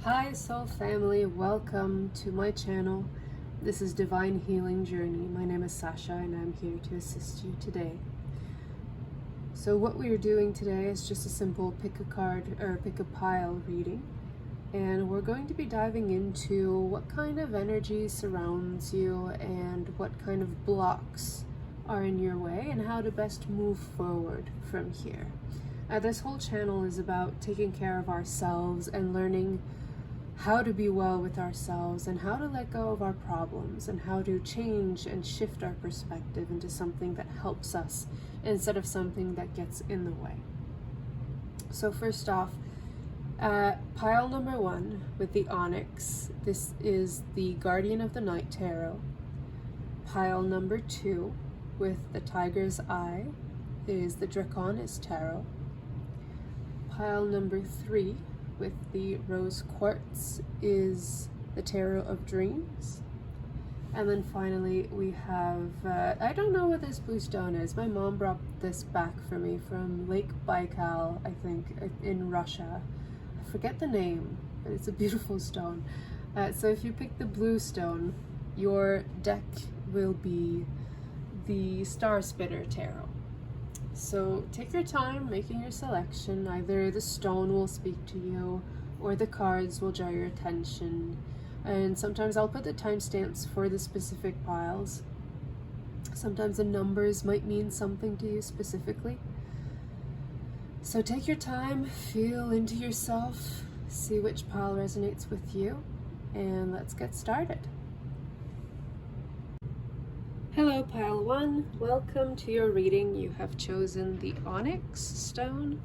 Hi soul family, welcome to my channel. This is Divine Healing Journey. My name is Sasha and I'm here to assist you today. So what we are doing today is just a simple pick a card or pick a pile reading, and we're going to be diving into what kind of energy surrounds you and what kind of blocks are in your way and how to best move forward from here. This whole channel is about taking care of ourselves and learning how to be well with ourselves and how to let go of our problems and how to change and shift our perspective into something that helps us instead of something that gets in the way. So first off, pile number 1 with the Onyx. This is the Guardian of the Night Tarot. Pile number 2 with the Tiger's Eye is the Draconis Tarot. Pile number 3 with the Rose Quartz is the Tarot of Dreams. And then finally we have, I don't know what this blue stone is. My mom brought this back for me from Lake Baikal, I think, in Russia. I forget the name, but it's a beautiful stone. So if you pick the blue stone, your deck will be the Star Spinner Tarot. So take your time making your selection. Either the stone will speak to you or the cards will draw your attention. And sometimes I'll put the timestamps for the specific piles. Sometimes the numbers might mean something to you specifically. So take your time, feel into yourself, see which pile resonates with you, and let's get started. Hello pile 1, welcome to your reading. You have chosen the Onyx stone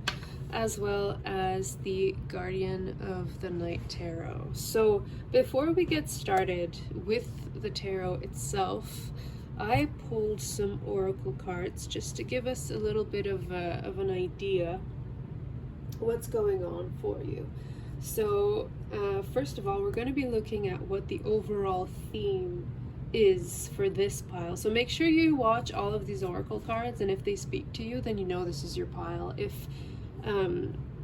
as well as the Guardian of the Night Tarot. So before we get started with the tarot itself, I pulled some oracle cards just to give us a little bit of an idea what's going on for you. So first of all, we're going to be looking at what the overall theme is for this pile. So make sure you watch all of these oracle cards, and if they speak to you, then you know this is your pile. If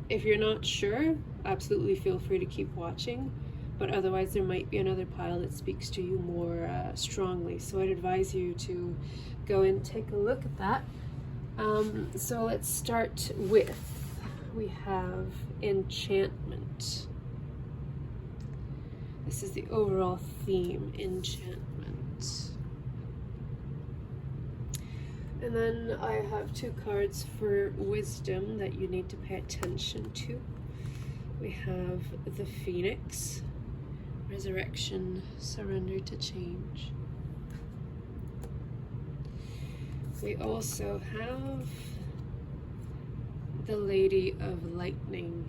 you're not sure, absolutely feel free to keep watching, but otherwise there might be another pile that speaks to you more strongly. So I'd advise you to go and take a look at that. So let's start with, we have enchantment. This is the overall theme, enchantment. And then I have 2 cards for wisdom that you need to pay attention to. We have the Phoenix, resurrection, surrender to change. We also have the Lady of Lightning,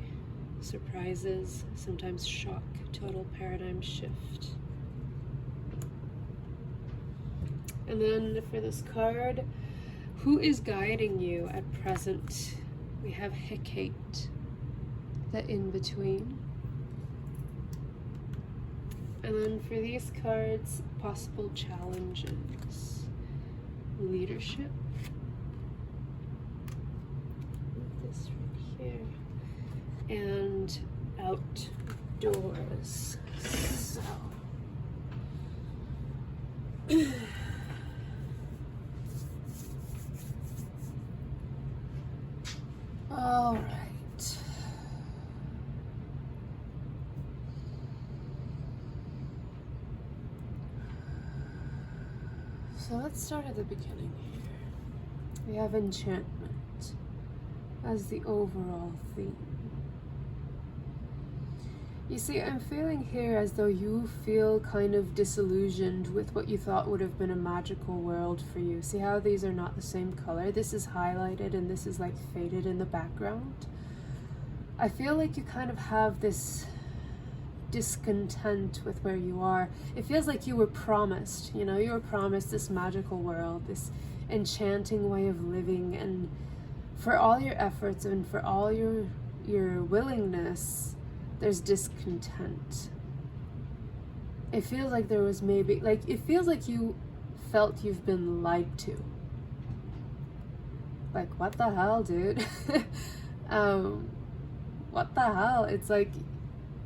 surprises, sometimes shock, total paradigm shift. And then for this card, who is guiding you at present? We have Hecate, the in-between. And then for these cards, possible challenges, leadership. This right here. And outdoors. So all right. So let's start at the beginning here. We have enchantment as the overall theme. You see, I'm feeling here as though you feel kind of disillusioned with what you thought would have been a magical world for you. See how these are not the same color? This is highlighted and this is like faded in the background. I feel like you kind of have this discontent with where you are. It feels like you were promised, you know, you were promised this magical world, this enchanting way of living, and for all your efforts and for all your willingness, there's discontent. It feels like there was maybe, like, it feels like you felt you've been lied to. Like, what the hell, dude? What the hell? It's like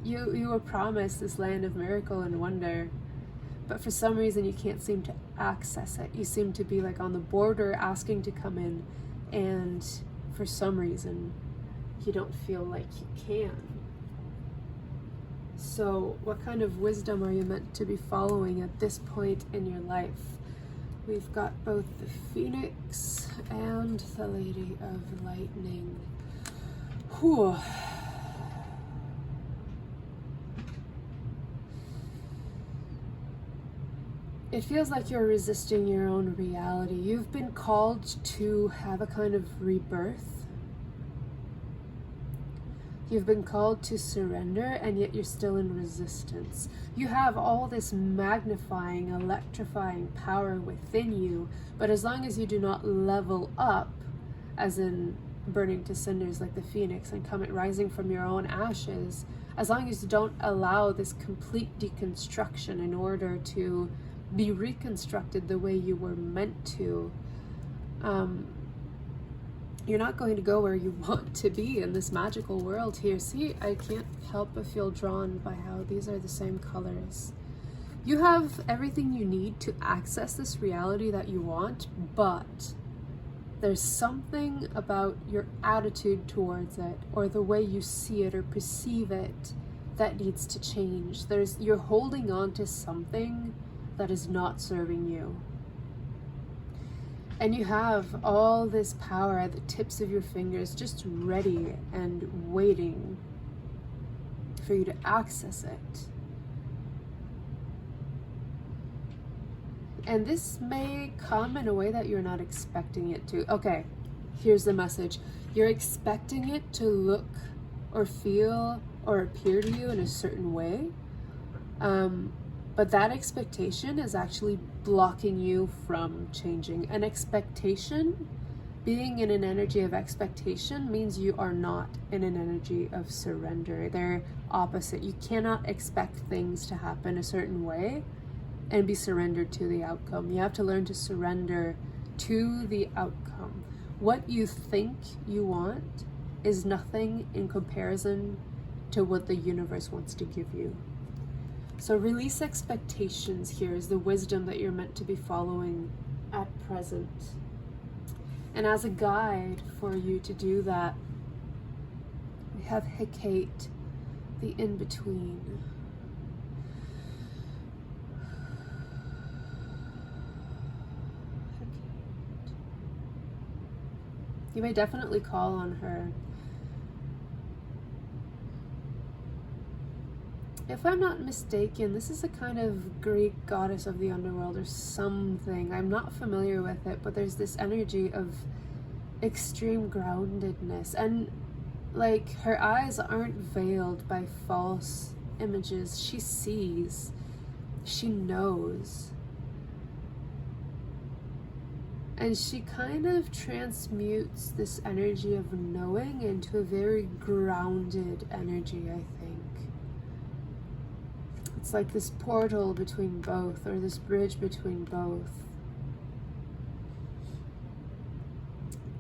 You were promised this land of miracle and wonder, but for some reason you can't seem to access it. You seem to be like on the border asking to come in, and for some reason you don't feel like you can. So what kind of wisdom are you meant to be following at this point in your life? We've got both the Phoenix and the Lady of Lightning. Whew. It feels like you're resisting your own reality. You've been called to have a kind of rebirth. You've been called to surrender, and yet you're still in resistance. You have all this magnifying, electrifying power within you, but as long as you do not level up, as in burning to cinders like the Phoenix and come rising from your own ashes, as long as you don't allow this complete deconstruction in order to be reconstructed the way you were meant to, you're not going to go where you want to be in this magical world here. See, I can't help but feel drawn by how these are the same colors. You have everything you need to access this reality that you want, but there's something about your attitude towards it, or the way you see it or perceive it, that needs to change. You're holding on to something that is not serving you. And you have all this power at the tips of your fingers, just ready and waiting for you to access it. And this may come in a way that you're not expecting it to. Okay, here's the message. You're expecting it to look or feel or appear to you in a certain way. But that expectation is actually blocking you from changing. An expectation, being in an energy of expectation, means you are not in an energy of surrender. They're opposite. You cannot expect things to happen a certain way and be surrendered to the outcome. You have to learn to surrender to the outcome. What you think you want is nothing in comparison to what the universe wants to give you. So release expectations here is the wisdom that you're meant to be following at present. And as a guide for you to do that, we have Hecate, the in-between. You may definitely call on her. If I'm not mistaken, this is a kind of Greek goddess of the underworld or something. I'm not familiar with it, but there's this energy of extreme groundedness. And like, her eyes aren't veiled by false images. She sees. She knows. And she kind of transmutes this energy of knowing into a very grounded energy, I think. It's like this portal between both, or this bridge between both.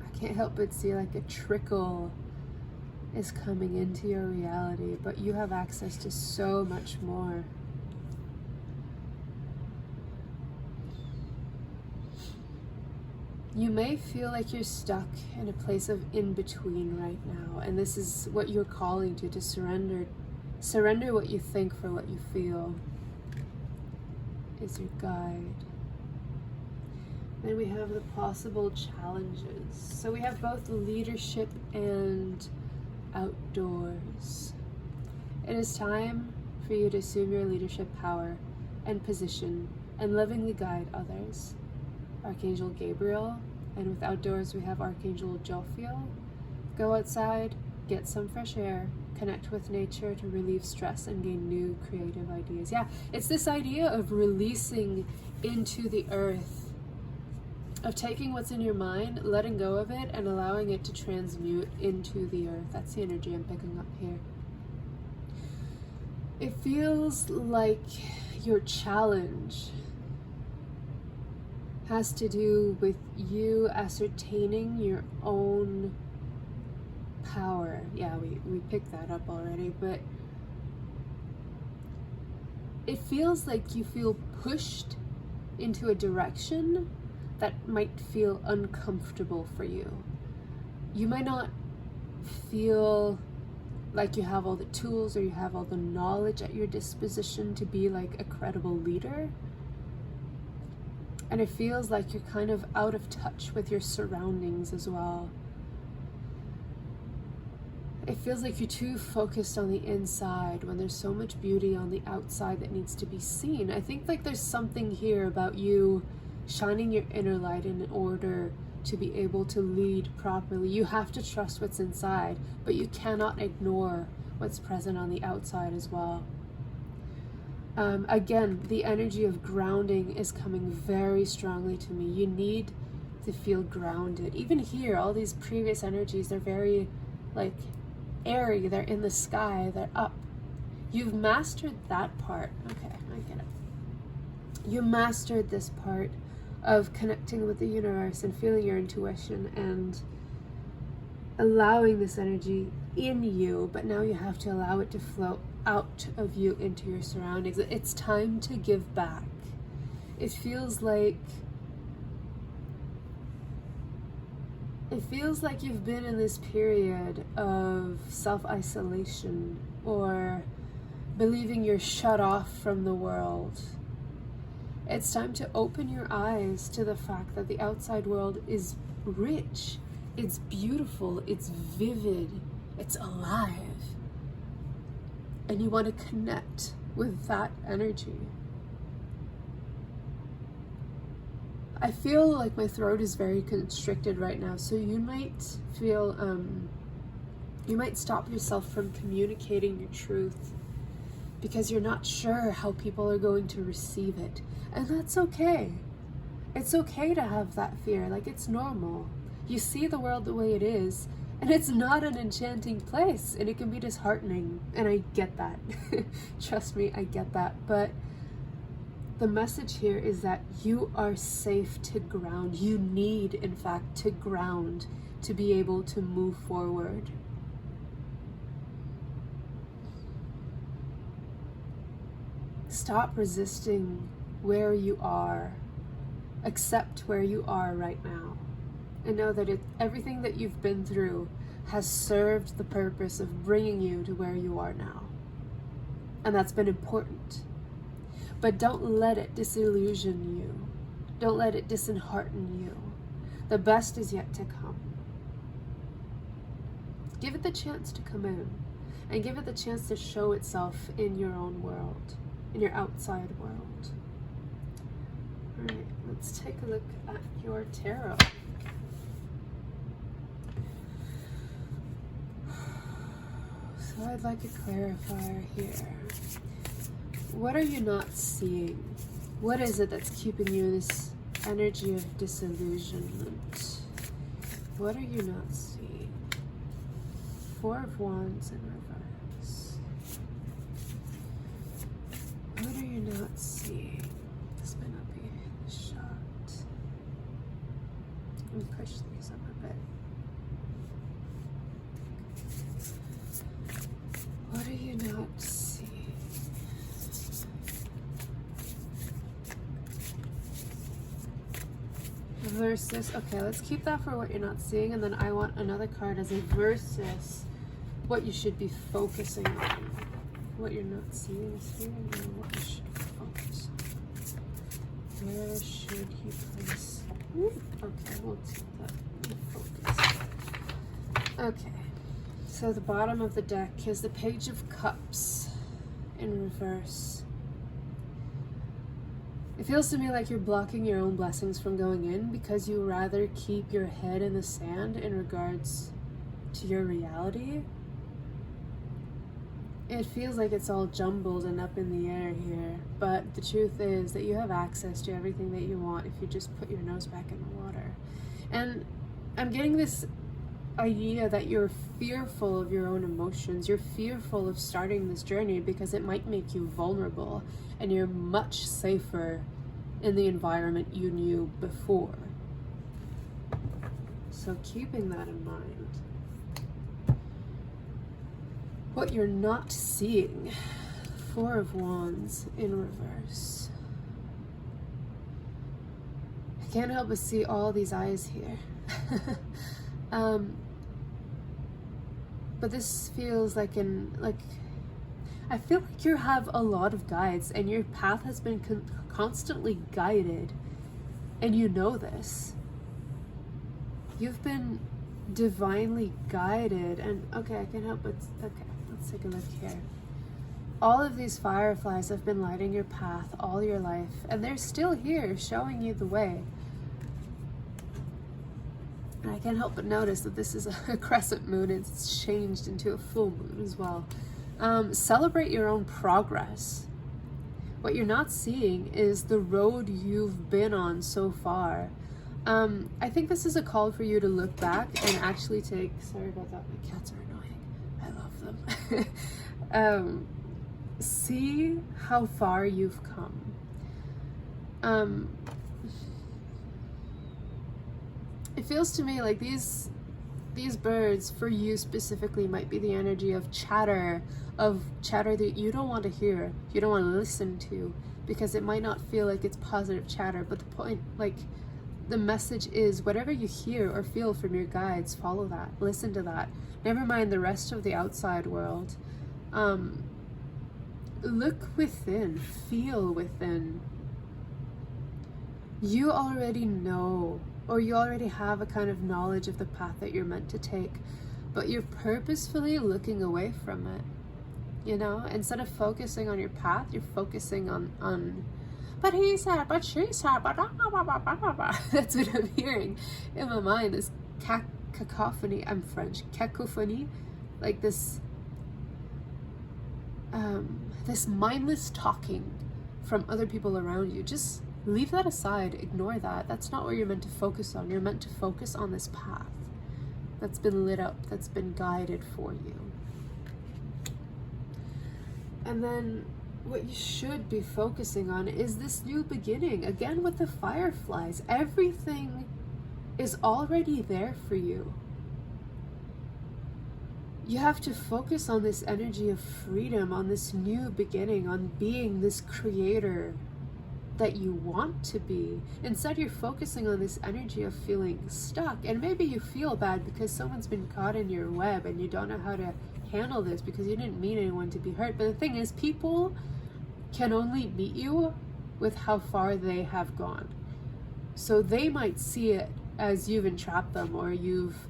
I can't help but see like a trickle is coming into your reality, but you have access to so much more. You may feel like you're stuck in a place of in-between right now, and this is what you're calling to surrender. Surrender what you think for what you feel is your guide. Then we have the possible challenges. So we have both leadership and outdoors. It is time for you to assume your leadership power and position and lovingly guide others. Archangel Gabriel, and with outdoors we have Archangel Jophiel. Go outside, get some fresh air, connect with nature to relieve stress and gain new creative ideas. Yeah, it's this idea of releasing into the earth, of taking what's in your mind, letting go of it, and allowing it to transmute into the earth. That's the energy I'm picking up here. It feels like your challenge has to do with you ascertaining your own power. Yeah, we picked that up already, but it feels like you feel pushed into a direction that might feel uncomfortable for you. You might not feel like you have all the tools or you have all the knowledge at your disposition to be like a credible leader. And it feels like you're kind of out of touch with your surroundings as well. It feels like you're too focused on the inside when there's so much beauty on the outside that needs to be seen. I think like there's something here about you shining your inner light in order to be able to lead properly. You have to trust what's inside, but you cannot ignore what's present on the outside as well. Again, the energy of grounding is coming very strongly to me. You need to feel grounded. Even here, all these previous energies, they're very like airy, they're in the sky, they're up. You've mastered that part. Okay, I get it. You mastered this part of connecting with the universe and feeling your intuition and allowing this energy in you, but now you have to allow it to flow out of you into your surroundings. It's time to give back. It feels like you've been in this period of self-isolation or believing you're shut off from the world. It's time to open your eyes to the fact that the outside world is rich, it's beautiful, it's vivid, it's alive. And you want to connect with that energy. I feel like my throat is very constricted right now, so you might feel, you might stop yourself from communicating your truth because you're not sure how people are going to receive it. And that's okay. It's okay to have that fear, like it's normal. You see the world the way it is, and it's not an enchanting place, and it can be disheartening, and I get that. Trust me, I get that. But the message here is that you are safe to ground. You need, in fact, to ground to be able to move forward. Stop resisting where you are. Accept where you are right now. And know that everything that you've been through has served the purpose of bringing you to where you are now. And that's been important. But don't let it disillusion you. Don't let it dishearten you. The best is yet to come. Give it the chance to come in. And give it the chance to show itself in your own world. In your outside world. Alright, let's take a look at your tarot. So I'd like a clarifier here. What are you not seeing? What is it that's keeping you in this energy of disillusionment? What are you not seeing? Four of Wands in reverse. What are you not seeing? This might not be the shot. Let me push these up a bit. What are you not seeing? Versus, okay, let's keep that for what you're not seeing, and then I want another card as a versus what you should be focusing on. What you're not seeing is here, and then what you should focus on. Where should you place? Okay, we'll keep that in focus. Okay. So the bottom of the deck is the Page of Cups in reverse. It feels to me like you're blocking your own blessings from going in because you rather keep your head in the sand in regards to your reality. It feels like it's all jumbled and up in the air here, but the truth is that you have access to everything that you want if you just put your nose back in the water. And I'm getting this idea that you're fearful of your own emotions. You're fearful of starting this journey because it might make you vulnerable, and you're much safer in the environment you knew before. So keeping that in mind, what you're not seeing Four of Wands in reverse. I can't help but see all these eyes here. But this feels like I feel like you have a lot of guides and your path has been constantly guided, and you know this. You've been divinely guided, and okay, I can help but, okay, let's take a look here. All of these fireflies have been lighting your path all your life, and they're still here showing you the way. And I can't help but notice that this is a crescent moon. It's changed into a full moon as well. Celebrate your own progress. What you're not seeing is the road you've been on so far. I think this is a call for you to look back and actually take, sorry about that, my cats are annoying. I love them. See how far you've come. It feels to me like these birds, for you specifically, might be the energy of chatter that you don't want to hear, you don't want to listen to, because it might not feel like it's positive chatter. But the point, like, the message is, whatever you hear or feel from your guides, follow that, listen to that. Never mind the rest of the outside world. Look within, feel within. You already know, or you already have a kind of knowledge of the path that you're meant to take, but you're purposefully looking away from it. You know, instead of focusing on your path, you're focusing on but he said, but she said, but that's what I'm hearing in my mind, this cacophony. I'm French, cacophony, like this this mindless talking from other people around you. Just leave that aside, ignore that. That's not what you're meant to focus on. You're meant to focus on this path that's been lit up, that's been guided for you. And then what you should be focusing on is this new beginning. Again, with the fireflies, everything is already there for you. You have to focus on this energy of freedom, on this new beginning, on being this creator that you want to be. Instead, you're focusing on this energy of feeling stuck. And maybe you feel bad because someone's been caught in your web and you don't know how to handle this because you didn't mean anyone to be hurt. But the thing is, people can only meet you with how far they have gone. So they might see it as you've entrapped them or you've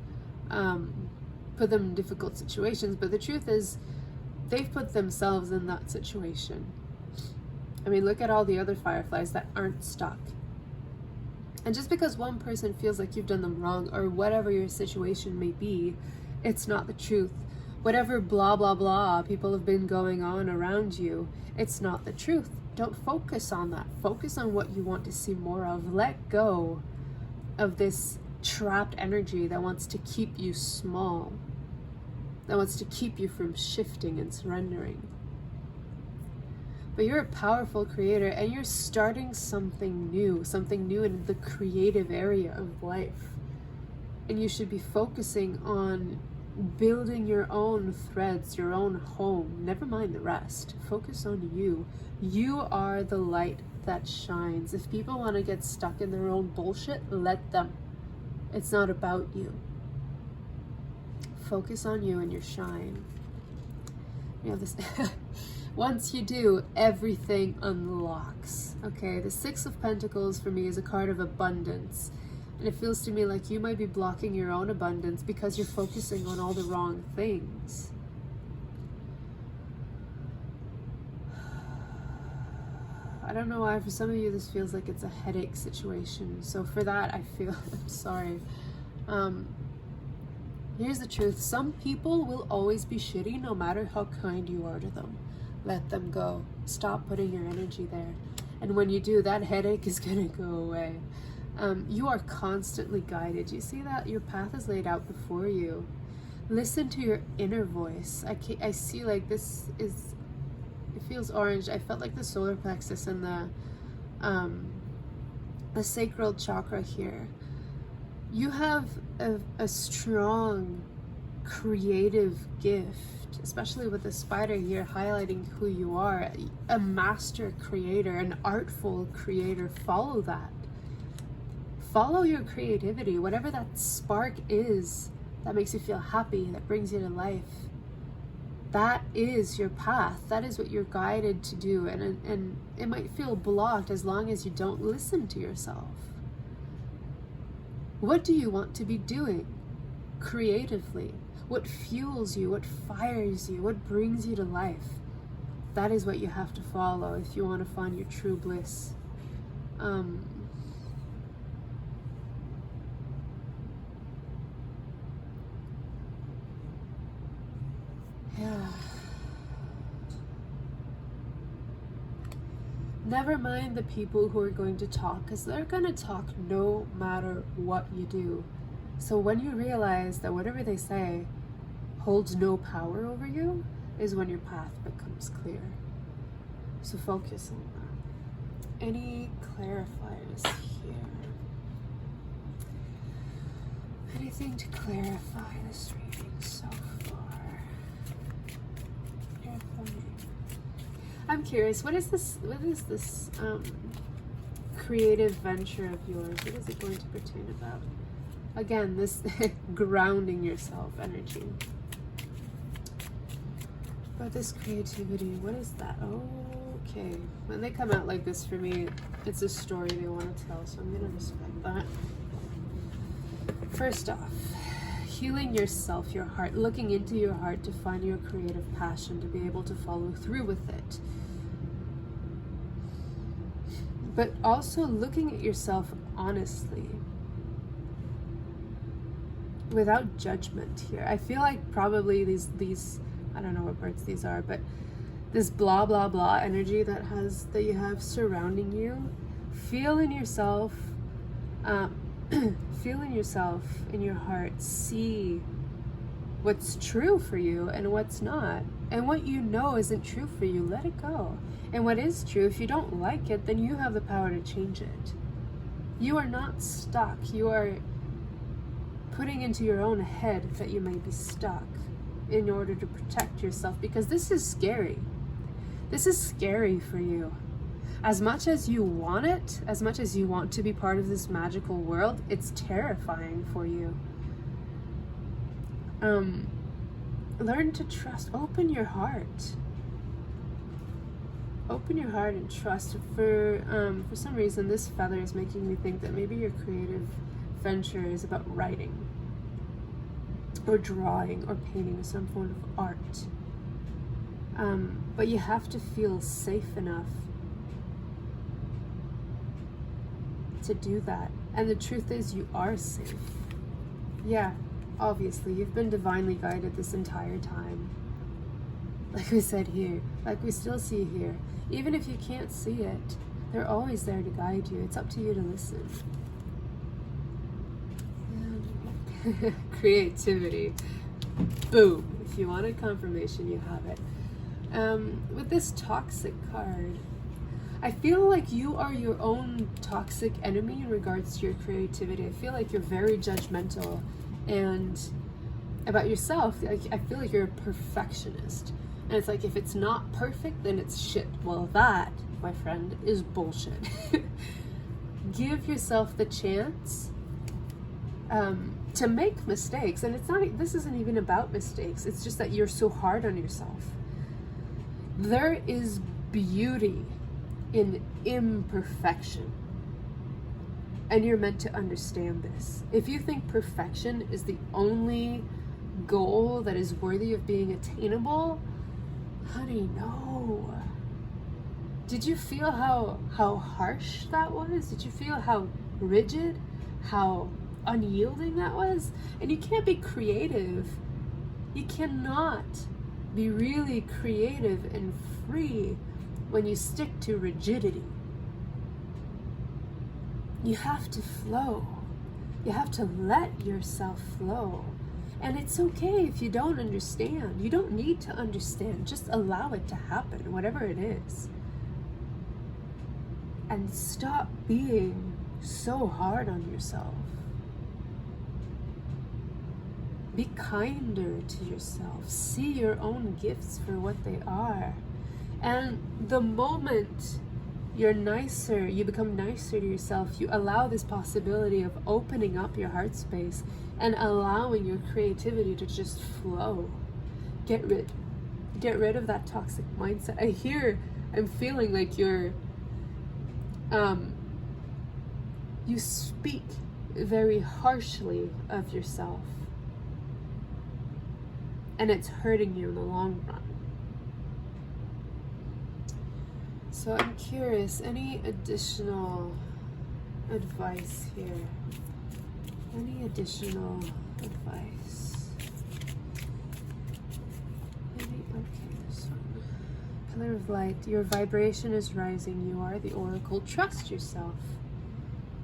put them in difficult situations, but the truth is they've put themselves in that situation. I mean, look at all the other fireflies that aren't stuck. And just because one person feels like you've done them wrong or whatever your situation may be, it's not the truth. Whatever blah blah blah people have been going on around you, it's not the truth. Don't focus on that. Focus on what you want to see more of. Let go of this trapped energy that wants to keep you small, that wants to keep you from shifting and surrendering. But you're a powerful creator and you're starting something new in the creative area of life. And you should be focusing on building your own threads, your own home. Never mind the rest. Focus on you. You are the light that shines. If people want to get stuck in their own bullshit, let them. It's not about you. Focus on you and your shine. You know this. Once you do, everything unlocks. Okay, the Six of Pentacles for me is a card of abundance. And it feels to me like you might be blocking your own abundance because you're focusing on all the wrong things. I don't know why, for some of you this feels like it's a headache situation. So for that, I feel, I'm sorry. Here's the truth. Some people will always be shitty no matter how kind you are to them. Let them go. Stop putting your energy there. And when you do, that headache is going to go away. You are constantly guided. You see that? Your path is laid out before you. Listen to your inner voice. I see like this is, it feels orange. I felt like the solar plexus and the sacral chakra here. You have a strong creative gift, especially with the spider here highlighting who you are, a master creator, an artful creator. Follow that. Follow your creativity, whatever that spark is that makes you feel happy, that brings you to life. That is your path. That is what you're guided to do. And it might feel blocked as long as you don't listen to yourself. What do you want to be doing creatively? What fuels you? What fires you? What brings you to life? That is what you have to follow if you want to find your true bliss. Yeah. Never mind the people who are going to talk, because they're going to talk no matter what you do. So when you realize that whatever they say holds no power over you, is when your path becomes clear. So focus on that. Any clarifiers here? Anything to clarify this reading so far? I'm curious, what is this creative venture of yours? What is it going to pertain about? Again, this grounding yourself energy. But this creativity, what is that? Okay. When they come out like this for me, it's a story they want to tell, so I'm going to respect that. First off, healing yourself, your heart, looking into your heart to find your creative passion, to be able to follow through with it. But also looking at yourself honestly, without judgment here. I feel like probably these I don't know what words these are, but this blah blah blah energy that you have surrounding you, feel in yourself in your heart, see what's true for you and what's not. And what you know isn't true for you, let it go. And what is true, if you don't like it, then you have the power to change it. You are not stuck. You are putting into your own head that you may be stuck in order to protect yourself, because this is scary. This is scary for you. As much as you want it, as much as you want to be part of this magical world, it's terrifying for you. Learn to trust. Open your heart. Open your heart and trust. For some reason, this feather is making me think that maybe your creative venture is about writing, or drawing, or painting, or some form of art. But you have to feel safe enough to do that. And the truth is, you are safe. Yeah, obviously, you've been divinely guided this entire time. Like we said here, like we still see here. Even if you can't see it, they're always there to guide you. It's up to you to listen. Creativity. Boom. If you wanted confirmation, you have it. With this toxic card, I feel like you are your own toxic enemy in regards to your creativity. I feel like you're very judgmental and about yourself. Like, I feel like you're a perfectionist. And it's like, if it's not perfect, then it's shit. Well, that, my friend, is bullshit. Give yourself the chance to make mistakes. And it's not, this isn't even about mistakes. It's just that you're so hard on yourself. There is beauty in imperfection. And you're meant to understand this. If you think perfection is the only goal that is worthy of being attainable, honey, no. Did you feel how harsh that was? Did you feel how rigid, how unyielding that was? And you can't be creative. You cannot be really creative and free when you stick to rigidity. You have to flow. You have to let yourself flow. And it's okay if you don't understand. You don't need to understand. Just allow it to happen, whatever it is. And stop being so hard on yourself. Be kinder to yourself. See your own gifts for what they are. And the moment you're nicer, you become nicer to yourself, you allow this possibility of opening up your heart space and allowing your creativity to just flow. Get rid of that toxic mindset. I'm feeling like you speak very harshly of yourself, and it's hurting you in the long run. So I'm curious, any additional advice here? Any additional advice? Okay, this one. Pillar of light, your vibration is rising. You are the oracle. Trust yourself.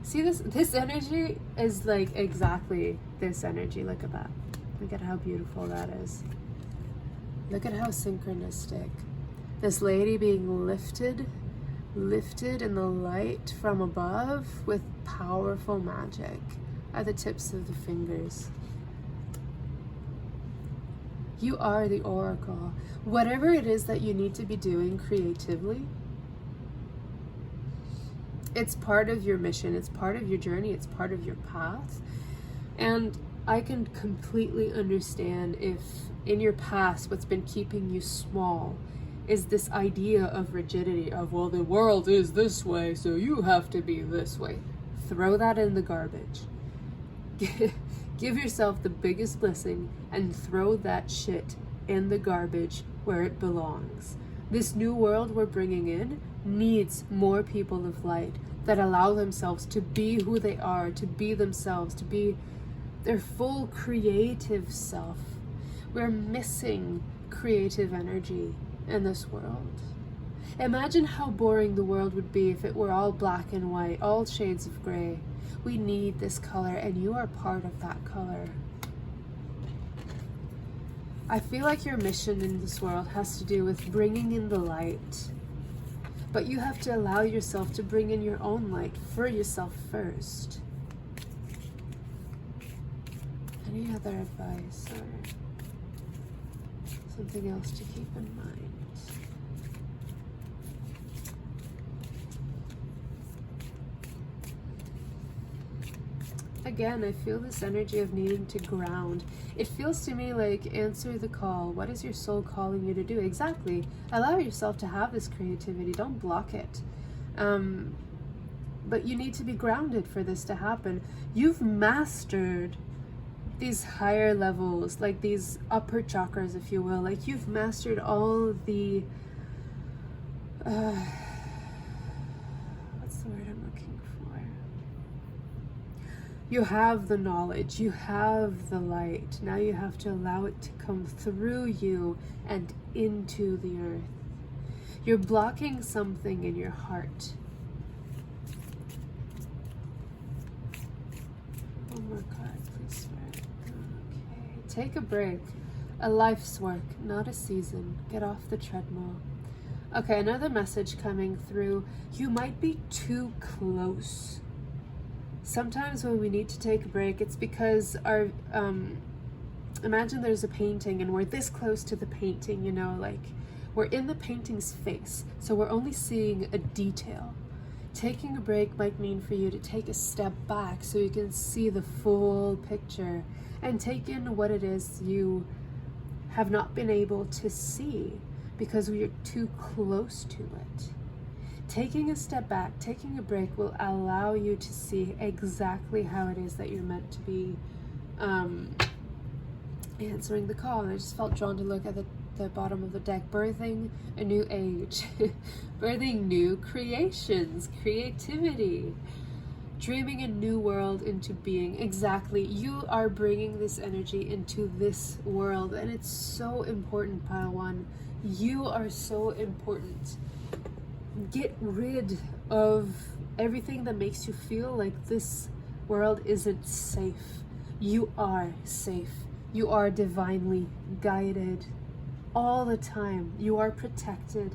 See this energy is like exactly this energy. Look at that. Look at how beautiful that is. Look at how synchronistic. This lady being lifted in the light from above with powerful magic at the tips of the fingers. You are the oracle. Whatever it is that you need to be doing creatively, it's part of your mission, it's part of your journey, it's part of your path. And I can completely understand if in your past what's been keeping you small is this idea of rigidity of, well, the world is this way, so you have to be this way. Throw that in the garbage. Give yourself the biggest blessing and throw that shit in the garbage where it belongs. This new world we're bringing in needs more people of light that allow themselves to be who they are, to be themselves, to be their full creative self. We're missing creative energy in this world. Imagine how boring the world would be if it were all black and white, all shades of gray. We need this color, and you are part of that color. I feel like your mission in this world has to do with bringing in the light, but you have to allow yourself to bring in your own light for yourself first. Any other advice or something else to keep in mind? Again, I feel this energy of needing to ground. It feels to me like answer the call. What is your soul calling you to do? Exactly. Allow yourself to have this creativity. Don't block it. But you need to be grounded for this to happen. You've mastered these higher levels, like these upper chakras, if you will. Like you've mastered all the what's the word I'm looking for? You have the knowledge, you have the light. Now you have to allow it to come through you and into the earth. You're blocking something in your heart. One more card, please, Spirit. Okay, take a break. A life's work, not a season. Get off the treadmill. Okay, another message coming through. You might be too close. Sometimes when we need to take a break, it's because our, imagine there's a painting and we're this close to the painting, you know, like we're in the painting's face, so we're only seeing a detail. Taking a break might mean for you to take a step back so you can see the full picture and take in what it is you have not been able to see because we are too close to it. Taking a step back, taking a break will allow you to see exactly how it is that you're meant to be answering the call. And I just felt drawn to look at the bottom of the deck. Birthing a new age. Birthing new creations, creativity. Dreaming a new world into being. Exactly. You are bringing this energy into this world. And it's so important, Pile One. You are so important. Get rid of everything that makes you feel like this world isn't safe. You are safe. You are divinely guided all the time. You are protected.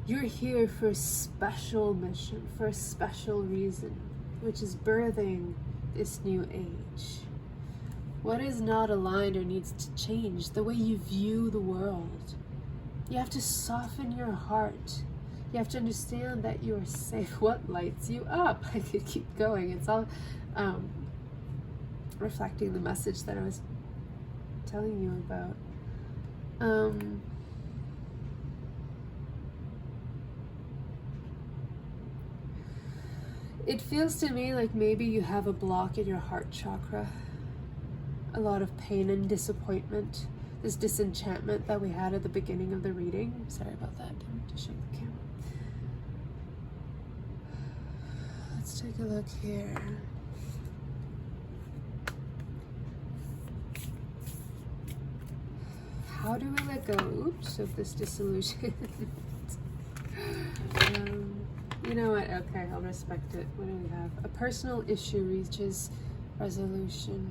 You're here for a special mission, for a special reason, which is birthing this new age. What is not aligned or needs to change? The way you view the world. You have to soften your heart. You have to understand that you are safe. What lights you up? I could keep going. It's all reflecting the message that I was telling you about. It feels to me like maybe you have a block in your heart chakra. A lot of pain and disappointment. This disenchantment that we had at the beginning of the reading. Sorry about that. Didn't mean to shake the camera. Let's take a look here. How do we let go, oops, of this disillusion? You know what? Okay, I'll respect it. What do we have? A personal issue reaches resolution.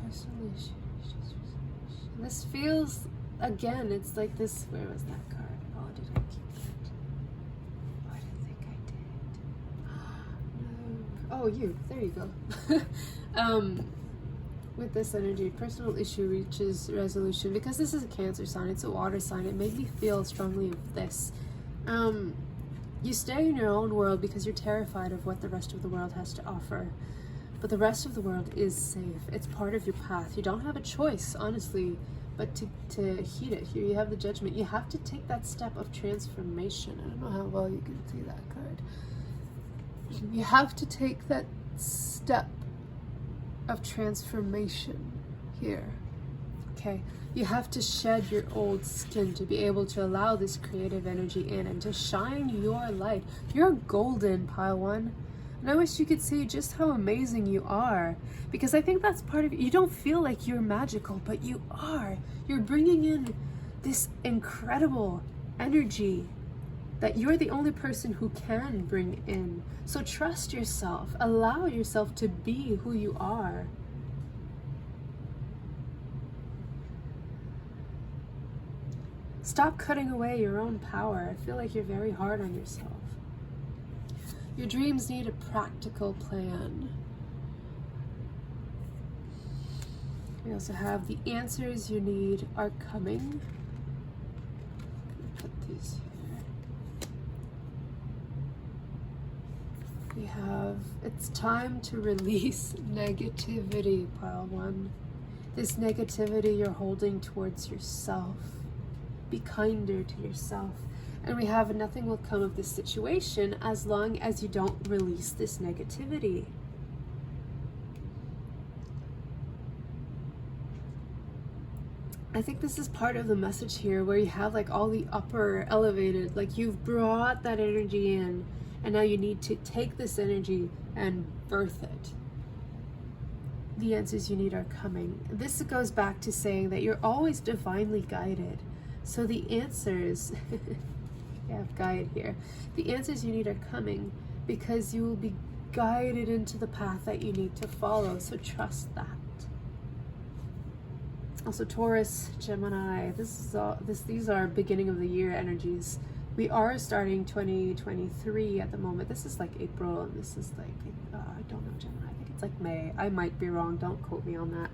Personal issue reaches resolution. This feels, again, it's like this. Where was that card? Oh, did I keep it? Oh, I didn't think I did. No. Oh, you. There you go. With this energy, personal issue reaches resolution. Because this is a Cancer sign, it's a water sign, it made me feel strongly of this. You stay in your own world because you're terrified of what the rest of the world has to offer. But the rest of the world is safe. It's part of your path. You don't have a choice, honestly, but to heed it. Here you have the Judgment. You have to take that step of transformation. I don't know how well you can see that card. You have to take that step of transformation here. Okay, you have to shed your old skin to be able to allow this creative energy in and to shine your light. You're golden, pile one, and I wish you could see just how amazing you are, because I think that's part of it. You don't feel like you're magical, but you are. You're bringing in this incredible energy that you're the only person who can bring in. So trust yourself. Allow yourself to be who you are. Stop cutting away your own power. I feel like you're very hard on yourself. Your dreams need a practical plan. We also have the answers you need are coming. Put these here. We have, it's time to release negativity, pile one. This negativity you're holding towards yourself. Be kinder to yourself. And we have nothing will come of this situation as long as you don't release this negativity. I think this is part of the message here where you have like all the upper elevated, like you've brought that energy in. And now you need to take this energy and birth it. The answers you need are coming. This goes back to saying that you're always divinely guided. So the answers, I have guide here. The answers you need are coming because you will be guided into the path that you need to follow. So trust that. Also Taurus, Gemini, these are beginning of the year energies. We are starting 2023 at the moment. This is like April, and this is like, I don't know, Gemini. I think it's like May. I might be wrong. Don't quote me on that.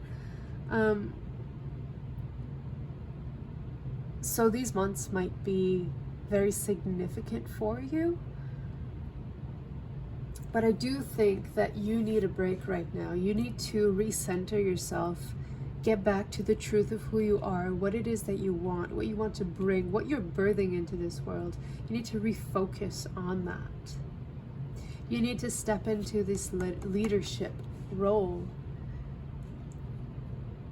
So these months might be very significant for you. But I do think that you need a break right now. You need to recenter yourself. Get back to the truth of who you are, what it is that you want, what you want to bring, what you're birthing into this world. You need to refocus on that. You need to step into this leadership role.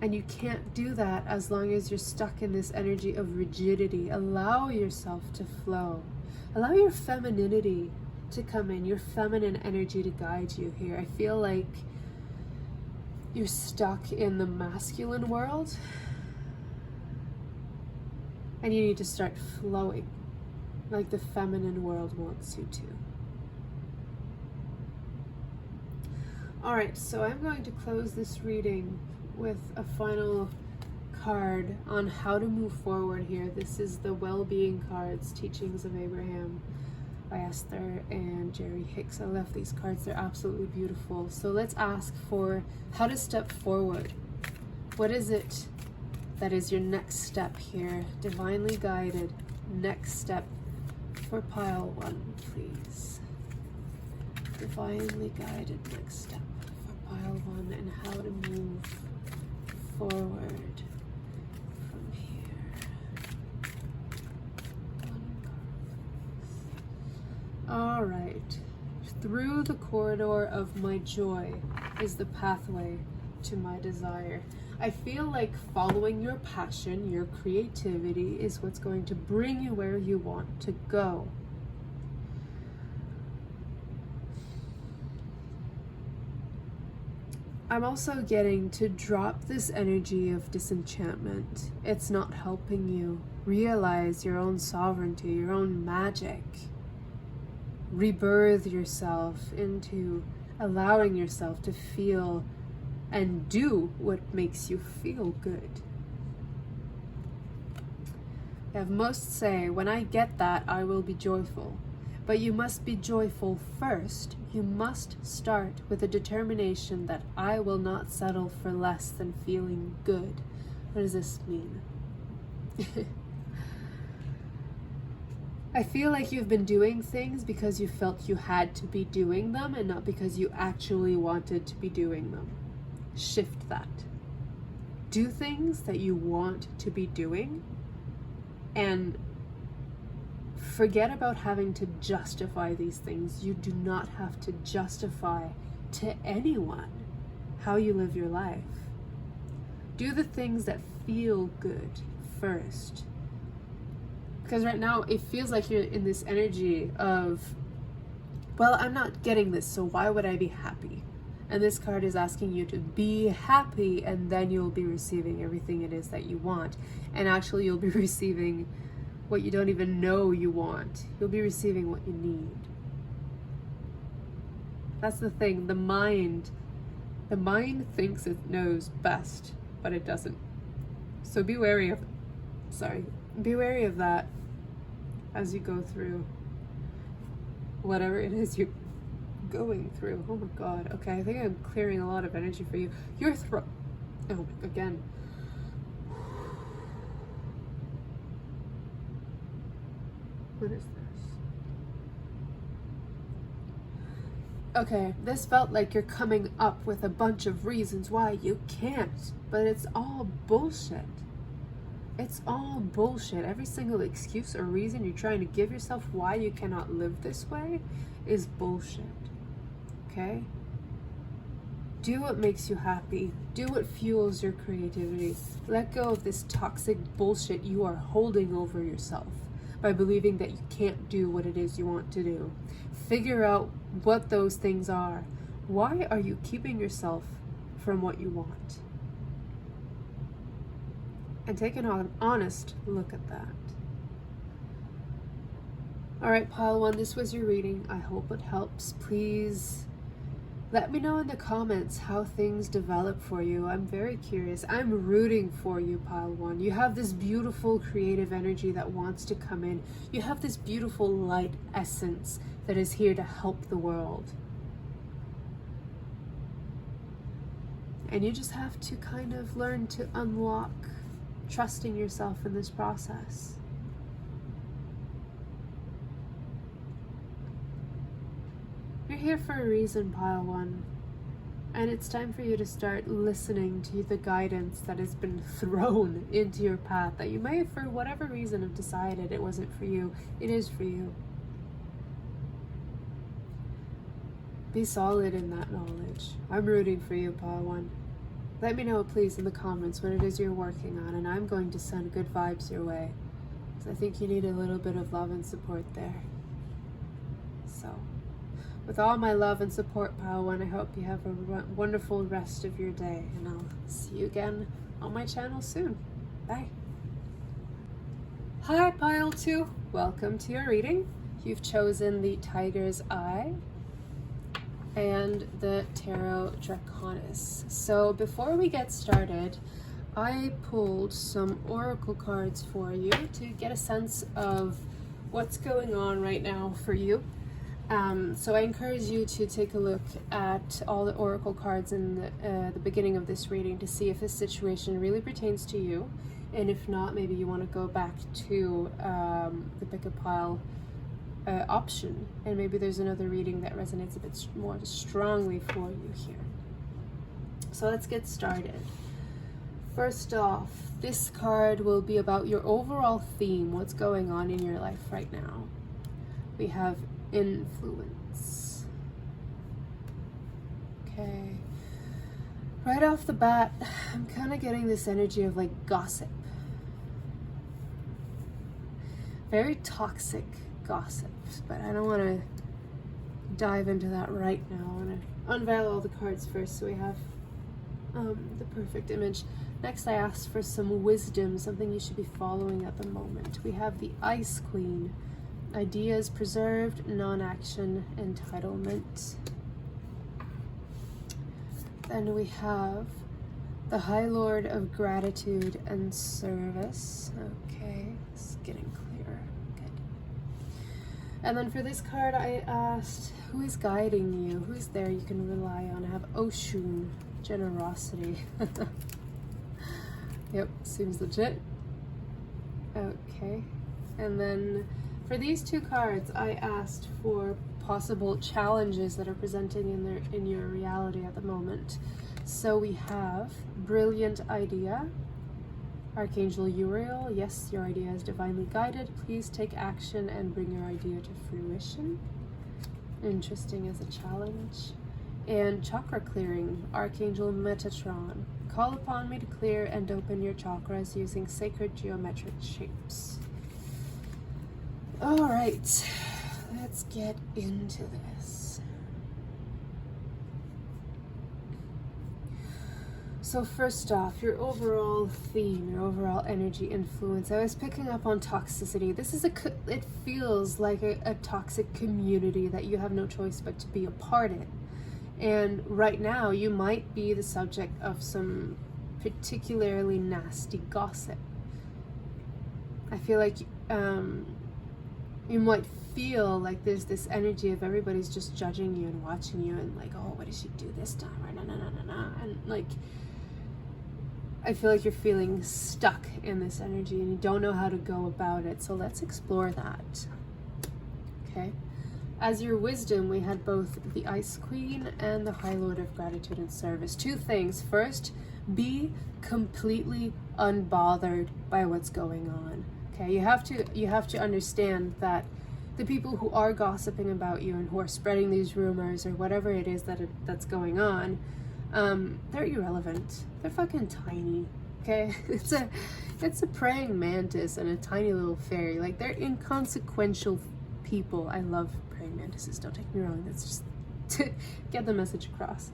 And you can't do that as long as you're stuck in this energy of rigidity. Allow yourself to flow. Allow your femininity to come in, your feminine energy to guide you here. I feel like you're stuck in the masculine world and you need to start flowing like the feminine world wants you to. Alright, so I'm going to close this reading with a final card on how to move forward here. This is the well-being cards, Teachings of Abraham. by Esther and Jerry Hicks. I love these cards. They're absolutely beautiful. So let's ask for how to step forward. What is it that is your next step here? Divinely guided next step for pile 1, please. Divinely guided next step for pile 1 and how to move forward from here. All right. Through the corridor of my joy is the pathway to my desire. I feel like following your passion, your creativity, is what's going to bring you where you want to go. I'm also getting to drop this energy of disenchantment. It's not helping you realize your own sovereignty, your own magic. Rebirth yourself into allowing yourself to feel and do what makes you feel good. I have most say, when I get that, I will be joyful. But you must be joyful first. You must start with a determination that I will not settle for less than feeling good. What does this mean? I feel like you've been doing things because you felt you had to be doing them and not because you actually wanted to be doing them. Shift that. Do things that you want to be doing and forget about having to justify these things. You do not have to justify to anyone how you live your life. Do the things that feel good first. Because right now it feels like you're in this energy of, well, I'm not getting this, so why would I be happy? And this card is asking you to be happy, and then you'll be receiving everything it is that you want. And actually you'll be receiving what you don't even know you want. You'll be receiving what you need. That's the thing. The mind thinks it knows best, but it doesn't. So be wary of that as you go through whatever it is you're going through. Oh my god. Okay, I think I'm clearing a lot of energy for you. Your throat. Oh, again. What is this? Okay, this felt like you're coming up with a bunch of reasons why you can't, but it's all bullshit. It's all bullshit. Every single excuse or reason you're trying to give yourself why you cannot live this way is bullshit. Okay? Do what makes you happy. Do what fuels your creativity. Let go of this toxic bullshit you are holding over yourself by believing that you can't do what it is you want to do. Figure out what those things are. Why are you keeping yourself from what you want? And take an honest look at that. Alright, pile 1, this was your reading. I hope it helps. Please let me know in the comments how things develop for you. I'm very curious. I'm rooting for you, pile 1. You have this beautiful creative energy that wants to come in. You have this beautiful light essence that is here to help the world. And you just have to kind of learn to unlock trusting yourself in this process. You're here for a reason, pile 1. And it's time for you to start listening to the guidance that has been thrown into your path that you may, for whatever reason, have decided it wasn't for you. It is for you. Be solid in that knowledge. I'm rooting for you, pile 1. Let me know, please, in the comments what it is you're working on, and I'm going to send good vibes your way. Because I think you need a little bit of love and support there. So, with all my love and support, pile 1, I hope you have a wonderful rest of your day, and I'll see you again on my channel soon. Bye. Hi, pile 2. Welcome to your reading. You've chosen the Tiger's Eye and the Tarot Draconis. So before we get started, I pulled some oracle cards for you to get a sense of what's going on right now for you. So I encourage you to take a look at all the oracle cards in the beginning of this reading to see if this situation really pertains to you, and if not, maybe you want to go back to the pick a pile option, and maybe there's another reading that resonates a bit more strongly for you here. So let's get started. First off, this card will be about your overall theme, what's going on in your life right now. We have influence. Okay. Right off the bat, I'm kind of getting this energy of like gossip. Very toxic gossip, but I don't want to dive into that right now. I want to unveil all the cards first so we have the perfect image. Next, I asked for some wisdom, something you should be following at the moment. We have the Ice Queen. Ideas preserved, non-action, entitlement. Then we have the High Lord of Gratitude and Service. Okay, it's getting clearer. Good. And then for this card, I asked, who is guiding you? Who's there you can rely on? I have Oshun, generosity. Yep, seems legit. Okay, and then for these two cards, I asked for possible challenges that are presenting in your reality at the moment. So we have brilliant idea, Archangel Oracle. Yes, your idea is divinely guided. Please take action and bring your idea to fruition. Interesting as a challenge. And chakra clearing, Archangel Metatron. Call upon me to clear and open your chakras using sacred geometric shapes. All right, let's get into this. So first off, your overall theme, your overall energy influence. I was picking up on toxicity. This is it feels like a toxic community that you have no choice but to be a part in. And right now, you might be the subject of some particularly nasty gossip. I feel like you might feel like there's this energy of everybody's just judging you and watching you and like, oh, what did she do this time? And like, I feel like you're feeling stuck in this energy and you don't know how to go about it. So let's explore that. Okay. As your wisdom, we had both the Ice Queen and the High Lord of Gratitude and Service. Two things. First, be completely unbothered by what's going on. Okay, you have to understand that the people who are gossiping about you and who are spreading these rumors or whatever it is that's going on, they're irrelevant. They're fucking tiny. Okay, it's a praying mantis and a tiny little fairy. Like, they're inconsequential people. I love praying mantises, don't take me wrong, that's just to get the message across.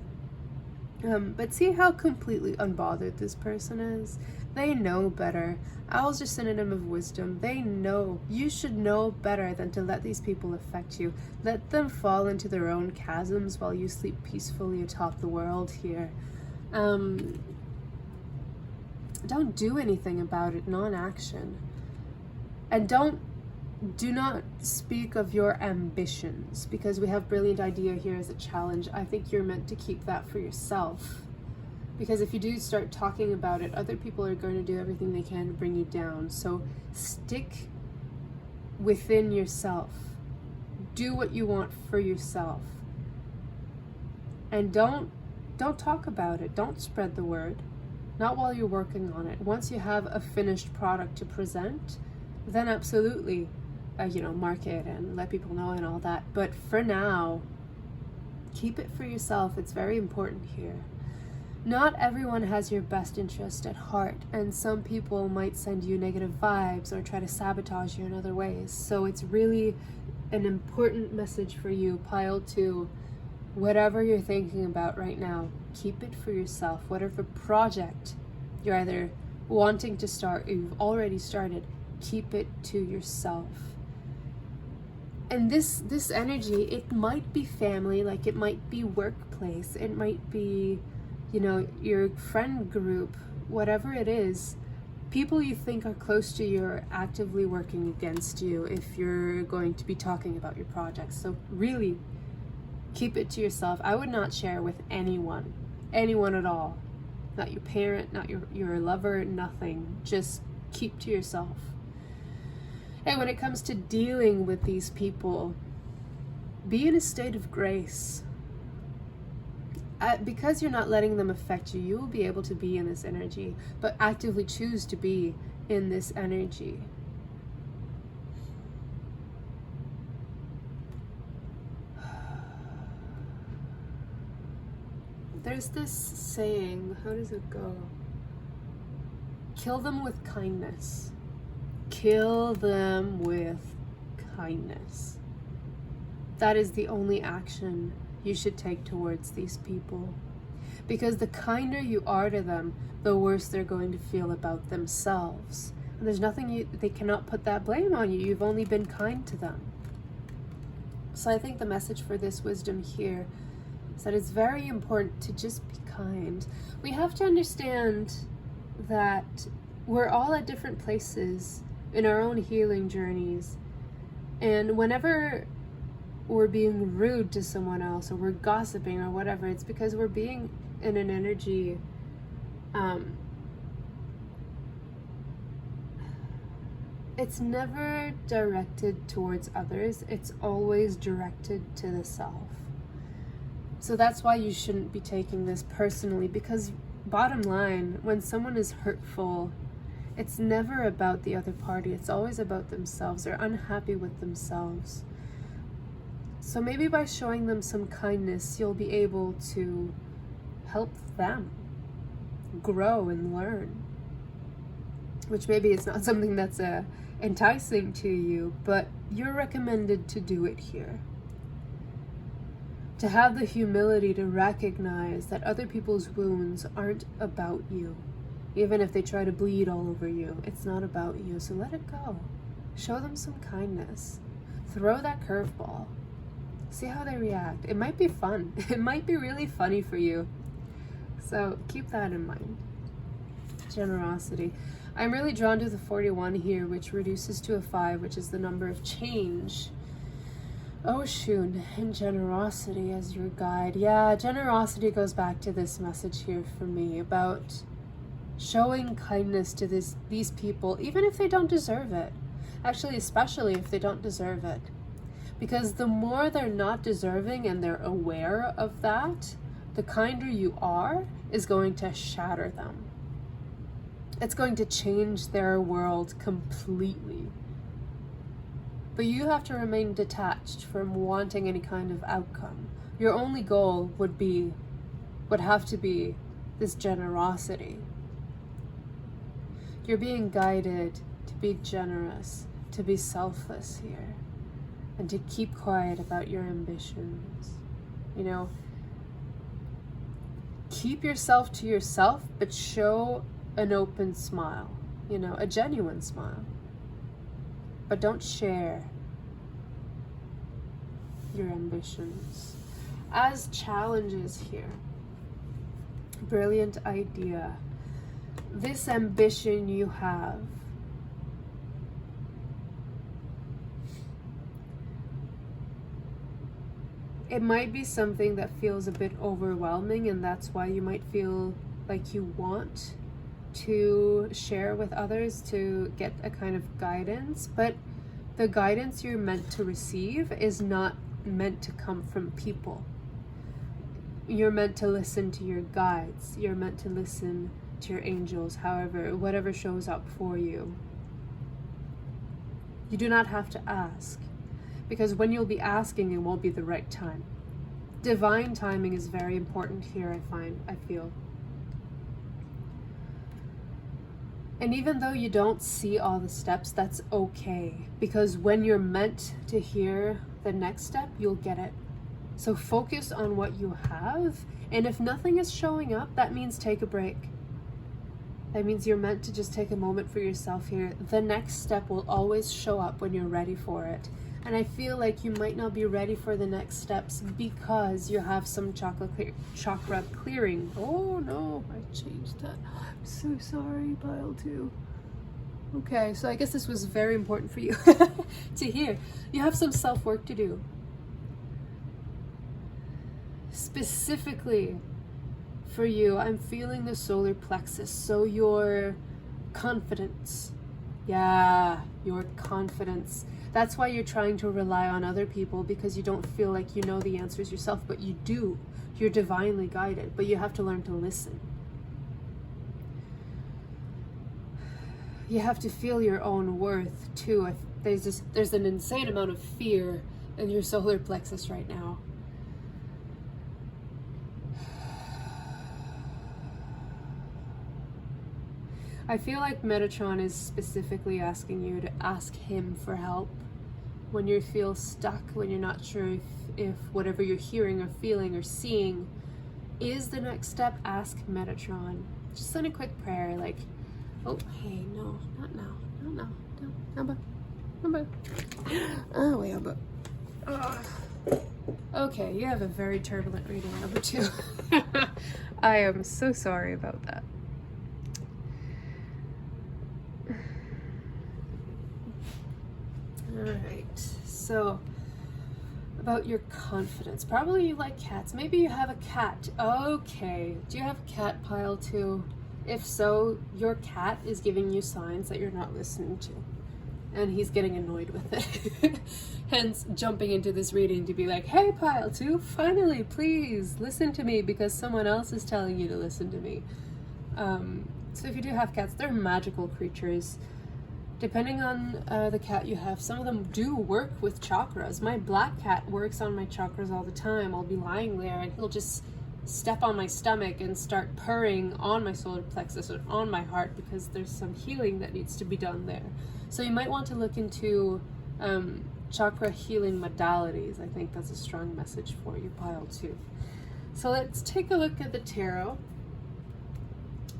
But see how completely unbothered this person is? They know better. Owls are synonym of wisdom. They know. You should know better than to let these people affect you. Let them fall into their own chasms while you sleep peacefully atop the world here. Don't do anything about it, non-action. And do not speak of your ambitions, because we have brilliant idea here as a challenge. I think you're meant to keep that for yourself, because if you do start talking about it, other people are going to do everything they can to bring you down. So stick within yourself. Do what you want for yourself. And don't talk about it. Don't spread the word. Not while you're working on it. Once you have a finished product to present, then absolutely, market and let people know and all that. But for now, keep it for yourself. It's very important here. Not everyone has your best interest at heart, and some people might send you negative vibes or try to sabotage you in other ways. So it's really an important message for you, pile 2. Whatever you're thinking about right now, keep it for yourself. Whatever project you're either wanting to start or you've already started, keep it to yourself. And this energy, it might be family, like it might be workplace, it might be, your friend group, whatever it is, people you think are close to you are actively working against you if you're going to be talking about your projects. So really, keep it to yourself. I would not share with anyone at all. Not your parent, not your lover, nothing. Just keep to yourself. And when it comes to dealing with these people, be in a state of grace. Because you're not letting them affect you, you will be able to be in this energy, but actively choose to be in this energy. There's this saying, how does it go? Kill them with kindness. Kill them with kindness. That is the only action you should take towards these people. Because the kinder you are to them, the worse they're going to feel about themselves. And there's nothing they cannot put that blame on you. You've only been kind to them. So I think the message for this wisdom here is that it's very important to just be kind. We have to understand that we're all at different places in our own healing journeys. And whenever we're being rude to someone else, or we're gossiping or whatever, it's because we're being in an energy it's never directed towards others, it's always directed to the self. So that's why you shouldn't be taking this personally, because bottom line, when someone is hurtful, it's never about the other party, it's always about themselves. They're unhappy with themselves. So maybe by showing them some kindness, you'll be able to help them grow and learn. Which maybe it's not something that's enticing to you, but you're recommended to do it here. To have the humility to recognize that other people's wounds aren't about you. Even if they try to bleed all over you, it's not about you, so let it go. Show them some kindness. Throw that curveball. See how they react. It might be fun. It might be really funny for you. So keep that in mind. Generosity. I'm really drawn to the 41 here, which reduces to a 5, which is the number of change. Oshun and generosity as your guide. Yeah, generosity goes back to this message here for me about showing kindness to these people, even if they don't deserve it. Actually, especially if they don't deserve it. Because the more they're not deserving and they're aware of that, the kinder you are is going to shatter them. It's going to change their world completely. But you have to remain detached from wanting any kind of outcome. Your only goal would have to be this generosity. You're being guided to be generous, to be selfless here, and to keep quiet about your ambitions. You know, keep yourself to yourself, but show an open smile, you know, a genuine smile. But don't share your ambitions. As challenges here, brilliant idea. This ambition you have, it might be something that feels a bit overwhelming, and that's why you might feel like you want to share with others to get a kind of guidance, but the guidance you're meant to receive is not meant to come from people. You're meant to listen to your guides. You're meant to listen to your angels, whatever shows up for you. You do not have to ask, because when you'll be asking, it won't be the right time. Divine timing is very important here, I feel. And even though you don't see all the steps, that's okay, because when you're meant to hear the next step, you'll get it. So focus on what you have, and if nothing is showing up, that means take a break. That means you're meant to just take a moment for yourself here. The next step will always show up when you're ready for it. And I feel like you might not be ready for the next steps because you have some chakra clearing. Oh no, I changed that. I'm so sorry, pile 2. Okay, so I guess this was very important for you to hear. You have some self-work to do. Specifically for you, I'm feeling the solar plexus, so your confidence. Yeah, your confidence. That's why you're trying to rely on other people, because you don't feel like you know the answers yourself, but you do. You're divinely guided, but you have to learn to listen. You have to feel your own worth too. There's an insane amount of fear in your solar plexus right now. I feel like Metatron is specifically asking you to ask him for help when you feel stuck, when you're not sure if whatever you're hearing or feeling or seeing is the next step. Ask Metatron. Just send a quick prayer like, oh, hey, no, not now, no, number. Oh, wait, number. Okay, you have a very turbulent reading, number 2. I am so sorry about that. Alright, so about your confidence. Probably you like cats. Maybe you have a cat. Okay, do you have a cat pile too? If so, your cat is giving you signs that you're not listening to. And he's getting annoyed with it. Hence, jumping into this reading to be like, hey, pile 2, finally, please listen to me because someone else is telling you to listen to me. So if you do have cats, they're magical creatures. Depending on the cat you have, some of them do work with chakras. My black cat works on my chakras all the time. I'll be lying there and he'll just step on my stomach and start purring on my solar plexus or on my heart because there's some healing that needs to be done there. So you might want to look into chakra healing modalities. I think that's a strong message for you, pile 2. So let's take a look at the tarot.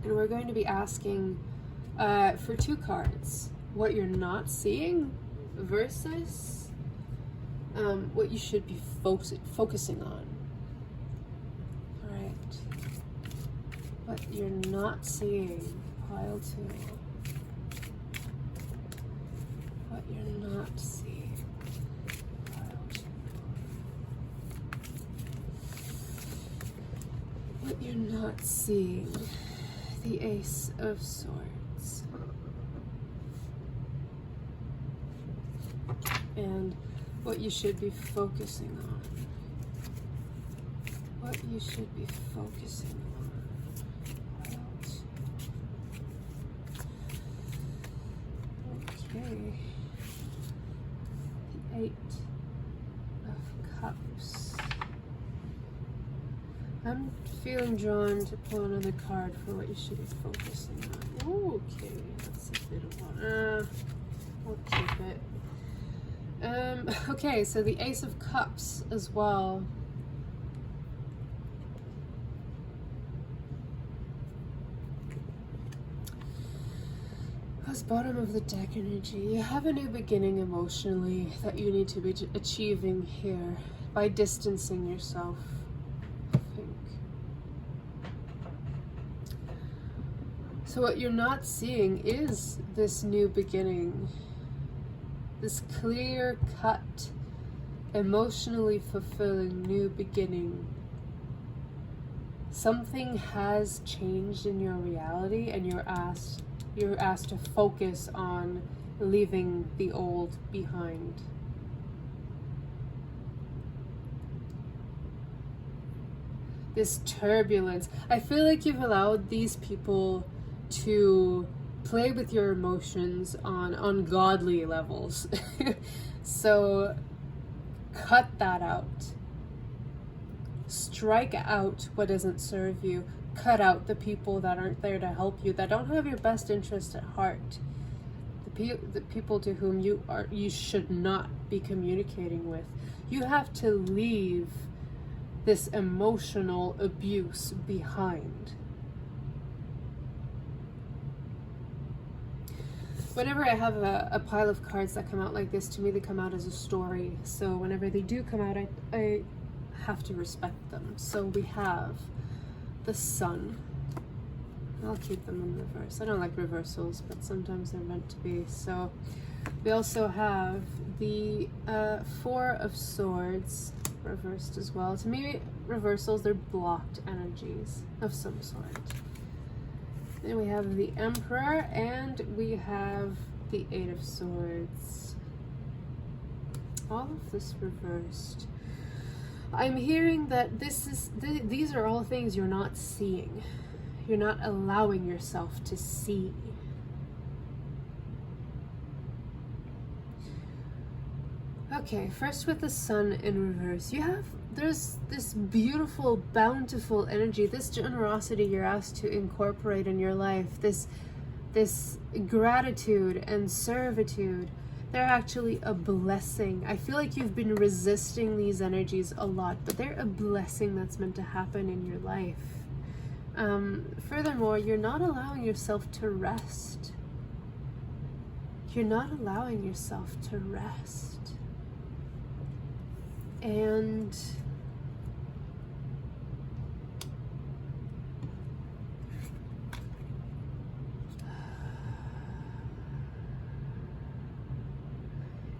And we're going to be asking for 2 cards. What you're not seeing versus what you should be focusing on. All right. What you're not seeing, pile 2. What you're not seeing, pile 2. What you're not seeing, the Ace of Swords. And what you should be focusing on. What you should be focusing on. Okay. The 8 of Cups. I'm feeling drawn to pull another card for what you should be focusing on. Okay, that's a bit of one. We'll keep it. Okay, so the Ace of Cups as well. As bottom of the deck energy, you have a new beginning emotionally that you need to be achieving here by distancing yourself, I think. So what you're not seeing is this new beginning. This clear-cut, emotionally fulfilling new beginning. Something has changed in your reality and you're asked to focus on leaving the old behind. This turbulence. I feel like you've allowed these people to play with your emotions on ungodly levels. So cut that out. Strike out what doesn't serve you. Cut out the people that aren't there to help you, that don't have your best interest at heart. The people to whom you should not be communicating with. You have to leave this emotional abuse behind. Whenever I have a pile of cards that come out like this, to me they come out as a story. So whenever they do come out, I have to respect them. So we have the Sun, I'll keep them in reverse. I don't like reversals, but sometimes they're meant to be. So we also have the Four of Swords reversed as well. To me, reversals, they're blocked energies of some sort. Then we have the Emperor, and we have the Eight of Swords. All of this reversed. I'm hearing that these are all things you're not seeing. You're not allowing yourself to see. Okay, first with the Sun in reverse, there's this beautiful, bountiful energy, this generosity you're asked to incorporate in your life, this gratitude and servitude. They're actually a blessing. I feel like you've been resisting these energies a lot, but they're a blessing that's meant to happen in your life. Furthermore, you're not allowing yourself to rest. You're not allowing yourself to rest. And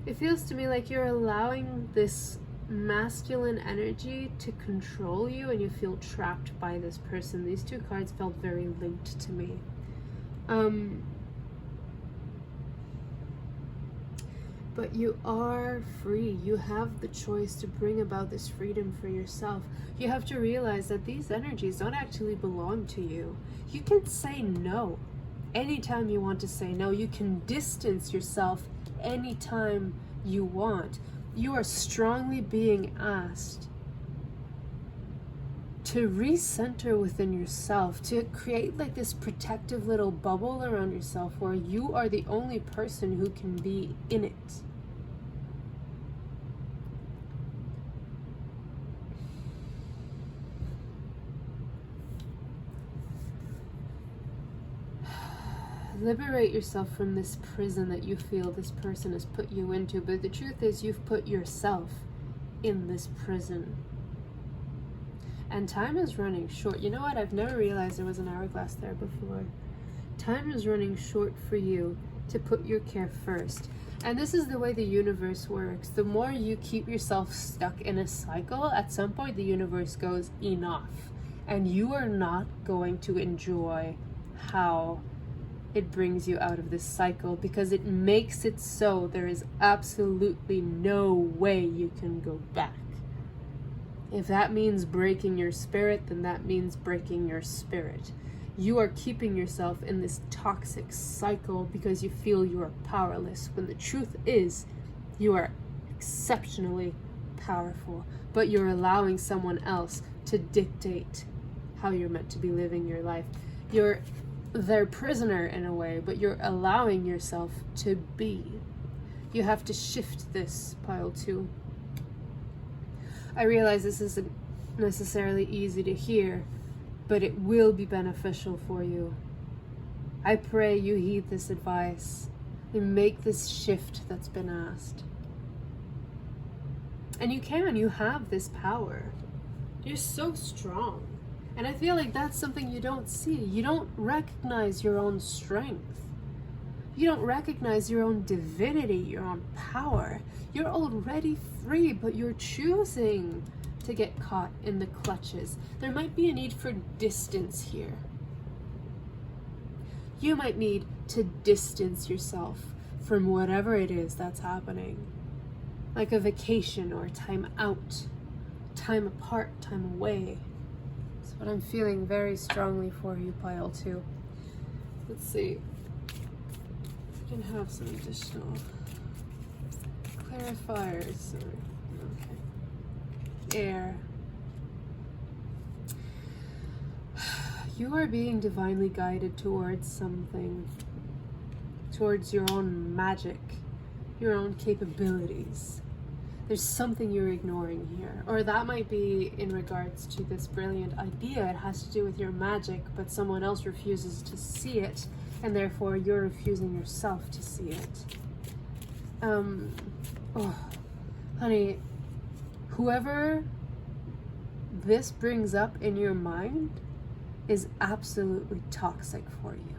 it feels to me like you're allowing this masculine energy to control you, and you feel trapped by this person. These two cards felt very linked to me. But you are free. You have the choice to bring about this freedom for yourself. You have to realize that these energies don't actually belong to you. You can say no anytime you want to say no. You can distance yourself anytime you want. You are strongly being asked to recenter within yourself, to create like this protective little bubble around yourself where you are the only person who can be in it. Liberate yourself from this prison that you feel this person has put you into, but the truth is you've put yourself in this prison. And time is running short. You know what? I've never realized there was an hourglass there before. Time is running short for you to put your care first. And this is the way the universe works. The more you keep yourself stuck in a cycle, at some point the universe goes, enough. And you are not going to enjoy how it brings you out of this cycle, because it makes it so there is absolutely no way you can go back. If that means breaking your spirit, then that means breaking your spirit. You are keeping yourself in this toxic cycle because you feel you are powerless, when the truth is you are exceptionally powerful, but you're allowing someone else to dictate how you're meant to be living your life. You're their prisoner in a way, but you're allowing yourself to be. You have to shift this, pile 2. I realize this isn't necessarily easy to hear, but it will be beneficial for you. I pray you heed this advice and make this shift that's been asked. And you have this power. You're so strong. And I feel like that's something you don't see. You don't recognize your own strength. You don't recognize your own divinity, your own power. You're already free, but you're choosing to get caught in the clutches. There might be a need for distance here. You might need to distance yourself from whatever it is that's happening. Like a vacation or time out, time apart, time away. But I'm feeling very strongly for you, pile 2. Let's see. We can have some additional clarifiers. Okay. Air. You are being divinely guided towards something, towards your own magic, your own capabilities. There's something you're ignoring here. Or that might be in regards to this brilliant idea. It has to do with your magic, but someone else refuses to see it, and therefore you're refusing yourself to see it. Honey, whoever this brings up in your mind, is absolutely toxic for you.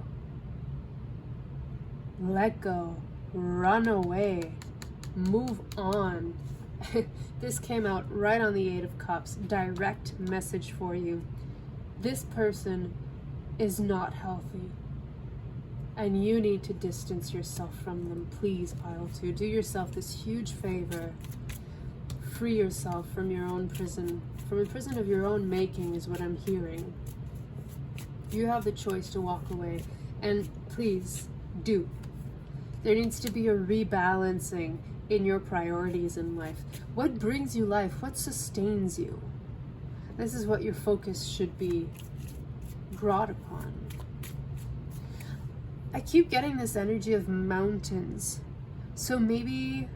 Let go, run away, move on. This came out right on the Eight of Cups. Direct message for you. This person is not healthy. And you need to distance yourself from them. Please, Pile 2. Do yourself this huge favor. Free yourself from your own prison. From a prison of your own making is what I'm hearing. You have the choice to walk away. And please, do. There needs to be a rebalancing in your priorities in life. What brings you life? What sustains you? This is what your focus should be brought upon. I keep getting this energy of mountains. So maybe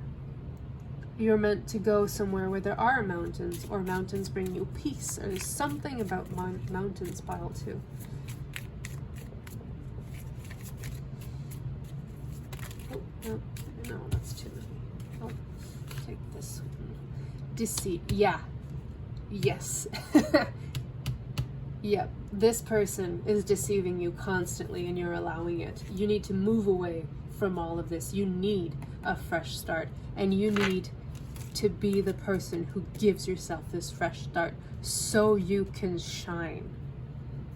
you're meant to go somewhere where there are mountains, or mountains bring you peace, or there's something about mountains, Pile 2. Oh, no, that's too many. I'll take this one. Deceit. Yeah. Yes. Yep. This person is deceiving you constantly and you're allowing it. You need to move away from all of this. You need a fresh start. And you need to be the person who gives yourself this fresh start so you can shine.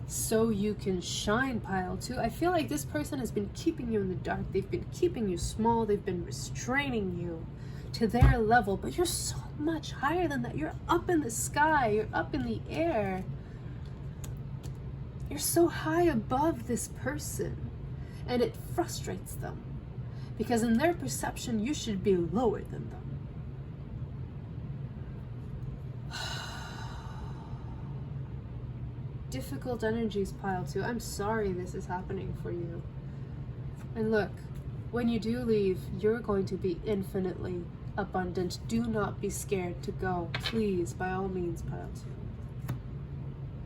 So you can shine, Pile 2. I feel like this person has been keeping you in the dark. They've been keeping you small. They've been restraining you to their level. But you're so much higher than that. You're up in the sky. You're up in the air. You're so high above this person. And it frustrates them. Because in their perception, you should be lower than them. Difficult energies, Pile 2. I'm sorry this is happening for you. And look, when you do leave, you're going to be infinitely abundant. Do not be scared to go. Please, by all means, Pile 2.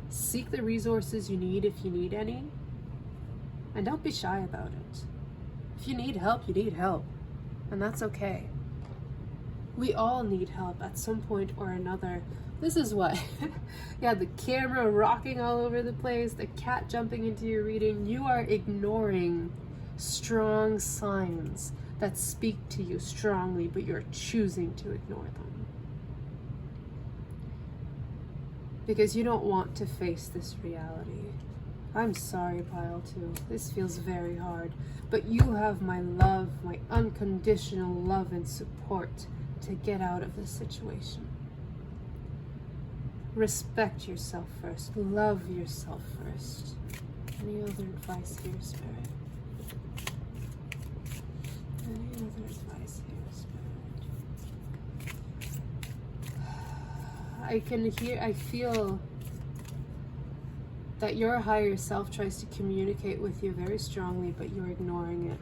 Seek the resources you need if you need any. And don't be shy about it. If you need help, you need help. And that's okay. We all need help at some point or another. This is what, yeah, the camera rocking all over the place, the cat jumping into your reading. You are ignoring strong signs that speak to you strongly, but you're choosing to ignore them. Because you don't want to face this reality. I'm sorry, Pile 2. This feels very hard. But you have my love, my unconditional love and support to get out of this situation. Respect yourself first. Love yourself first. Any other advice here, Spirit? Any other advice here, Spirit? I feel that your higher self tries to communicate with you very strongly, but you're ignoring it.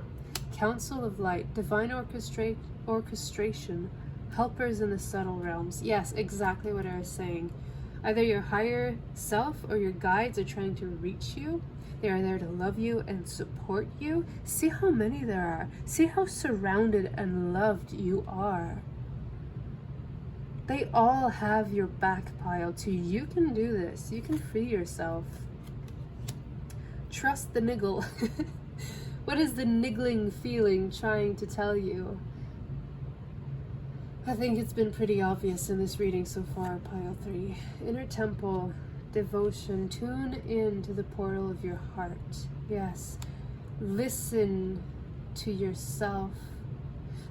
Council of Light, divine orchestration, helpers in the subtle realms. Yes, exactly what I was saying. Either your higher self or your guides are trying to reach you. They are there to love you and support you. See how many there are. See how surrounded and loved you are. They all have your back, Pile 2. You can do this. You can free yourself. Trust the niggle. What is the niggling feeling trying to tell you? I think it's been pretty obvious in this reading so far, Pile 3. Inner temple, devotion, tune in to the portal of your heart. Yes, listen to yourself.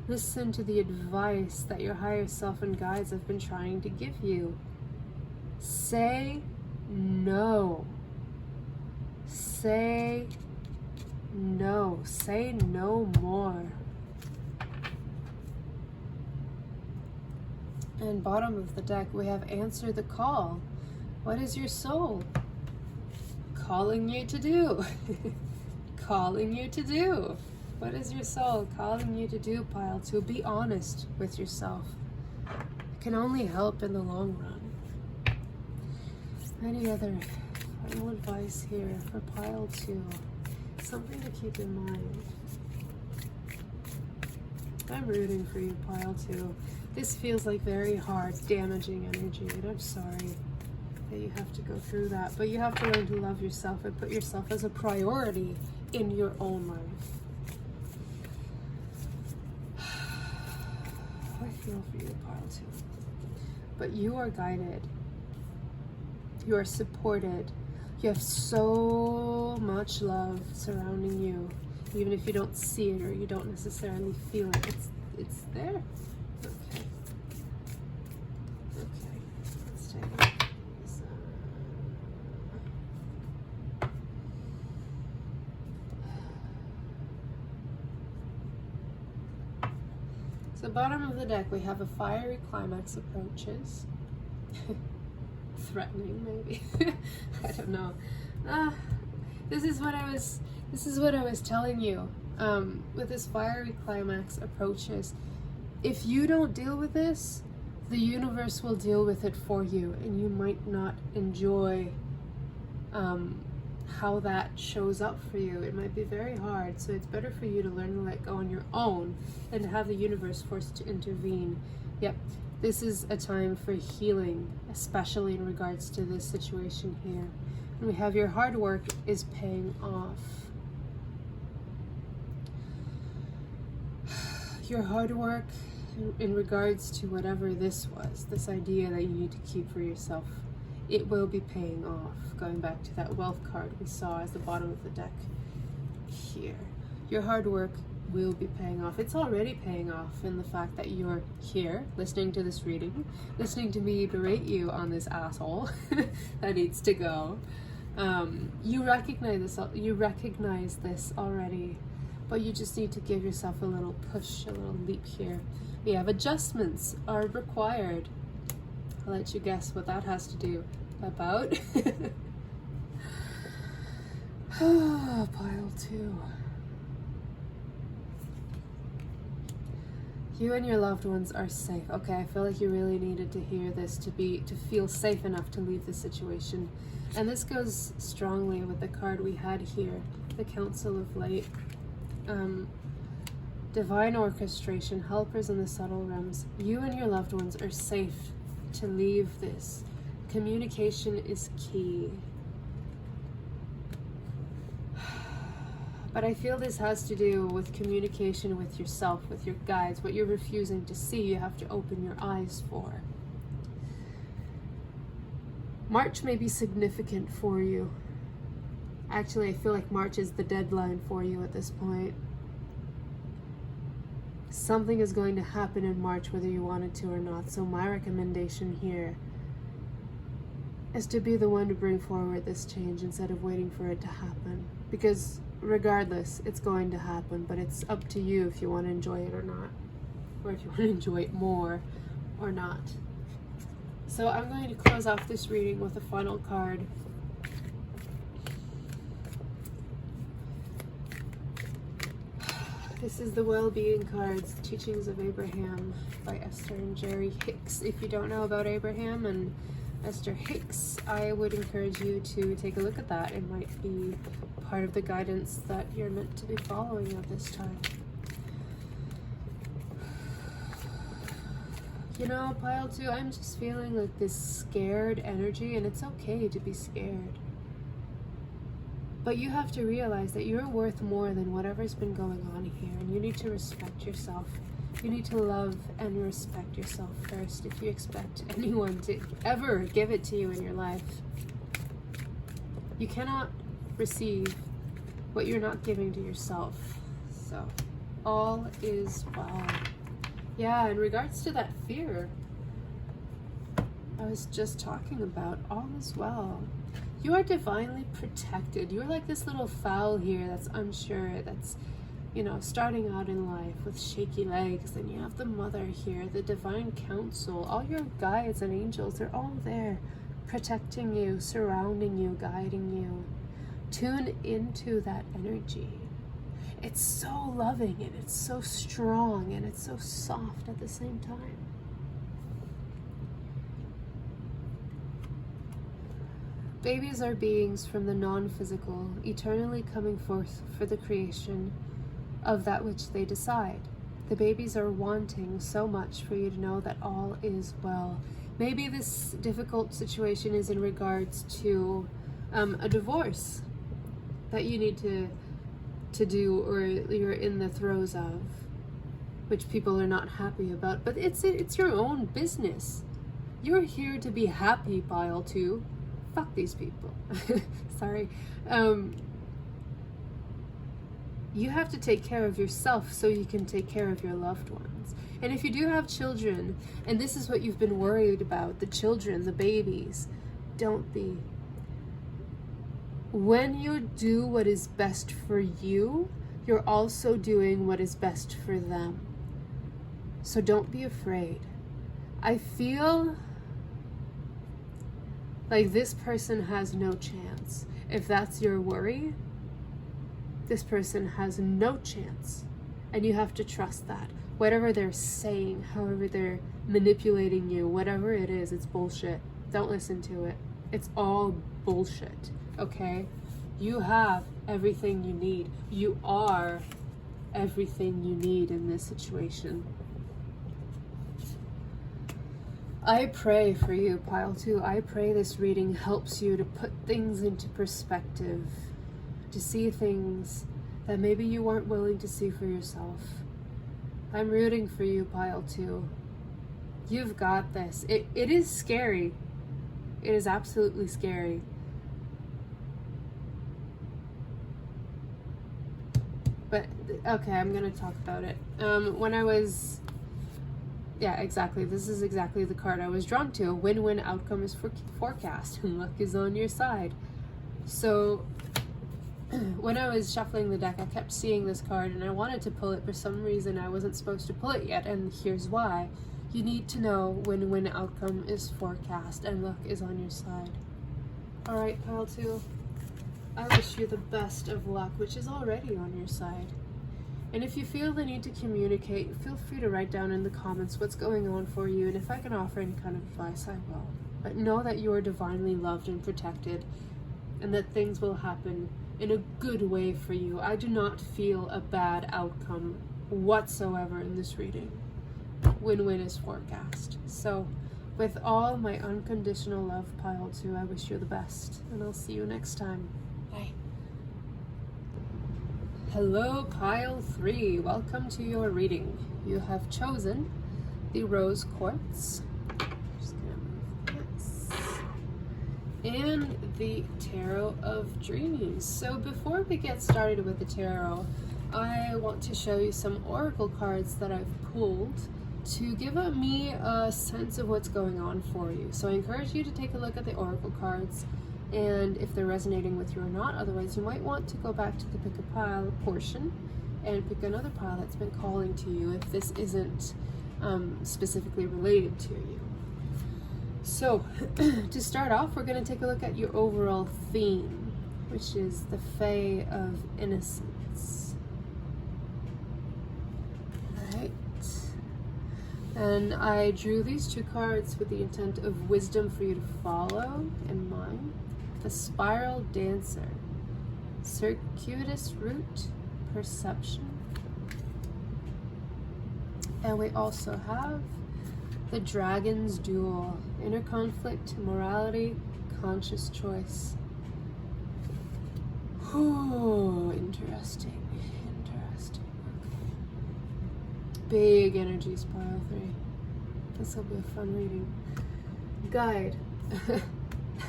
Listen to the advice that your higher self and guides have been trying to give you. Say no. Say no. Say no more. And bottom of the deck, we have answer the call. What is your soul calling you to do? Calling you to do. What is your soul calling you to do, Pile 2? Be honest with yourself. It can only help in the long run. Any other final advice here for Pile 2? Something to keep in mind. I'm rooting for you, Pile 2. This feels like very hard, damaging energy, and I'm sorry. that you have to go through that, but you have to learn to love yourself and put yourself as a priority in your own life. I feel for you, Pile 2. But you are guided. You are supported. You have so much love surrounding you, even if you don't see it or you don't necessarily feel it. It's there. Okay. Okay. Let's take this. So bottom of the deck, we have a fiery climax approaches. Threatening, maybe. I don't know. This is what I was telling you. With this fiery climax approaches, if you don't deal with this, the universe will deal with it for you, and you might not enjoy how that shows up for you. It might be very hard, so it's better for you to learn to let go on your own than to have the universe forced to intervene. Yep, this is a time for healing, especially in regards to this situation here. And we have your hard work is paying off. Your hard work in regards to whatever this was, this idea that you need to keep for yourself, it will be paying off. Going back to that wealth card we saw as the bottom of the deck here. Your hard work will be paying off. It's already paying off in the fact that you're here listening to this reading, listening to me berate you on this asshole that needs to go. You recognize this already, but you just need to give yourself a little push, a little leap here. We have adjustments are required. I'll let you guess what that has to do about. Pile 2. You and your loved ones are safe. Okay, I feel like you really needed to hear this to feel safe enough to leave the situation. And this goes strongly with the card we had here, the Council of Light. Divine orchestration, helpers in the subtle realms. You and your loved ones are safe to leave this. Communication is key. But I feel this has to do with communication with yourself, with your guides. What you're refusing to see, you have to open your eyes for. March may be significant for you. Actually, I feel like March is the deadline for you at this point. Something is going to happen in March whether you want it to or not. So my recommendation here is to be the one to bring forward this change instead of waiting for it to happen. Because regardless, it's going to happen, but it's up to you if you want to enjoy it or not. Or if you want to enjoy it more or not. So I'm going to close off this reading with a final card. This is the Well-Being Cards, Teachings of Abraham by Esther and Jerry Hicks. If you don't know about Abraham and Esther Hicks, I would encourage you to take a look at that. It might be part of the guidance that you're meant to be following at this time. You know, Pile 2, I'm just feeling like this scared energy, and it's okay to be scared. But you have to realize that you're worth more than whatever's been going on here, and you need to respect yourself. You need to love and respect yourself first if you expect anyone to ever give it to you in your life. You cannot receive what you're not giving to yourself. So, all is well. Yeah, in regards to that fear I was just talking about, all is well. You are divinely protected. You're like this little fowl here that's unsure, that's, you know, starting out in life with shaky legs. Then you have the mother here, the divine council, all your guides and angels, they're all there protecting you, surrounding you, guiding you. Tune into that energy. It's so loving and it's so strong and it's so soft at the same time. Babies are beings from the non-physical, eternally coming forth for the creation of that which they decide. The babies are wanting so much for you to know that all is well. Maybe this difficult situation is in regards to a divorce that you need to do, or you're in the throes of, which people are not happy about. But it's your own business. You're here to be happy, pile 2. Fuck these people. Sorry. You have to take care of yourself so you can take care of your loved ones. And if you do have children, and this is what you've been worried about, the children, the babies, don't be. When you do what is best for you, you're also doing what is best for them. So don't be afraid. I feel like this person has no chance. If that's your worry, this person has no chance. And you have to trust that. Whatever they're saying, however they're manipulating you, whatever it is, it's bullshit. Don't listen to it. It's all bullshit, okay? You have everything you need. You are everything you need in this situation. I pray for you, pile 2. I pray this reading helps you to put things into perspective, to see things that maybe you weren't willing to see for yourself. I'm rooting for you, pile 2. You've got this. It is scary. It is absolutely scary. But, okay, I'm going to talk about it. When I was... Yeah, exactly. This is exactly the card I was drawn to. A win-win outcome is forecast, and luck is on your side. So, when I was shuffling the deck, I kept seeing this card, and I wanted to pull it. For some reason, I wasn't supposed to pull it yet, and here's why. You need to know win-win outcome is forecast, and luck is on your side. Alright, pile 2. I wish you the best of luck, which is already on your side. And if you feel the need to communicate, feel free to write down in the comments what's going on for you, and if I can offer any kind of advice, I will. But know that you are divinely loved and protected, and that things will happen in a good way for you. I do not feel a bad outcome whatsoever in this reading. Win-win is forecast. So, with all my unconditional love, pile 2, I wish you the best, and I'll see you next time. Bye. Hello, pile 3. Welcome to your reading. You have chosen the Rose Quartz. Just gonna move this. And the Tarot of Dreams. So before we get started with the tarot, I want to show you some oracle cards that I've pulled to give me a sense of what's going on for you. So I encourage you to take a look at the oracle cards, and if they're resonating with you or not. Otherwise, you might want to go back to the pick a pile portion and pick another pile that's been calling to you if this isn't specifically related to you. So to start off, we're going to take a look at your overall theme, which is the Fae of Innocence. Alright. And I drew these 2 cards with the intent of wisdom for you to follow in mind. The Spiral Dancer, Circuitous Route, Perception. And we also have the Dragon's Duel, Inner Conflict, Morality, Conscious Choice. Ooh, interesting. Big energies, pile 3. This will be a fun reading. Guide.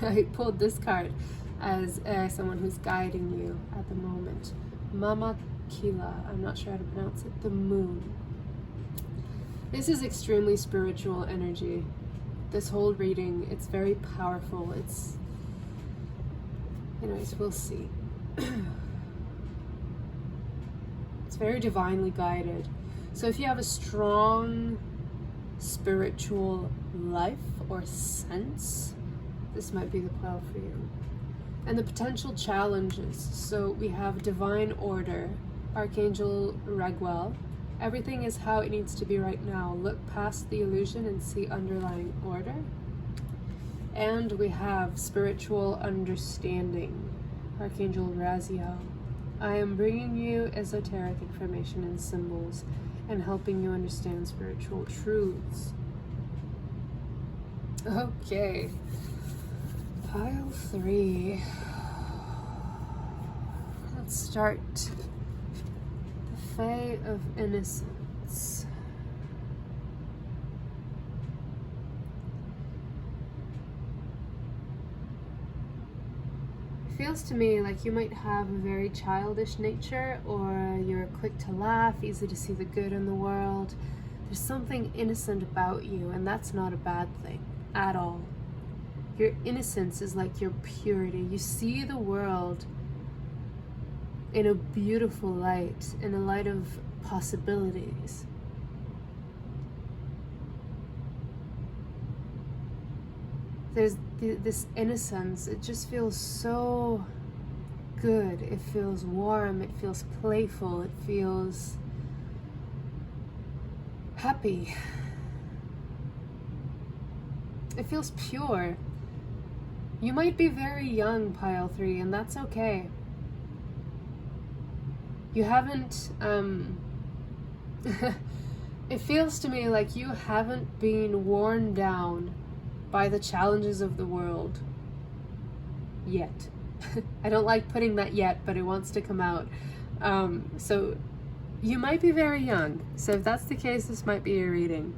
I pulled this card as someone who's guiding you at the moment. Mama Kila, I'm not sure how to pronounce it. The Moon. This is extremely spiritual energy. This whole reading, it's very powerful. Anyways, we'll see. It's very divinely guided. So if you have a strong spiritual life or sense, this might be the pile for you. And the potential challenges. So we have Divine Order, Archangel Oracle. Everything is how it needs to be right now. Look past the illusion and see underlying order. And we have Spiritual Understanding, Archangel Raziel. I am bringing you esoteric information and symbols and helping you understand spiritual truths. Okay. Pile 3. Let's start. The Fae of Innocence. It feels to me like you might have a very childish nature, or you're quick to laugh, easy to see the good in the world. There's something innocent about you, and that's not a bad thing at all. Your innocence is like your purity. You see the world in a beautiful light, in a light of possibilities. There's this innocence. It just feels so good. It feels warm. It feels playful. It feels happy. It feels pure. You might be very young, Pile 3, and that's okay. You haven't, it feels to me like you haven't been worn down by the challenges of the world yet. I don't like putting that yet, but it wants to come out. So you might be very young. So if that's the case, this might be your reading.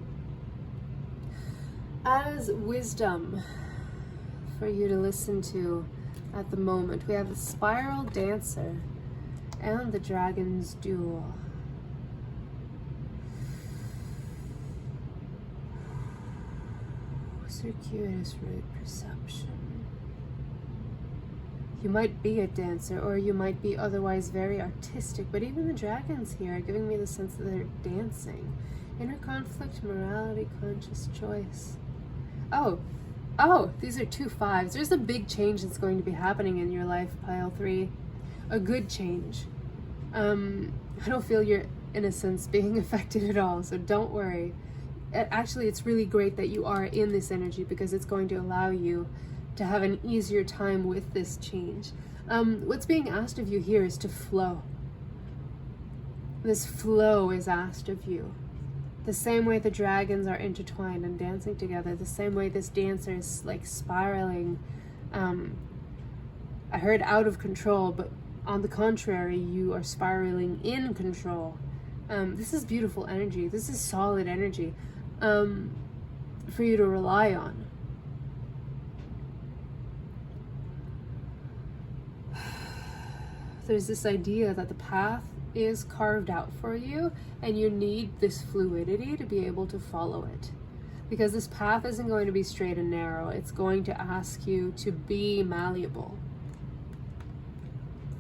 As wisdom for you to listen to at the moment, we have the Spiral Dancer and the Dragon's Duel. Circuitous root perception. You might be a dancer, or you might be otherwise very artistic, but even the dragons here are giving me the sense that they're dancing. Inner conflict, morality, conscious choice. Oh, these are 2 5s. There's a big change that's going to be happening in your life, Pile 3. A good change. I don't feel your innocence being affected at all, so don't worry. Actually, it's really great that you are in this energy, because it's going to allow you to have an easier time with this change. What's being asked of you here is to flow. This flow is asked of you. The same way the dragons are intertwined and dancing together, the same way this dancer is like spiraling. I heard out of control, but on the contrary, you are spiraling in control. This is beautiful energy. This is solid energy for you to rely on. There's this idea that the path is carved out for you, and you need this fluidity to be able to follow it. Because this path isn't going to be straight and narrow. It's going to ask you to be malleable.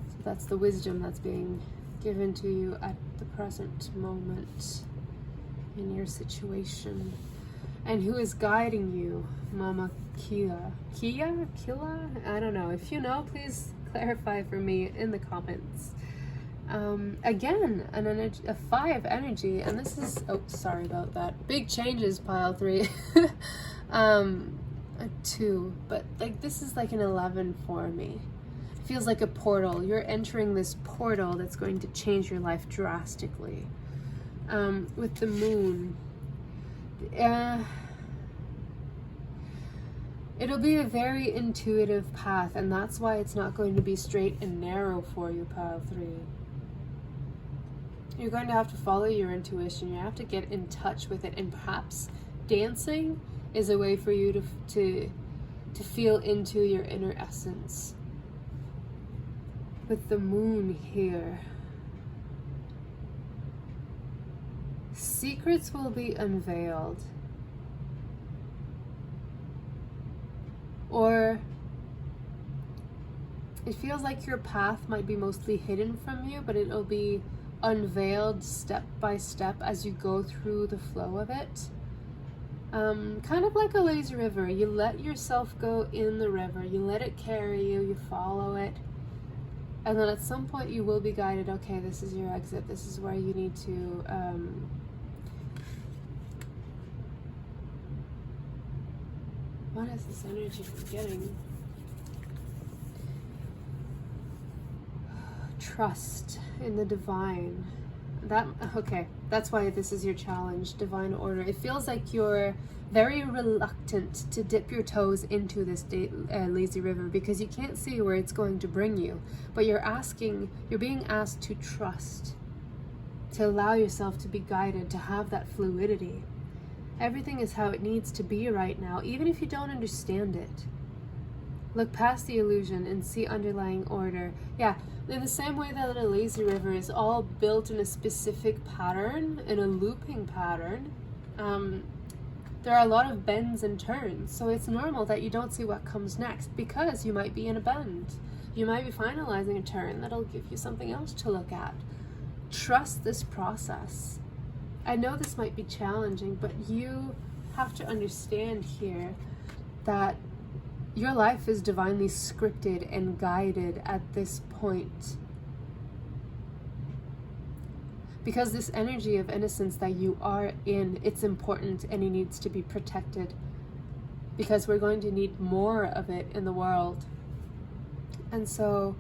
So that's the wisdom that's being given to you at the present moment in your situation. And who is guiding you? Mama Kia? Killa? I don't know. If you know, please clarify for me in the comments. Again, a 5 energy, and this is, oh, sorry about that. Big changes, Pile 3. A 2, but like this is like an 11 for me. It feels like a portal. You're entering this portal that's going to change your life drastically. With the moon, it'll be a very intuitive path, and that's why it's not going to be straight and narrow for you, Pile 3. You're going to have to follow your intuition. You have to get in touch with it, and perhaps dancing is a way for you to feel into your inner essence. With the moon here, secrets will be unveiled. Or it feels like your path might be mostly hidden from you, but it'll be unveiled step by step as you go through the flow of it. Kind of like a lazy river. You let yourself go in the river. You let it carry you. You follow it. And then at some point you will be guided. Okay, this is your exit. This is where you need to what is this energy I'm getting? Trust in the divine. Okay, That's why this is your challenge, Divine Order. It feels like you're very reluctant to dip your toes into this lazy river because you can't see where it's going to bring you. But you're being asked to trust, to allow yourself to be guided, to have that fluidity. Everything is how it needs to be right now, even if you don't understand it. Look past the illusion and see underlying order. Yeah, in the same way that a lazy river is all built in a specific pattern, in a looping pattern, there are a lot of bends and turns. So it's normal that you don't see what comes next because you might be in a bend. You might be finalizing a turn that'll give you something else to look at. Trust this process. I know this might be challenging, but you have to understand here that your life is divinely scripted and guided at this point. Because this energy of innocence that you are in, it's important and it needs to be protected. Because we're going to need more of it in the world. And so,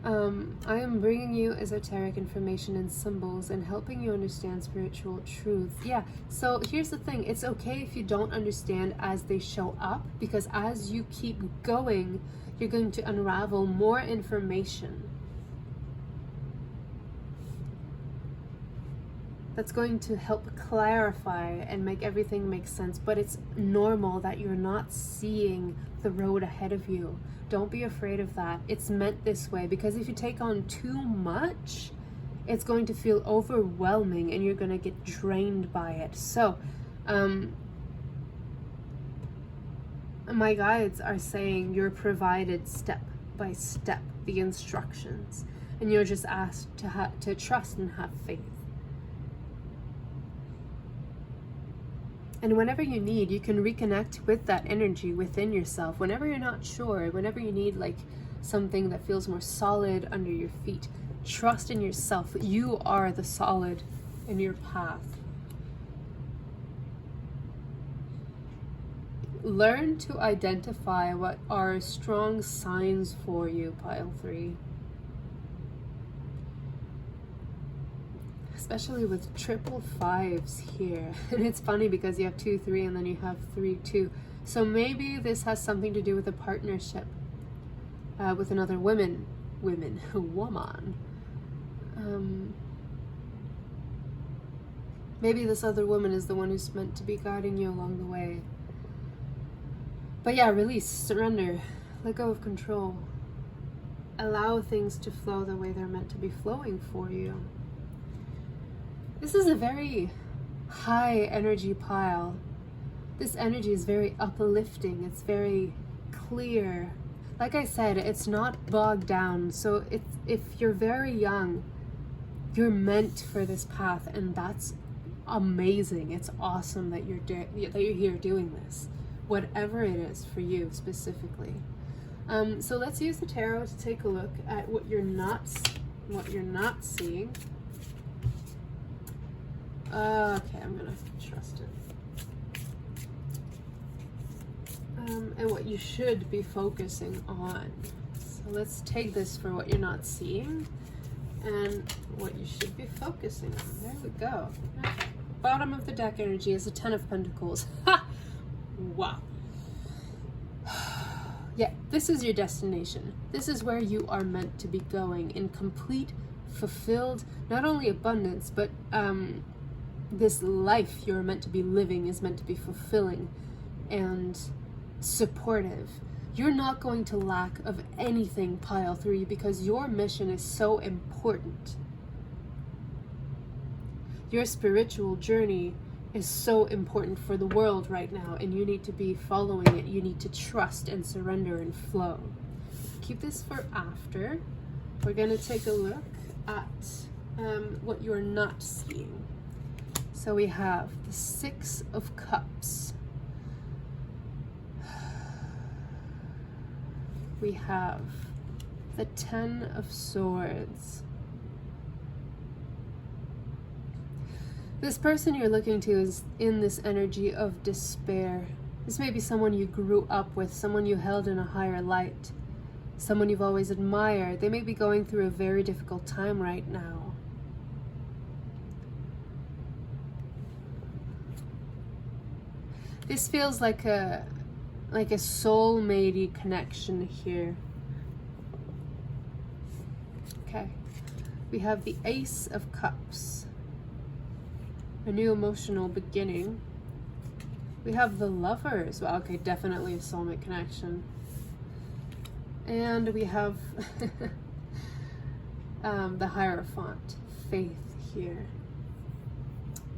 I am bringing you esoteric information and symbols and helping you understand spiritual truth. Yeah, so here's the thing. It's okay if you don't understand as they show up, because as you keep going, you're going to unravel more information. That's going to help clarify and make everything make sense. But it's normal that you're not seeing the road ahead of you. Don't be afraid of that. It's meant this way, because if you take on too much, it's going to feel overwhelming and you're going to get drained by it. So, my guides are saying you're provided step by step the instructions, and you're just asked to trust and have faith. And whenever you need, you can reconnect with that energy within yourself. Whenever you're not sure, whenever you need like something that feels more solid under your feet, trust in yourself. You are the solid in your path. Learn to identify what are strong signs for you, pile 3. Especially with triple 5s here. And it's funny because you have 2, 3, and then you have 3, 2. So maybe this has something to do with a partnership with another woman. Maybe this other woman is the one who's meant to be guiding you along the way. But yeah, release, surrender, let go of control. Allow things to flow the way they're meant to be flowing for you. This is a very high energy pile. This energy is very uplifting. It's very clear. Like I said, it's not bogged down. So if you're very young, you're meant for this path, and that's amazing. It's awesome that you're here doing this, whatever it is for you specifically. So let's use the tarot to take a look at what you're not seeing. Okay, I'm gonna trust it. And what you should be focusing on. So let's take this for what you're not seeing and what you should be focusing on. There we go. Okay. Bottom of the deck energy is the 10 of Pentacles. Ha! Wow. Yeah, this is your destination. This is where you are meant to be going, in complete, fulfilled, not only abundance, but this life you're meant to be living is meant to be fulfilling and supportive. You're not going to lack of anything, pile 3, because your mission is so important. Your spiritual journey is so important for the world right now, and you need to be following it. You need to trust and surrender and flow. Keep this for after. We're going to take a look at what you're not seeing. So we have the 6 of Cups. We have the 10 of Swords. This person you're looking to is in this energy of despair. This may be someone you grew up with, someone you held in a higher light, someone you've always admired. They may be going through a very difficult time right now. This feels like a soulmate-y connection here. Okay. We have the Ace of Cups. A new emotional beginning. We have the Lovers. Well, okay, definitely a soulmate connection. And we have the Hierophant, faith here.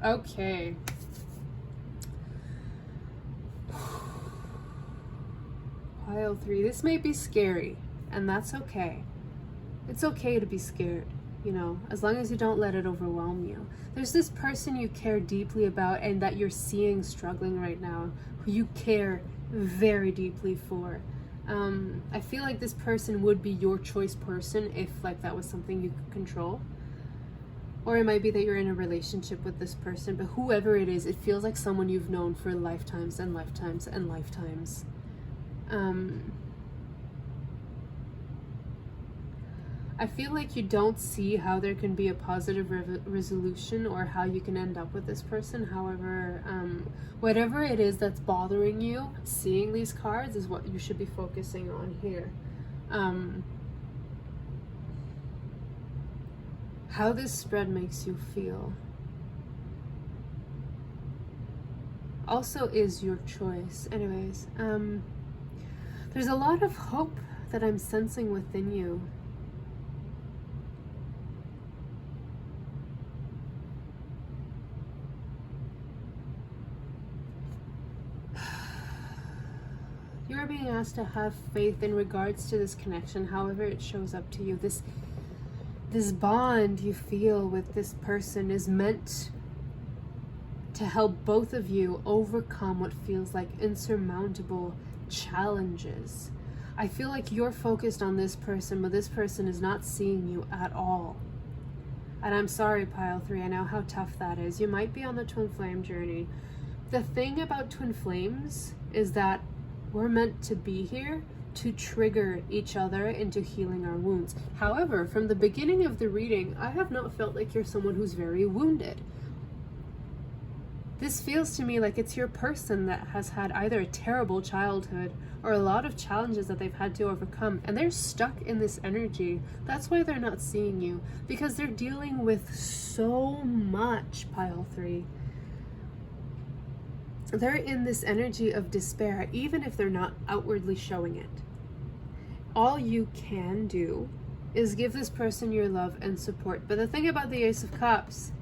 Okay. Pile 3. This may be scary, and that's okay. It's okay to be scared, you know, as long as you don't let it overwhelm you. There's this person you care deeply about and that you're seeing struggling right now, who you care very deeply for. I feel like this person would be your choice person if like that was something you could control. Or it might be that you're in a relationship with this person, but whoever it is, it feels like someone you've known for lifetimes and lifetimes and lifetimes. I feel like you don't see how there can be a positive resolution or how you can end up with this person. However, whatever it is that's bothering you, seeing these cards is what you should be focusing on here. How this spread makes you feel also is your choice. Anyways, there's a lot of hope that I'm sensing within you. You are being asked to have faith in regards to this connection, however it shows up to you. This bond you feel with this person is meant to help both of you overcome what feels like insurmountable challenges. I feel like you're focused on this person, but this person is not seeing you at all. And I'm sorry, Pile 3, I know how tough that is. You might be on the twin flame journey. The thing about twin flames is that we're meant to be here to trigger each other into healing our wounds. However, from the beginning of the reading, I have not felt like you're someone who's very wounded. This feels to me like it's your person that has had either a terrible childhood or a lot of challenges that they've had to overcome, and they're stuck in this energy. That's why they're not seeing you, because they're dealing with so much, Pile 3. They're in this energy of despair, even if they're not outwardly showing it. All you can do is give this person your love and support. But the thing about the Ace of Cups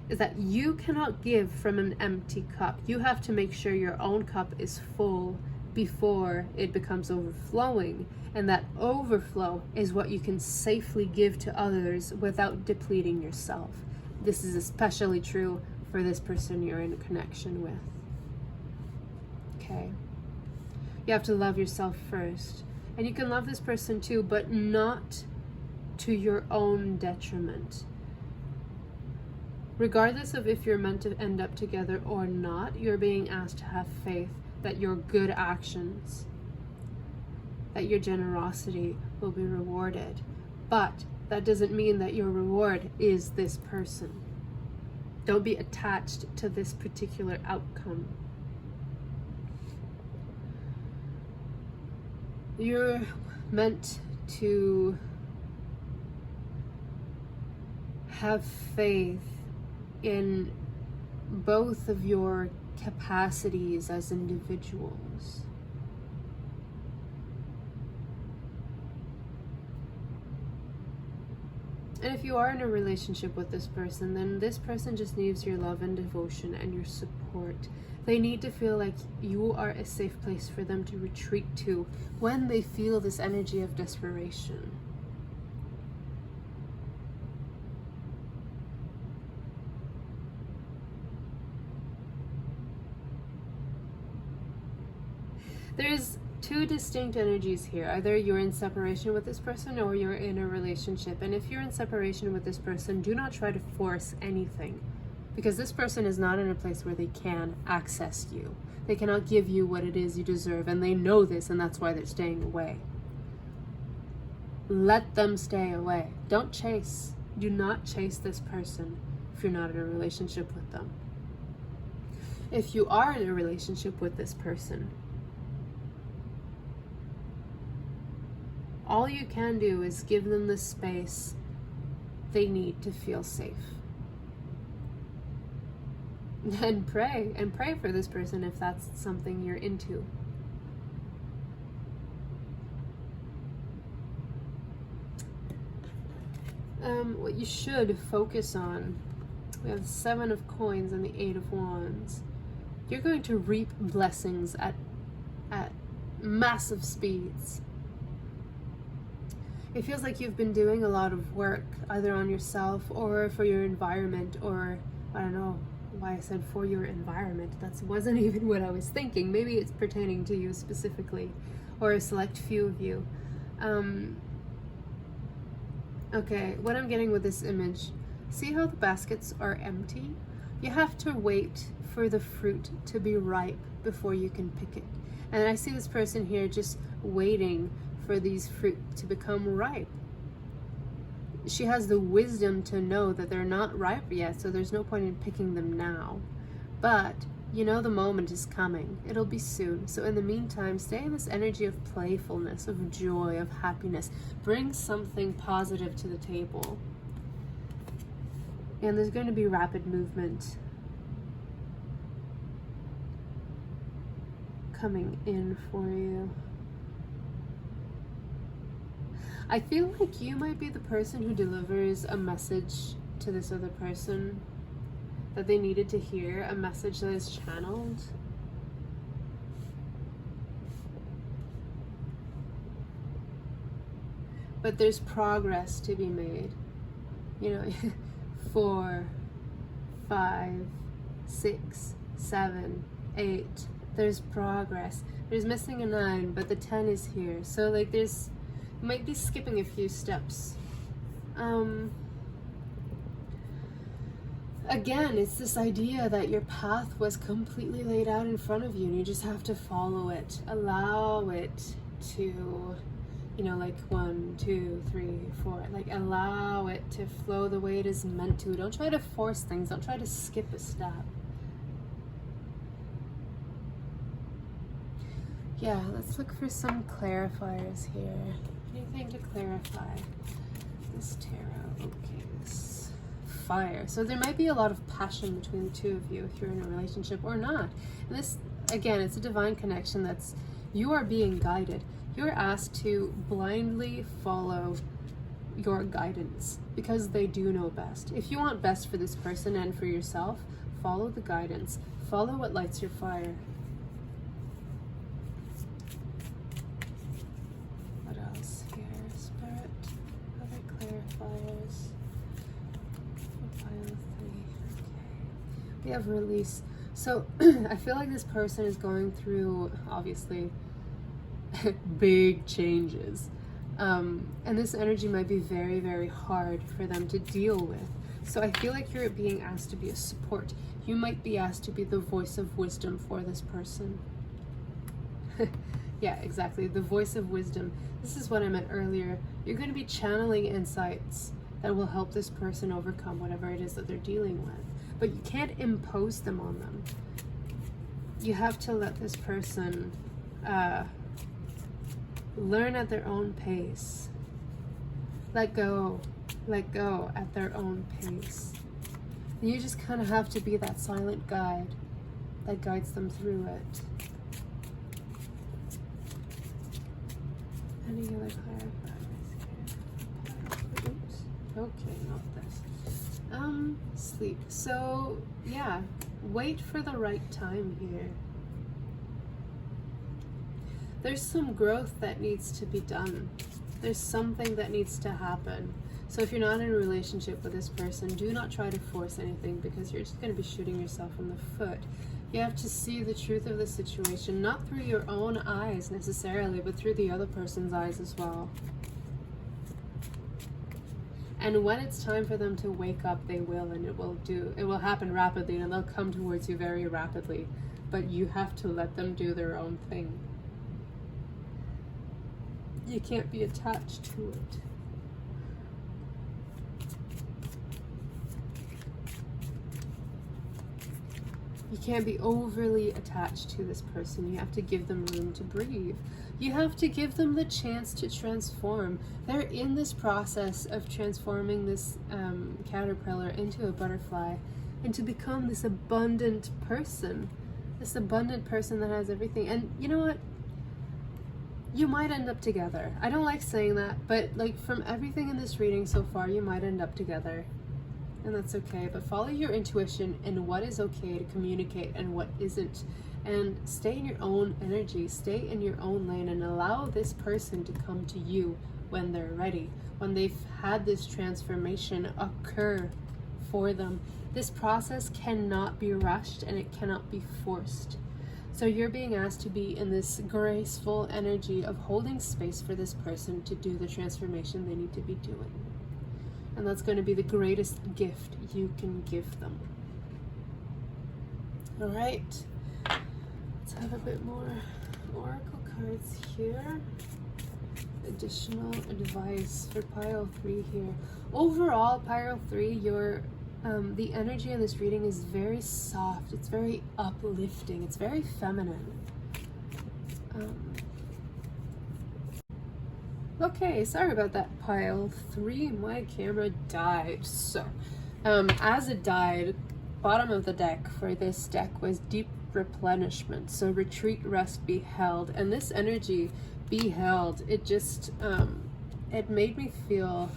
is that you cannot give from an empty cup. You have to make sure your own cup is full before it becomes overflowing. And that overflow is what you can safely give to others without depleting yourself. This is especially true for this person you're in connection with. Okay. You have to love yourself first. And you can love this person too, but not to your own detriment. Regardless of if you're meant to end up together or not, you're being asked to have faith that your good actions, that your generosity will be rewarded. But that doesn't mean that your reward is this person. Don't be attached to this particular outcome. You're meant to have faith in both of your capacities as individuals. And if you are in a relationship with this person, then this person just needs your love and devotion and your support. They need to feel like you are a safe place for them to retreat to when they feel this energy of desperation. There's two distinct energies here. Either you're in separation with this person or you're in a relationship. And if you're in separation with this person, do not try to force anything, because this person is not in a place where they can access you. They cannot give you what it is you deserve, and they know this, and that's why they're staying away. Let them stay away. Don't chase. Do not chase this person if you're not in a relationship with them. if you are in a relationship with this person, all you can do is give them the space they need to feel safe. And pray for this person if that's something you're into. What you should focus on, we have the 7 of Coins and the 8 of Wands. You're going to reap blessings at massive speeds. It feels like you've been doing a lot of work either on yourself or for your environment, or I don't know why I said for your environment. That wasn't even what I was thinking. Maybe it's pertaining to you specifically, or a select few of you. Okay, what I'm getting with this image, see how the baskets are empty? You have to wait for the fruit to be ripe before you can pick it. And I see this person here just waiting for these fruit to become ripe. She has the wisdom to know that they're not ripe yet, so there's no point in picking them now. But you know the moment is coming. It'll be soon. So in the meantime, stay in this energy of playfulness, of joy, of happiness. Bring something positive to the table. And there's going to be rapid movement coming in for you. I feel like you might be the person who delivers a message to this other person that they needed to hear, a message that is channeled. But there's progress to be made. You know, 4, 5, 6, 7, 8. There's progress. There's missing a 9, but the 10 is here. So like you might be skipping a few steps. Again, it's this idea that your path was completely laid out in front of you and you just have to follow it. Allow it to, you know, like 1, 2, 3, 4, like allow it to flow the way it is meant to. Don't try to force things. Don't try to skip a step. Yeah, let's look for some clarifiers here. Anything to clarify this tarot? Okay, this fire. So there might be a lot of passion between the two of you if you're in a relationship or not. And this, again, it's a divine connection that's, you are being guided. You're asked to blindly follow your guidance because they do know best. If you want best for this person and for yourself, follow the guidance. Follow what lights your fire. What else here? Spirit, other clarifiers. We have release. So I feel like this person is going through, obviously, big changes. And this energy might be very, very hard for them to deal with. So I feel like you're being asked to be a support. You might be asked to be the voice of wisdom for this person. Yeah, exactly. The voice of wisdom. This is what I meant earlier. You're going to be channeling insights that will help this person overcome whatever it is that they're dealing with. But you can't impose them on them. You have to let this person learn at their own pace. Let go at their own pace. And you just kind of have to be that silent guide that guides them through it. Any other clarifiers here? Oops. Okay, not this. Sleep. So, yeah, wait for the right time here. There's some growth that needs to be done. There's something that needs to happen. So if you're not in a relationship with this person, do not try to force anything because you're just going to be shooting yourself in the foot. You have to see the truth of the situation, not through your own eyes necessarily, but through the other person's eyes as well. And when it's time for them to wake up, they will, and it will happen rapidly, and they'll come towards you very rapidly. But you have to let them do their own thing. You can't be attached to it. You can't be overly attached to this person. You have to give them room to breathe. You have to give them the chance to transform. They're in this process of transforming this caterpillar into a butterfly and to become this abundant person. This abundant person that has everything. And you know what? You might end up together. I don't like saying that, but like from everything in this reading so far, you might end up together. And that's okay, but follow your intuition and what is okay to communicate and what isn't. And stay in your own energy, stay in your own lane, and allow this person to come to you when they're ready, when they've had this transformation occur for them. This process cannot be rushed and it cannot be forced. So you're being asked to be in this graceful energy of holding space for this person to do the transformation they need to be doing. And that's going to be the greatest gift you can give them. All right, let's have a bit more oracle cards here. Additional advice for pile 3 here. Overall, pile 3, your the energy in this reading is very soft. It's very uplifting. It's very feminine. Okay, sorry about that, pile 3. My camera died. So, as it died, bottom of the deck for this deck was deep replenishment. So retreat, rest, be held. And this energy, be held, it just, it made me feel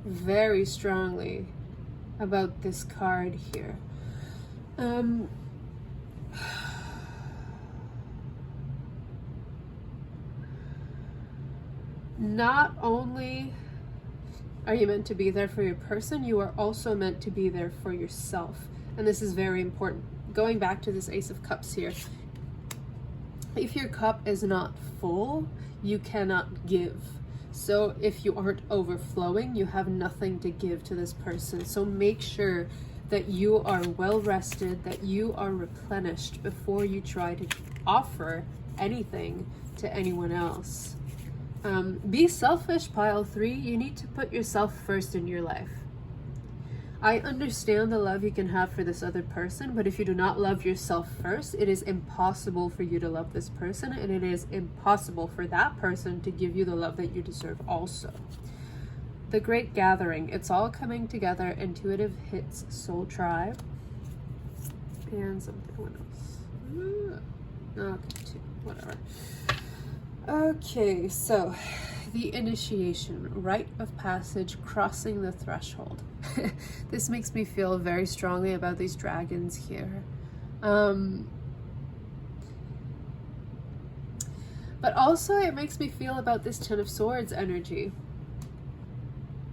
very strongly about this card here. Not only are you meant to be there for your person, you are also meant to be there for yourself. And this is very important. Going back to this Ace of Cups here, if your cup is not full, you cannot give. So if you aren't overflowing, you have nothing to give to this person. So make sure that you are well rested, that you are replenished before you try to offer anything to anyone else. Be selfish, pile 3. You need to put yourself first in your life. I understand the love you can have for this other person, but if you do not love yourself first, it is impossible for you to love this person, and it is impossible for that person to give you the love that you deserve also. The Great Gathering. It's all coming together. Intuitive hits, soul tribe, and something else. Okay, 2, whatever. Okay, so the initiation, rite of passage, crossing the threshold. This makes me feel very strongly about these dragons here. But also it makes me feel about this Ten of Swords energy.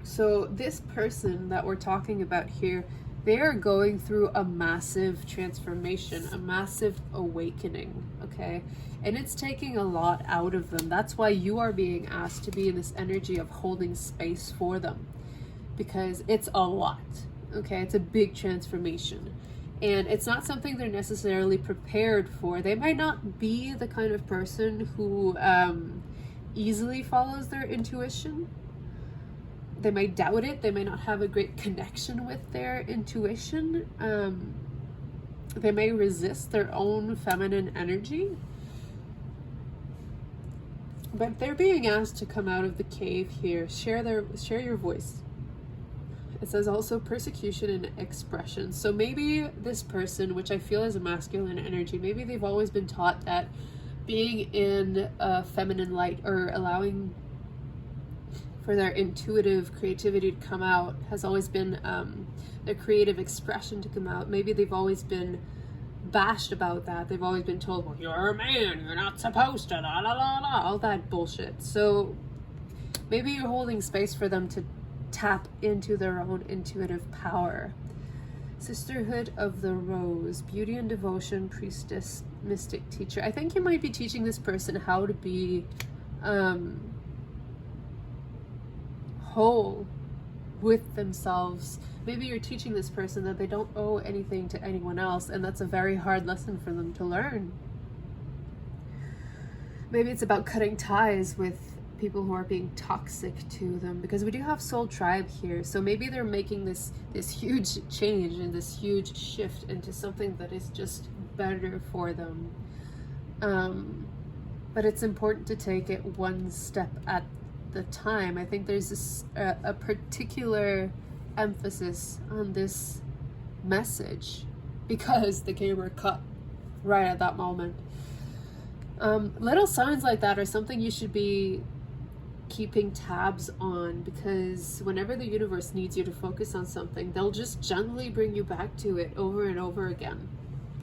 So this person that we're talking about here, they are going through a massive transformation, a massive awakening, okay? And it's taking a lot out of them. That's why you are being asked to be in this energy of holding space for them, because it's a lot, okay? It's a big transformation. And it's not something they're necessarily prepared for. They might not be the kind of person who easily follows their intuition. They might doubt it. They may not have a great connection with their intuition. They may resist their own feminine energy. But they're being asked to come out of the cave here. Share your voice. It says also persecution and expression. So maybe this person, which I feel is a masculine energy, maybe they've always been taught that being in a feminine light or allowing for their intuitive creativity to come out has always been their creative expression to come out. Maybe they've always been bashed about that. They've always been told, well, you're a man, you're not supposed to, la la la la, all that bullshit. So maybe you're holding space for them to tap into their own intuitive power. Sisterhood of the Rose, beauty and devotion, priestess, mystic, teacher. I think you might be teaching this person how to be whole with themselves. Maybe you're teaching this person that they don't owe anything to anyone else, and that's a very hard lesson for them to learn. Maybe it's about cutting ties with people who are being toxic to them, because we do have soul tribe here. So maybe they're making this huge change and this huge shift into something that is just better for them. But it's important to take it one step at the time. I think there's this a particular emphasis on this message because the camera cut right at that moment. Little signs like that are something you should be keeping tabs on, because whenever the universe needs you to focus on something, they'll just gently bring you back to it over and over again.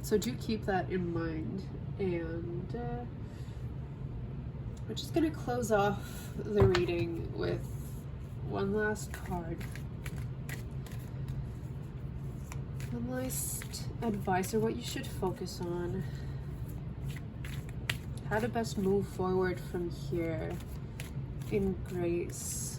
So do keep that in mind. And we're just going to close off the reading with one last card. One last advice, or what you should focus on. How to best move forward from here in grace.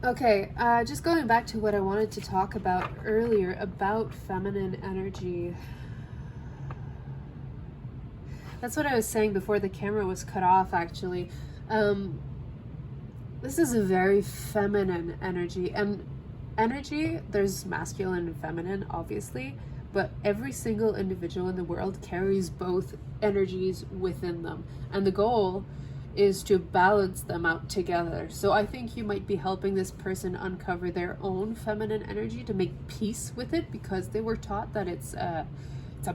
Okay, just going back to what I wanted to talk about earlier about feminine energy. That's what I was saying before the camera was cut off, actually. This is a very feminine energy, and energy, there's masculine and feminine, obviously, but every single individual in the world carries both energies within them, and the goal is to balance them out together. So I think you might be helping this person uncover their own feminine energy to make peace with it, because they were taught that it's a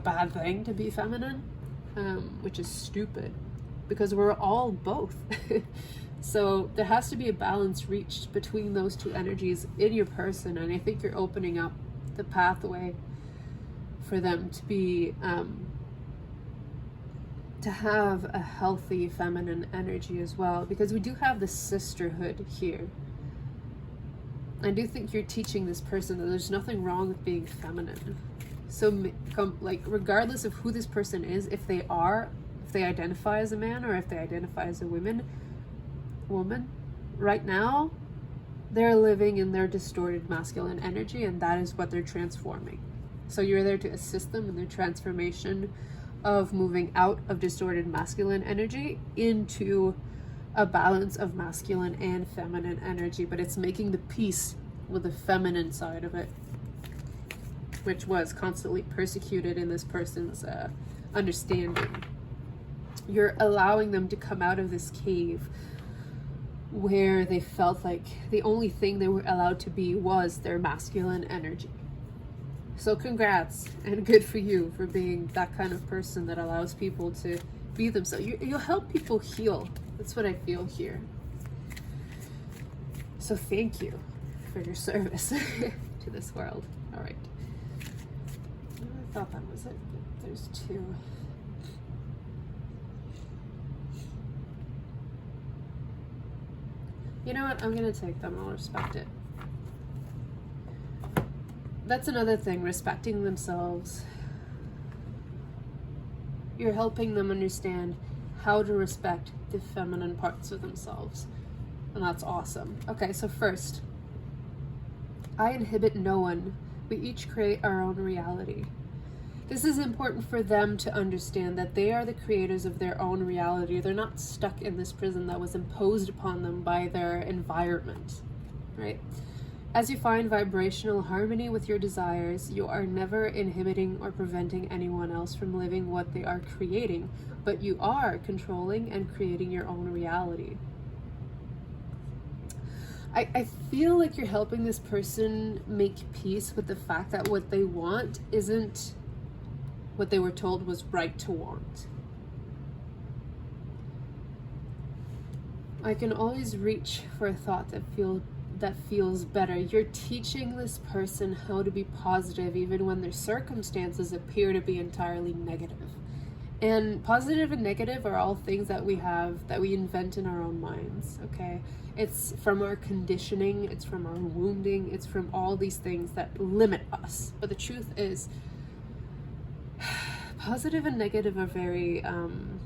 bad thing to be feminine, which is stupid, because we're all both. So there has to be a balance reached between those two energies in your person, and I think you're opening up the pathway for them to be to have a healthy feminine energy as well, because we do have the sisterhood here. I do think you're teaching this person that there's nothing wrong with being feminine. So like, regardless of who this person is, if they identify as a man or if they identify as a woman, right now they're living in their distorted masculine energy, and that is what they're transforming. So you're there to assist them in their transformation of moving out of distorted masculine energy into a balance of masculine and feminine energy, but it's making the peace with the feminine side of it, which was constantly persecuted in this person's understanding. You're allowing them to come out of this cave where they felt like the only thing they were allowed to be was their masculine energy. So congrats, and good for you for being that kind of person that allows people to be themselves. You'll help people heal. That's what I feel here. So thank you for your service to this world. All right. I thought that was it, but there's two. You know what? I'm going to take them. I'll respect it. That's another thing, respecting themselves. You're helping them understand how to respect the feminine parts of themselves. And that's awesome. Okay, so first, I inhibit no one. We each create our own reality. This is important for them to understand that they are the creators of their own reality. They're not stuck in this prison that was imposed upon them by their environment, right? As you find vibrational harmony with your desires, you are never inhibiting or preventing anyone else from living what they are creating, but you are controlling and creating your own reality. I feel like you're helping this person make peace with the fact that what they want isn't what they were told was right to want. I can always reach for a thought that feels better. You're teaching this person how to be positive even when their circumstances appear to be entirely negative. And positive and negative are all things that we have, that we invent in our own minds, okay? It's from our conditioning, it's from our wounding, it's from all these things that limit us. But the truth is, positive and negative are very, the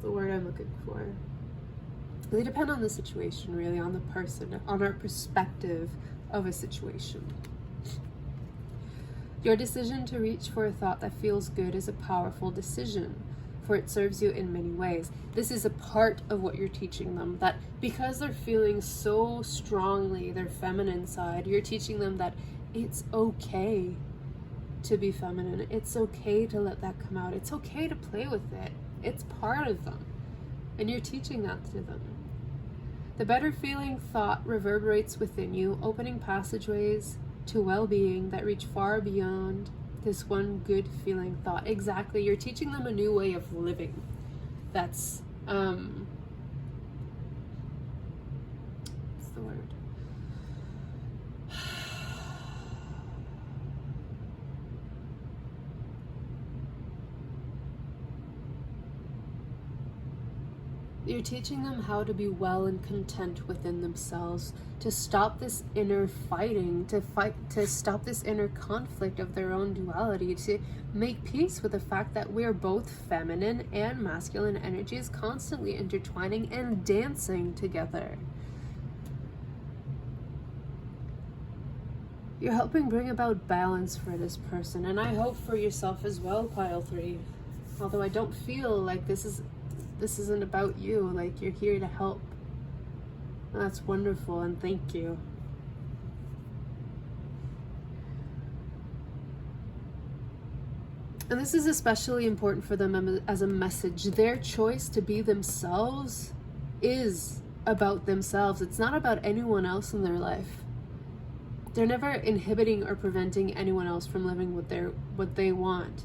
word I'm looking for. They depend on the situation, really, on the person, on our perspective of a situation. Your decision to reach for a thought that feels good is a powerful decision, for it serves you in many ways. This is a part of what you're teaching them, that because they're feeling so strongly their feminine side, you're teaching them that it's okay to be feminine. It's okay to let that come out. It's okay to play with it. It's part of them. And you're teaching that to them. The better feeling thought reverberates within you, opening passageways to well-being that reach far beyond this one good feeling thought. Exactly. You're teaching them a new way of living. That's what's the word? You're teaching them how to be well and content within themselves, to stop this inner fighting, to stop this inner conflict of their own duality, to make peace with the fact that we're both feminine and masculine energies constantly intertwining and dancing together. You're helping bring about balance for this person, and I hope for yourself as well, Pile 3. Although I don't feel like this isn't about you, like you're here to help. That's wonderful, and thank you. And this is especially important for them as a message. Their choice to be themselves is about themselves. It's not about anyone else in their life. They're never inhibiting or preventing anyone else from living what they want.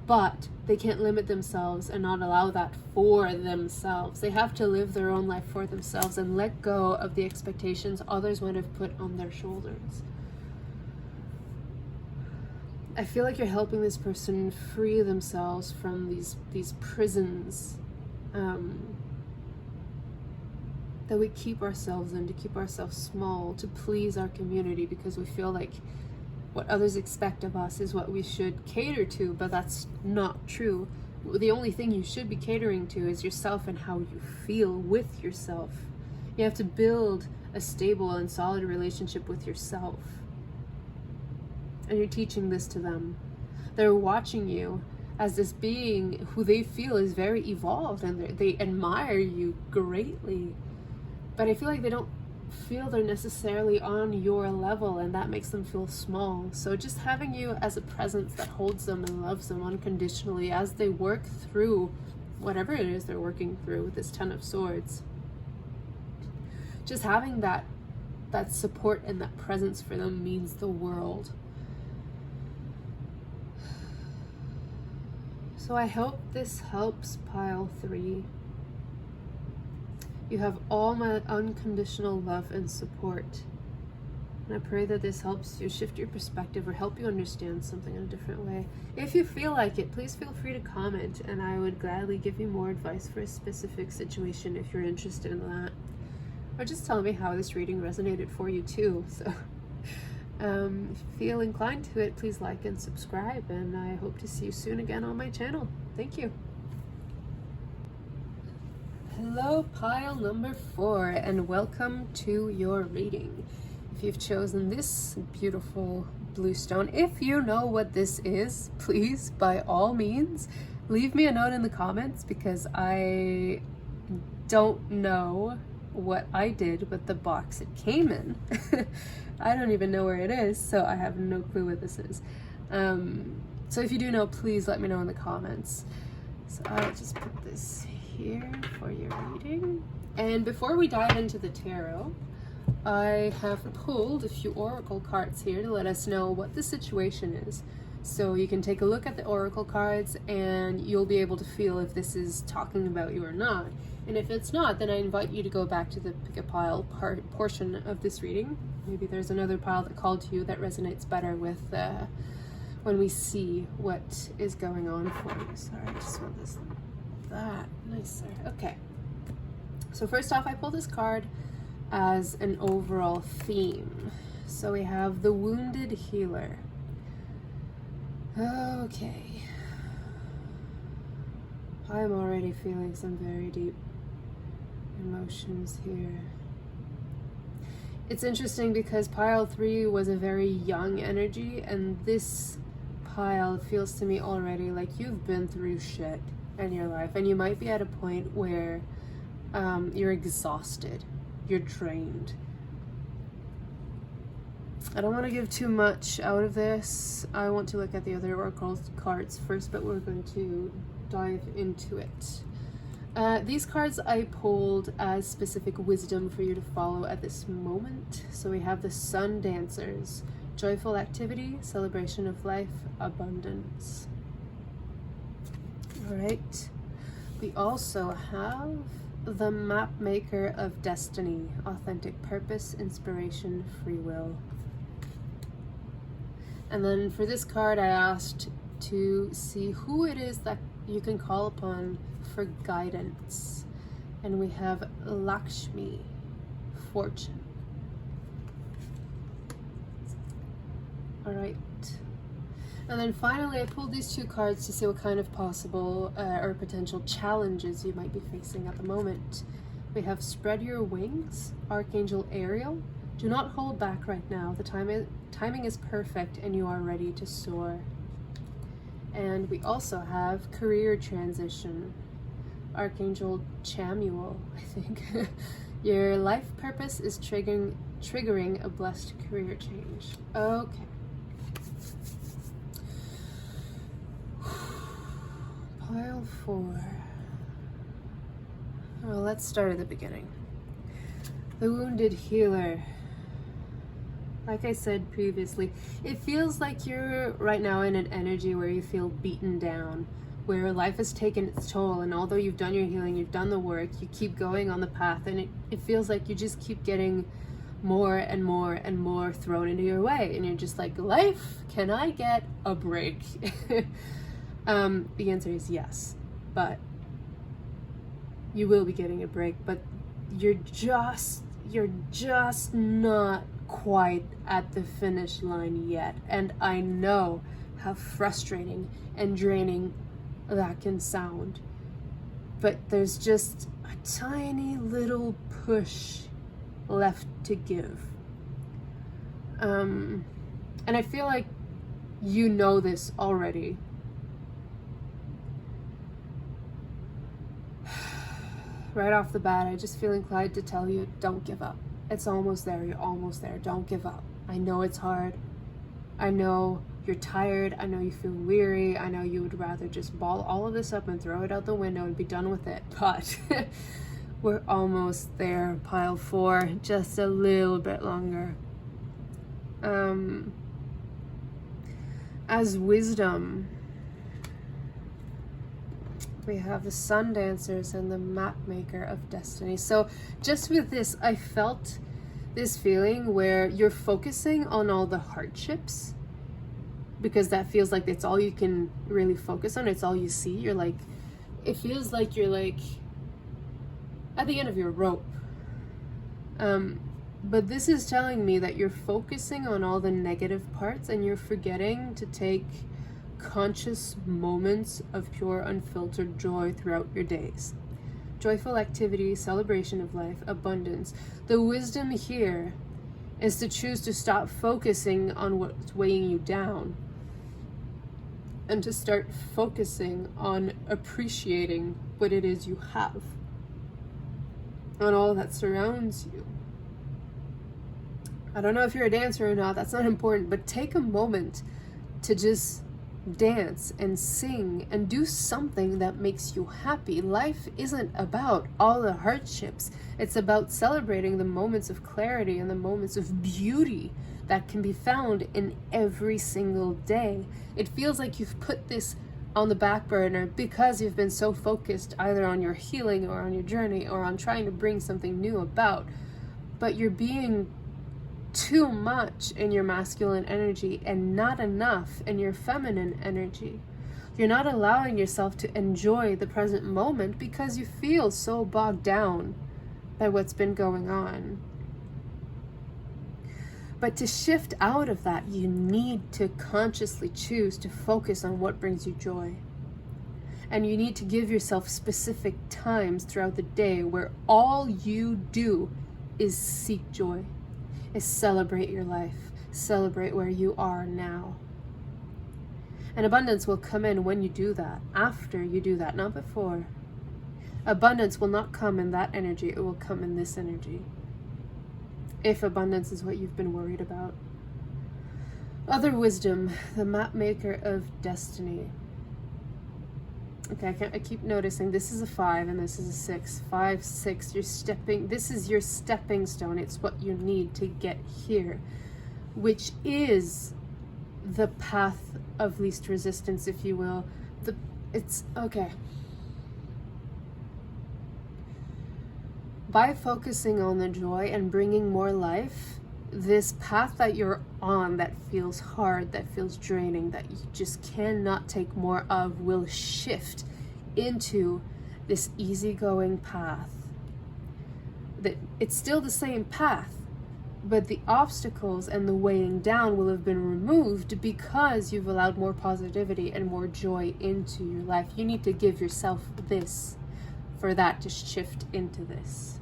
But they can't limit themselves and not allow that for themselves. They have to live their own life for themselves and let go of the expectations others might have put on their shoulders. I feel like you're helping this person free themselves from these prisons that we keep ourselves in, to keep ourselves small, to please our community, because we feel like what others expect of us is what we should cater to, but that's not true. The only thing you should be catering to is yourself and how you feel with yourself. You have to build a stable and solid relationship with yourself. And you're teaching this to them. They're watching you as this being who they feel is very evolved, and they admire you greatly. But I feel like they don't feel they're necessarily on your level, and that makes them feel small. So just having you as a presence that holds them and loves them unconditionally as they work through whatever it is they're working through with this 10 of Swords. Just having that support and that presence for them means the world. So I hope this helps, Pile 3. You have all my unconditional love and support. And I pray that this helps you shift your perspective or help you understand something in a different way. If you feel like it, please feel free to comment, and I would gladly give you more advice for a specific situation if you're interested in that. Or just tell me how this reading resonated for you too. So if you feel inclined to it, please like and subscribe, and I hope to see you soon again on my channel. Thank you. Hello, Pile number 4, and welcome to your reading. If you've chosen this beautiful blue stone, if you know what this is, please, by all means, leave me a note in the comments, because I don't know what I did with the box it came in. I don't even know where it is, so I have no clue what this is. So if you do know, please let me know in the comments. So I'll just put this here for your reading. And before we dive into the tarot, I have pulled a few oracle cards here to let us know what the situation is. So you can take a look at the oracle cards and you'll be able to feel if this is talking about you or not. And if it's not, then I invite you to go back to the pick a pile portion of this reading. Maybe there's another pile that called to you that resonates better with when we see what is going on for you. Sorry, I just want this that nicer. Okay, so first off, I pulled this card as an overall theme. So we have the Wounded Healer. Okay, I'm already feeling some very deep emotions here. It's interesting because Pile 3 was a very young energy, and this pile, it feels to me already like you've been through shit in your life, and you might be at a point where you're exhausted, you're drained. I don't want to give too much out of this. I want to look at the other Oracle cards first, but we're going to dive into it. These cards I pulled as specific wisdom for you to follow at this moment. So we have the Sun Dancers, joyful activity, celebration of life, abundance. All right. We also have the Map Maker of Destiny, authentic purpose, inspiration, free will. And then for this card, I asked to see who it is that you can call upon for guidance. And we have Lakshmi, fortune. All right. And then finally, I pulled these two cards to see what kind of possible or potential challenges you might be facing at the moment. We have Spread Your Wings, Archangel Oracle. Do not hold back right now. The timing is perfect and you are ready to soar. And we also have Career Transition, Archangel Chamuel, I think. Your life purpose is triggering a blessed career change. Okay. Pile 4. Well, let's start at the beginning. The Wounded Healer. Like I said previously, it feels like you're right now in an energy where you feel beaten down, where life has taken its toll, and although you've done your healing, you've done the work, you keep going on the path, and it feels like you just keep getting more and more and more thrown into your way, and you're just like, life, can I get a break? The answer is yes, but you will be getting a break, but you're just not quite at the finish line yet. And I know how frustrating and draining that can sound, but there's just a tiny little push left to give. And I feel like you know this already. Right off the bat, I just feel inclined to tell you, don't give up. It's almost there. You're almost there. Don't give up. I know it's hard. I know you're tired. I know you feel weary. I know you would rather just ball all of this up and throw it out the window and be done with it. But we're almost there. Pile 4, just a little bit longer. As wisdom, we have the Sun Dancers and the Map Maker of Destiny. So just with this, I felt this feeling where you're focusing on all the hardships, because that feels like it's all you can really focus on. It's all you see. You're like, it feels like you're like at the end of your rope. But this is telling me that you're focusing on all the negative parts and you're forgetting to take conscious moments of pure unfiltered joy throughout your days. Joyful activity, celebration of life, abundance. The wisdom here is to choose to stop focusing on what's weighing you down and to start focusing on appreciating what it is you have, on all that surrounds you. I don't know if you're a dancer or not, that's not important, but take a moment to just dance and sing and do something that makes you happy. Life isn't about all the hardships. It's about celebrating the moments of clarity and the moments of beauty that can be found in every single day. It feels like you've put this on the back burner because you've been so focused either on your healing or on your journey or on trying to bring something new about, but you're being too much in your masculine energy and not enough in your feminine energy. You're not allowing yourself to enjoy the present moment because you feel so bogged down by what's been going on. But to shift out of that, you need to consciously choose to focus on what brings you joy. And you need to give yourself specific times throughout the day where all you do is seek joy, is celebrate your life, celebrate where you are now. And abundance will come in when you do that, after you do that, not before. Abundance will not come in that energy, it will come in this energy. If abundance is what you've been worried about. Other wisdom, the map maker of destiny. Okay, I keep noticing this is a 5 and this is a 6. 5, 6, you're stepping, this is your stepping stone. It's what you need to get here, which is the path of least resistance, if you will. It's okay. By focusing on the joy and bringing more life, this path that you're on that feels hard, that feels draining, that you just cannot take more of, will shift into this easygoing path. That it's still the same path, but the obstacles and the weighing down will have been removed because you've allowed more positivity and more joy into your life. You need to give yourself this for that to shift into this.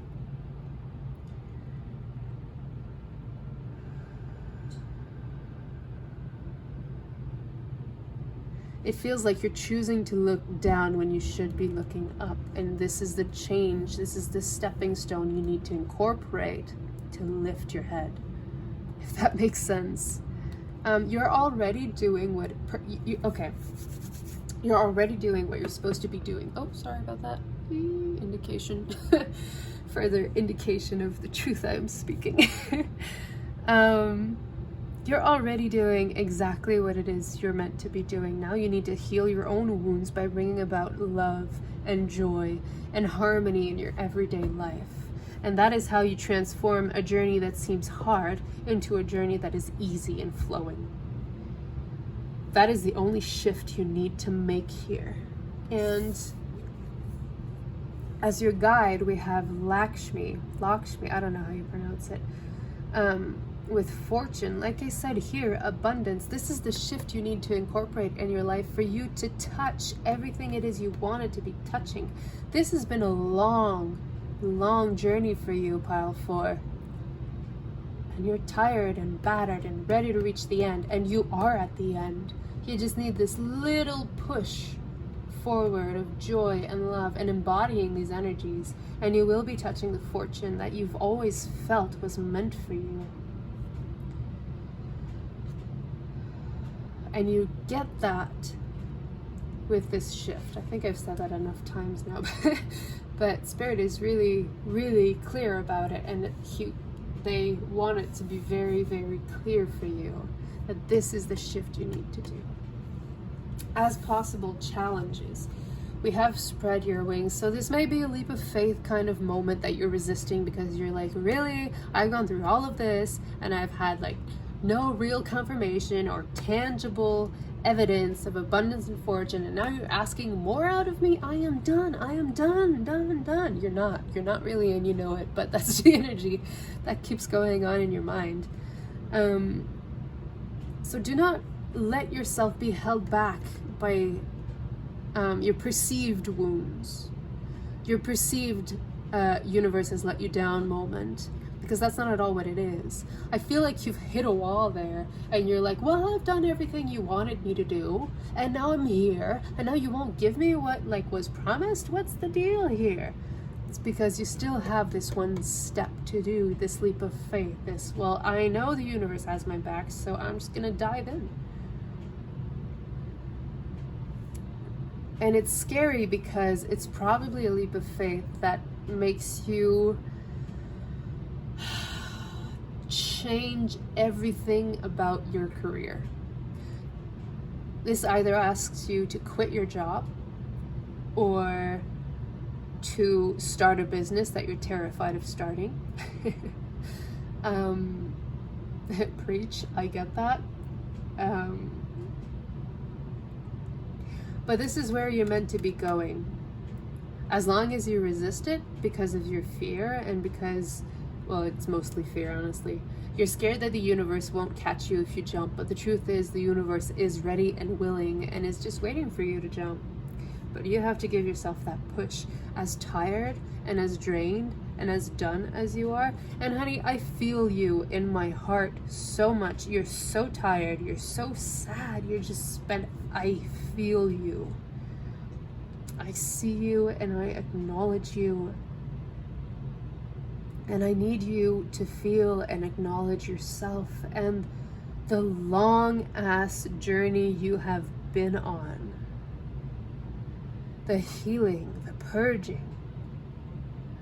It feels like you're choosing to look down when you should be looking up. And this is the change. This is the stepping stone you need to incorporate to lift your head. If that makes sense. You're already doing what... okay. You're already doing what you're supposed to be doing. Oh, sorry about that. Indication. Further indication of the truth I'm speaking. You're already doing exactly what it is you're meant to be doing. Now you need to heal your own wounds by bringing about love and joy and harmony in your everyday life. And that is how you transform a journey that seems hard into a journey that is easy and flowing. That is the only shift you need to make here. And as your guide, we have Lakshmi, I don't know how you pronounce it. With fortune, like I said here, abundance. This is the shift you need to incorporate in your life for you to touch everything it is you wanted to be touching. This has been a long journey for you, pile 4. And you're tired and battered and ready to reach the end, and you are at the end. You just need this little push forward of joy and love and embodying these energies, and you will be touching the fortune that you've always felt was meant for you. And you get that with this shift. I think I've said that enough times now, but Spirit is really, really clear about it, and they want it to be very, very clear for you that this is the shift you need to do. As possible challenges, we have spread your wings. So this may be a leap of faith kind of moment that you're resisting because you're like, really? I've gone through all of this and I've had like no real confirmation or tangible evidence of abundance and fortune, and now you're asking more out of me? I am done. You're not really, and you know it, but that's the energy that keeps going on in your mind. So do not let yourself be held back by your perceived wounds, your perceived universe has let you down moment. Because that's not at all what it is. I feel like you've hit a wall there and you're like, well, I've done everything you wanted me to do and now I'm here and now you won't give me what like was promised. What's the deal here? It's because you still have this one step to do, this leap of faith, this, well, I know the universe has my back, so I'm just gonna dive in. And it's scary because it's probably a leap of faith that makes you change everything about your career. This either asks you to quit your job or to start a business that you're terrified of starting. Preach, I get that. But this is where you're meant to be going. As long as you resist it because of your fear and because, well, it's mostly fear, honestly. You're scared that the universe won't catch you if you jump, but the truth is the universe is ready and willing and is just waiting for you to jump. But you have to give yourself that push. As tired and as drained and as done as you are. And honey, I feel you in my heart so much. You're so tired, you're so sad, you're just spent. I feel you. I see you and I acknowledge you. And I need you to feel and acknowledge yourself and the long ass journey you have been on. The healing, the purging.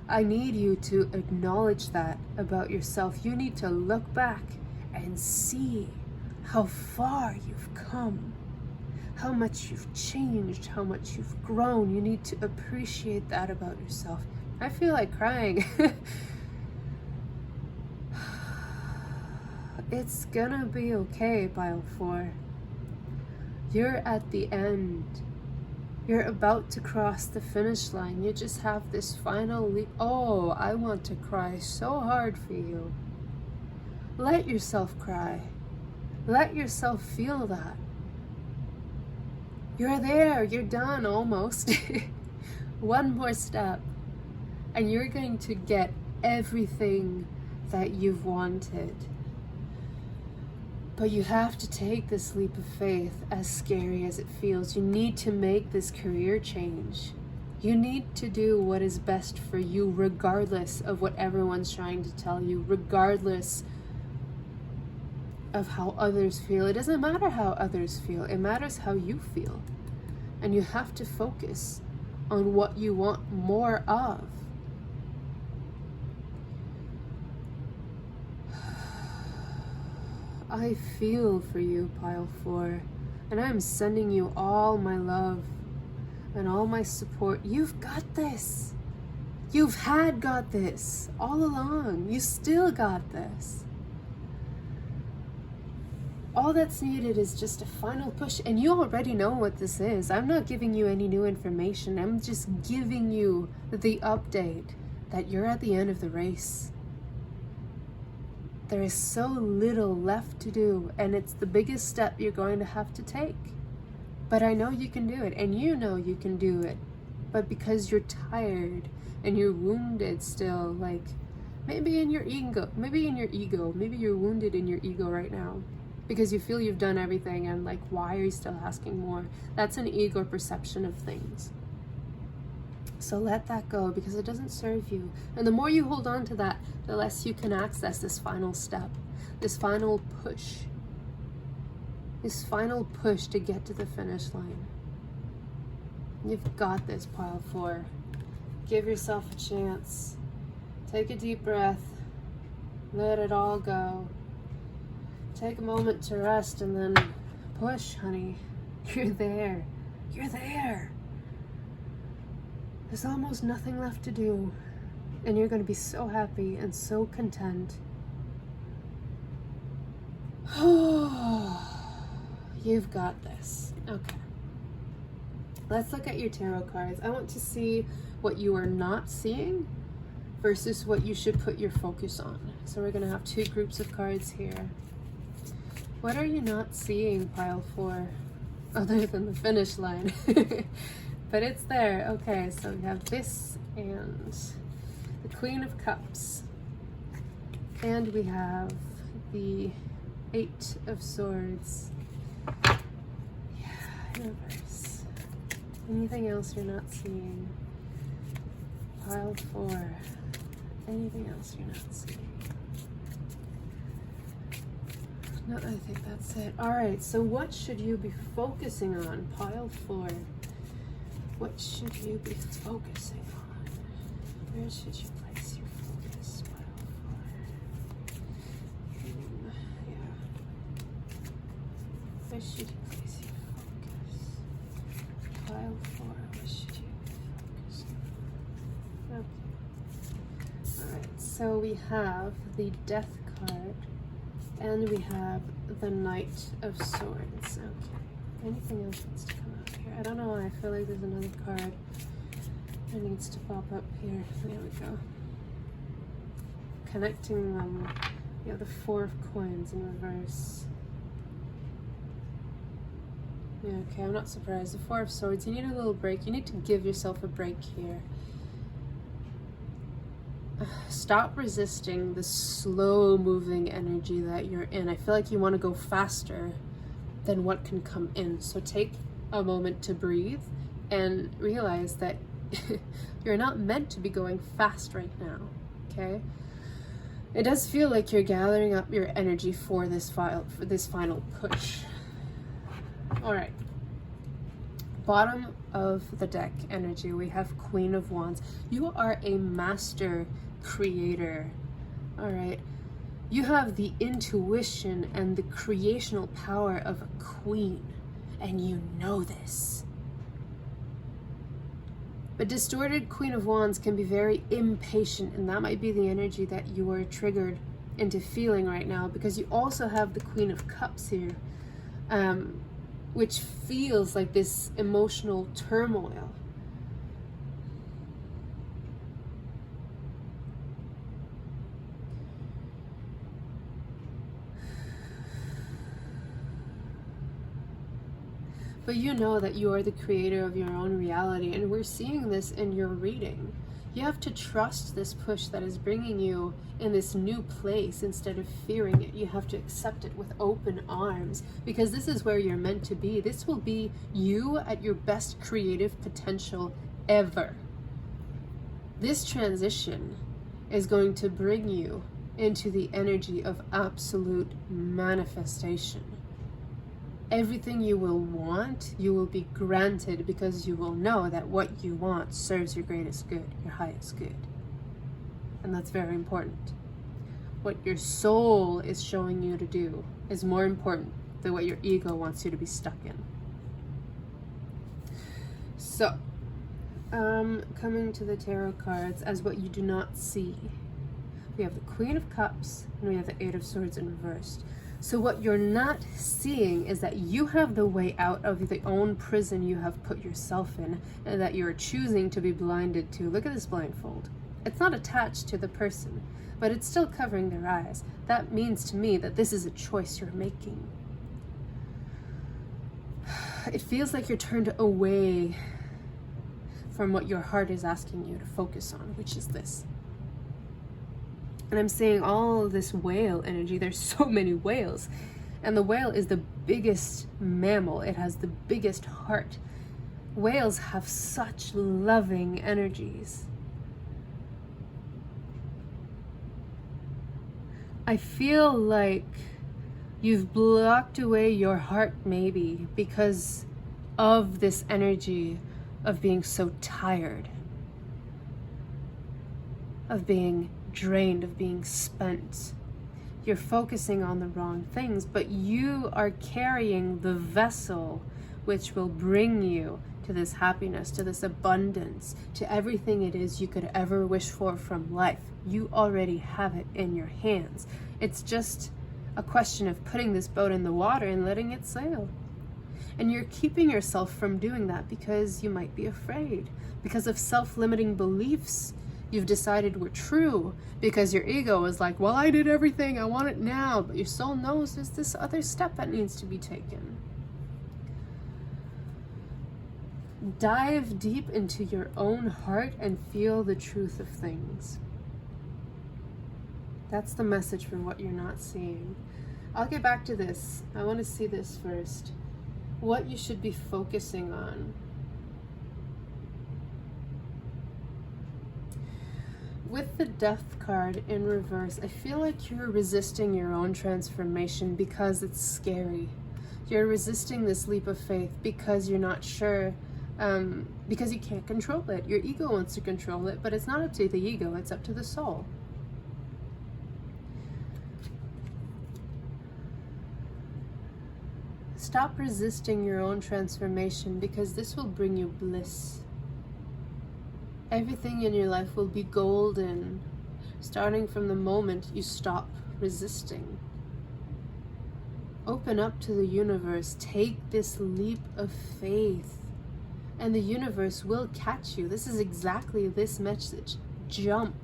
I need you to acknowledge that about yourself. You need to look back and see how far you've come, how much you've changed, how much you've grown. You need to appreciate that about yourself. I feel like crying. It's gonna be okay, Pile 4. You're at the end. You're about to cross the finish line. You just have this final leap. Oh, I want to cry so hard for you. Let yourself cry. Let yourself feel that. You're there. You're done almost. One more step. And you're going to get everything that you've wanted. But you have to take this leap of faith, as scary as it feels. You need to make this career change. You need to do what is best for you, regardless of what everyone's trying to tell you, regardless of how others feel. It doesn't matter how others feel. It matters how you feel. And you have to focus on what you want more of. I feel for you, Pile 4, and I'm sending you all my love and all my support. You've got this. You've got this all along. You still got this. All that's needed is just a final push, and you already know what this is. I'm not giving you any new information. I'm just giving you the update that you're at the end of the race. There is so little left to do, and it's the biggest step you're going to have to take. But I know you can do it, and you know you can do it. But because you're tired and you're wounded still, like maybe in your ego, maybe you're wounded in your ego right now because you feel you've done everything, and like, why are you still asking more? That's an ego perception of things. So let that go, because it doesn't serve you. And the more you hold on to that, the less you can access this final step, this final push to get to the finish line. You've got this, Pile 4. Give yourself a chance. Take a deep breath. Let it all go. Take a moment to rest and then push, honey. You're there. You're there. There's almost nothing left to do, and you're going to be so happy and so content. You've got this. Okay. Let's look at your tarot cards. I want to see what you are not seeing versus what you should put your focus on. So we're going to have two groups of cards here. What are you not seeing, Pile 4, other than the finish line? But it's there. Okay, so we have this and the Queen of Cups. And we have the 8 of Swords. Yeah, reverse. Anything else you're not seeing? Pile 4. Anything else you're not seeing? No, I think that's it. Alright, so what should you be focusing on? Pile 4. What should you be focusing on? Where should you place your focus? Pile 4. Yeah. Where should you place your focus? Pile 4. Where should you be focusing on? Okay. Alright, so we have the Death card. And we have the Knight of Swords. Okay. Anything else needs to come out here? I don't know why. I feel like there's another card that needs to pop up here. There we go. Connecting them. You have the 4 of Coins in reverse. Yeah, okay. I'm not surprised. The 4 of Swords. You need a little break. You need to give yourself a break here. Stop resisting the slow moving energy that you're in. I feel like you want to go faster than what can come in. So take a moment to breathe and realize that you're not meant to be going fast right now, okay? It does feel like you're gathering up your energy for this final push. All right. Bottom of the deck energy, we have Queen of Wands. You are a master creator. All right. You have the intuition and the creational power of a queen, and you know this. But distorted Queen of Wands can be very impatient, and that might be the energy that you are triggered into feeling right now, because you also have the Queen of Cups here, which feels like this emotional turmoil. But you know that you are the creator of your own reality, and we're seeing this in your reading. You have to trust this push that is bringing you in this new place instead of fearing it. You have to accept it with open arms, because this is where you're meant to be. This will be you at your best creative potential ever. This transition is going to bring you into the energy of absolute manifestation. Everything you will want, you will be granted, because you will know that what you want serves your greatest good, your highest good. And that's very important. What your soul is showing you to do is more important than what your ego wants you to be stuck in. So, coming to the tarot cards as what you do not see. We have the Queen of Cups and we have the Eight of Swords in reversed. So what you're not seeing is that you have the way out of the own prison you have put yourself in, and that you're choosing to be blinded to. Look at this blindfold. It's not attached to the person, but it's still covering their eyes. That means to me that this is a choice you're making. It feels like you're turned away from what your heart is asking you to focus on, which is this. And I'm seeing all of this whale energy. There's so many whales. And the whale is the biggest mammal. It has the biggest heart. Whales have such loving energies. I feel like you've blocked away your heart maybe because of this energy of being so tired, of being drained, of being spent. You're focusing on the wrong things, but you are carrying the vessel which will bring you to this happiness, to this abundance, to everything it is you could ever wish for from life. You already have it in your hands. It's just a question of putting this boat in the water and letting it sail. And you're keeping yourself from doing that because you might be afraid, because of self-limiting beliefs you've decided were true, because your ego is like, well, I did everything, I want it now, but your soul knows there's this other step that needs to be taken. Dive deep into your own heart and feel the truth of things. That's the message for what you're not seeing. I'll get back to this. I want to see this first. What you should be focusing on. With the Death card in reverse, I feel like you're resisting your own transformation because it's scary. You're resisting this leap of faith because you're not sure, because you can't control it. Your ego wants to control it, but it's not up to the ego, it's up to the soul. Stop resisting your own transformation, because this will bring you bliss. Everything in your life will be golden, starting from the moment you stop resisting. Open up to the universe. Take this leap of faith, and the universe will catch you. This is exactly this message. Jump.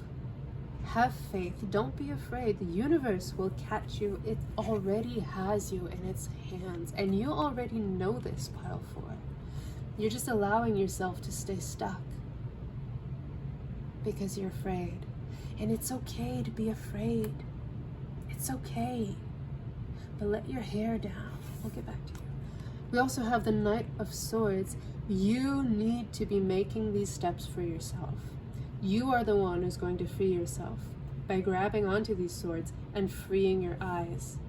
Have faith. Don't be afraid. The universe will catch you. It already has you in its hands, and you already know this, Pile 4. You're just allowing yourself to stay stuck because you're afraid. And it's okay to be afraid. It's okay. But let your hair down. We'll get back to you. We also have the Knight of Swords. You need to be making these steps for yourself. You are the one who's going to free yourself by grabbing onto these swords and freeing your eyes.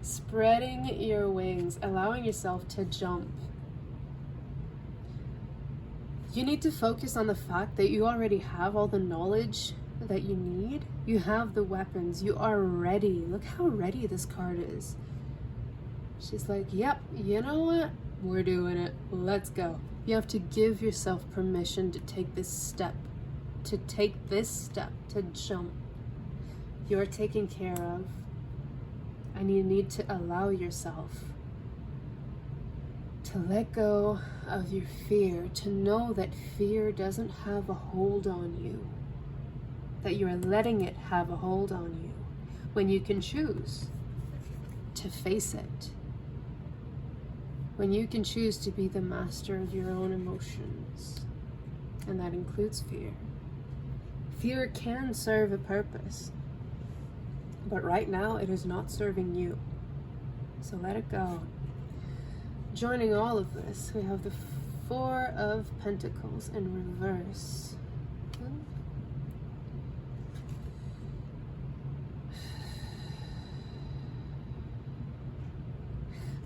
Spreading your wings, allowing yourself to jump. You need to focus on the fact that you already have all the knowledge that you need. You have the weapons. You are ready. Look how ready this card is. She's like, yep, you know what? We're doing it. Let's go. You have to give yourself permission to take this step. To jump. You're taken care of. And you need to allow yourself to let go of your fear, to know that fear doesn't have a hold on you, that you are letting it have a hold on you when you can choose to face it, when you can choose to be the master of your own emotions, and that includes fear. Fear can serve a purpose, but right now it is not serving you, so let it go. Joining all of this, we have the Four of Pentacles in reverse.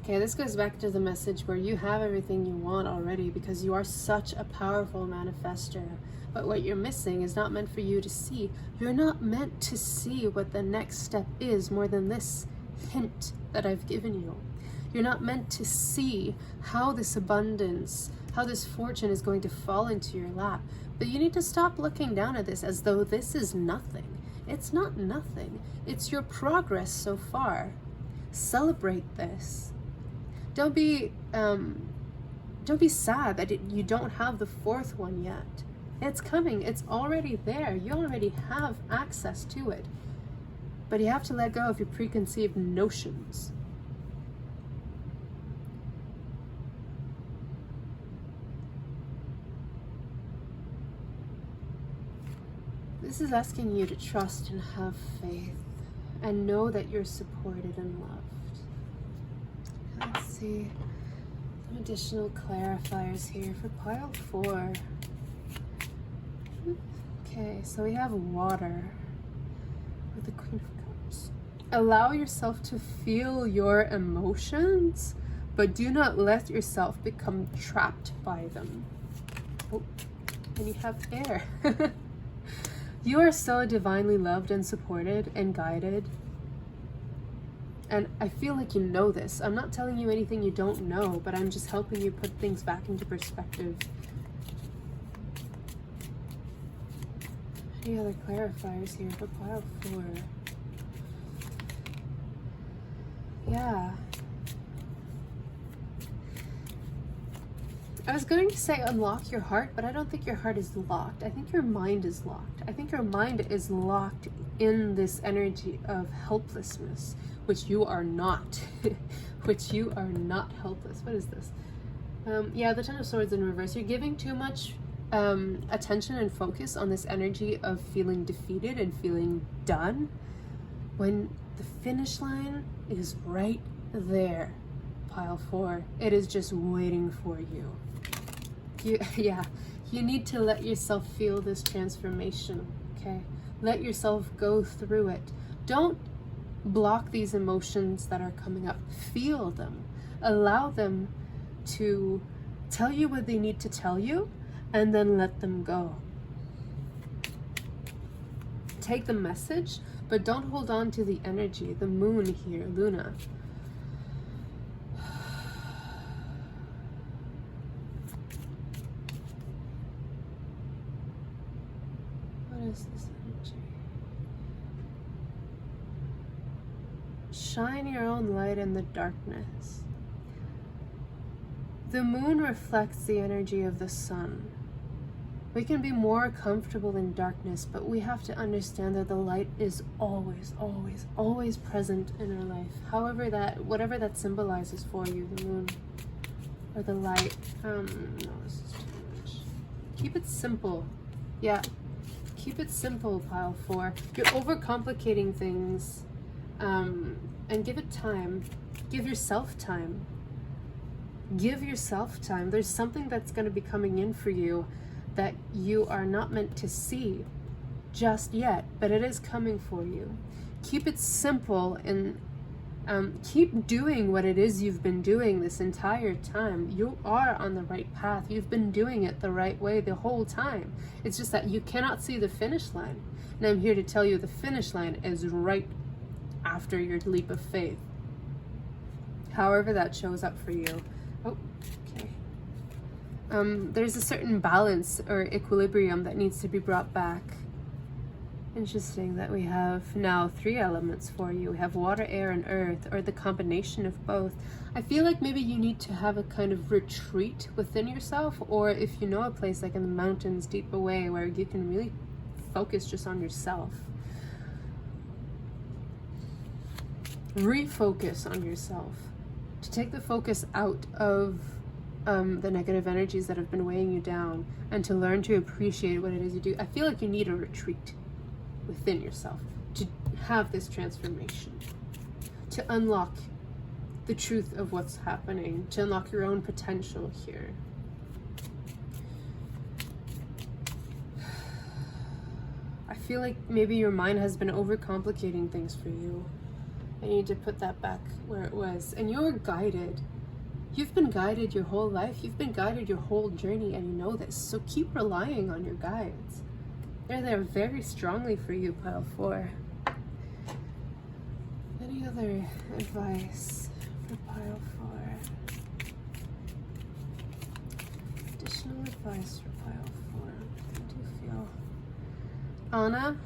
Okay, this goes back to the message where you have everything you want already because you are such a powerful manifester. But what you're missing is not meant for you to see. You're not meant to see what the next step is more than this hint that I've given you. You're not meant to see how this abundance, how this fortune is going to fall into your lap. But you need to stop looking down at this as though this is nothing. It's not nothing. It's your progress so far. Celebrate this. Don't be sad that you don't have the fourth one yet. It's coming. It's already there. You already have access to it. But you have to let go of your preconceived notions. This is asking you to trust and have faith and know that you're supported and loved. Let's see some additional clarifiers here for pile 4. Okay, so we have water with the Queen of Cups. Allow yourself to feel your emotions, but do not let yourself become trapped by them. Oh, and you have air. You are so divinely loved and supported and guided. And I feel like you know this. I'm not telling you anything you don't know, but I'm just helping you put things back into perspective. Any other clarifiers here for pile 4? Yeah. I was going to say unlock your heart, but I don't think your heart is locked. I think your mind is locked. I think your mind is locked in this energy of helplessness, which you are not. Which you are not helpless. What is this? Yeah, the Ten of Swords in reverse. You're giving too much attention and focus on this energy of feeling defeated and feeling done, when the finish line is right there. Pile 4. It is just waiting for you. You need to let yourself feel this transformation, okay? Let yourself go through it. Don't block these emotions that are coming up. Feel them. Allow them to tell you what they need to tell you, and then let them go. Take the message, but don't hold on to the energy. The moon here, Luna. What is this energy? Shine your own light in the darkness. The moon reflects the energy of the sun. We can be more comfortable in darkness, but we have to understand that the light is always, always, always present in our life. However whatever that symbolizes for you, the moon or the light. No, this is too much. Keep it simple. Yeah. Keep it simple, pile 4. You're overcomplicating things. And give it time. Give yourself time. Give yourself time. There's something that's going to be coming in for you that you are not meant to see just yet, but it is coming for you. Keep it simple and keep doing what it is you've been doing this entire time. You are on the right path. You've been doing it the right way the whole time. It's just that you cannot see the finish line. And I'm here to tell you the finish line is right after your leap of faith. However that shows up for you. Oh, okay. There's a certain balance or equilibrium that needs to be brought back. Interesting that we have now 3 elements for you. We have water, air, and earth, or the combination of both. I feel like maybe you need to have a kind of retreat within yourself, or if you know a place like in the mountains deep away where you can really focus just on yourself. Refocus on yourself. To take the focus out of the negative energies that have been weighing you down, and to learn to appreciate what it is you do. I feel like you need a retreat within yourself to have this transformation, to unlock the truth of what's happening, to unlock your own potential here. I feel like maybe your mind has been overcomplicating things for you. I need to put that back where it was. And you're guided. You've been guided your whole life. You've been guided your whole journey, and you know this. So keep relying on your guides. They're there very strongly for you, pile 4. Any other advice for pile 4? Additional advice for pile 4. What do you feel? Anna,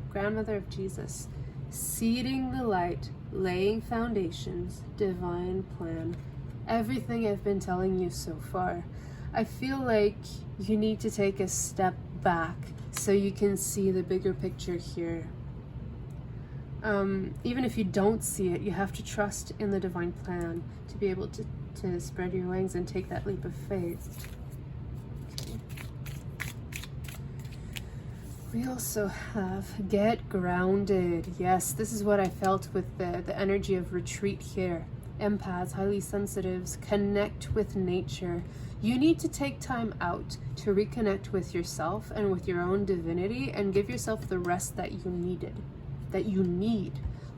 grandmother of Jesus, seeding the light, laying foundations, divine plan. Everything I've been telling you so far. I feel like you need to take a step back so you can see the bigger picture here. Even if you don't see it, you have to trust in the divine plan to be able to spread your wings and take that leap of faith. Okay. We also have get grounded. Yes, this is what I felt with the energy of retreat here. Empaths, highly sensitives, connect with nature. You need to take time out to reconnect with yourself and with your own divinity, and give yourself the rest that you need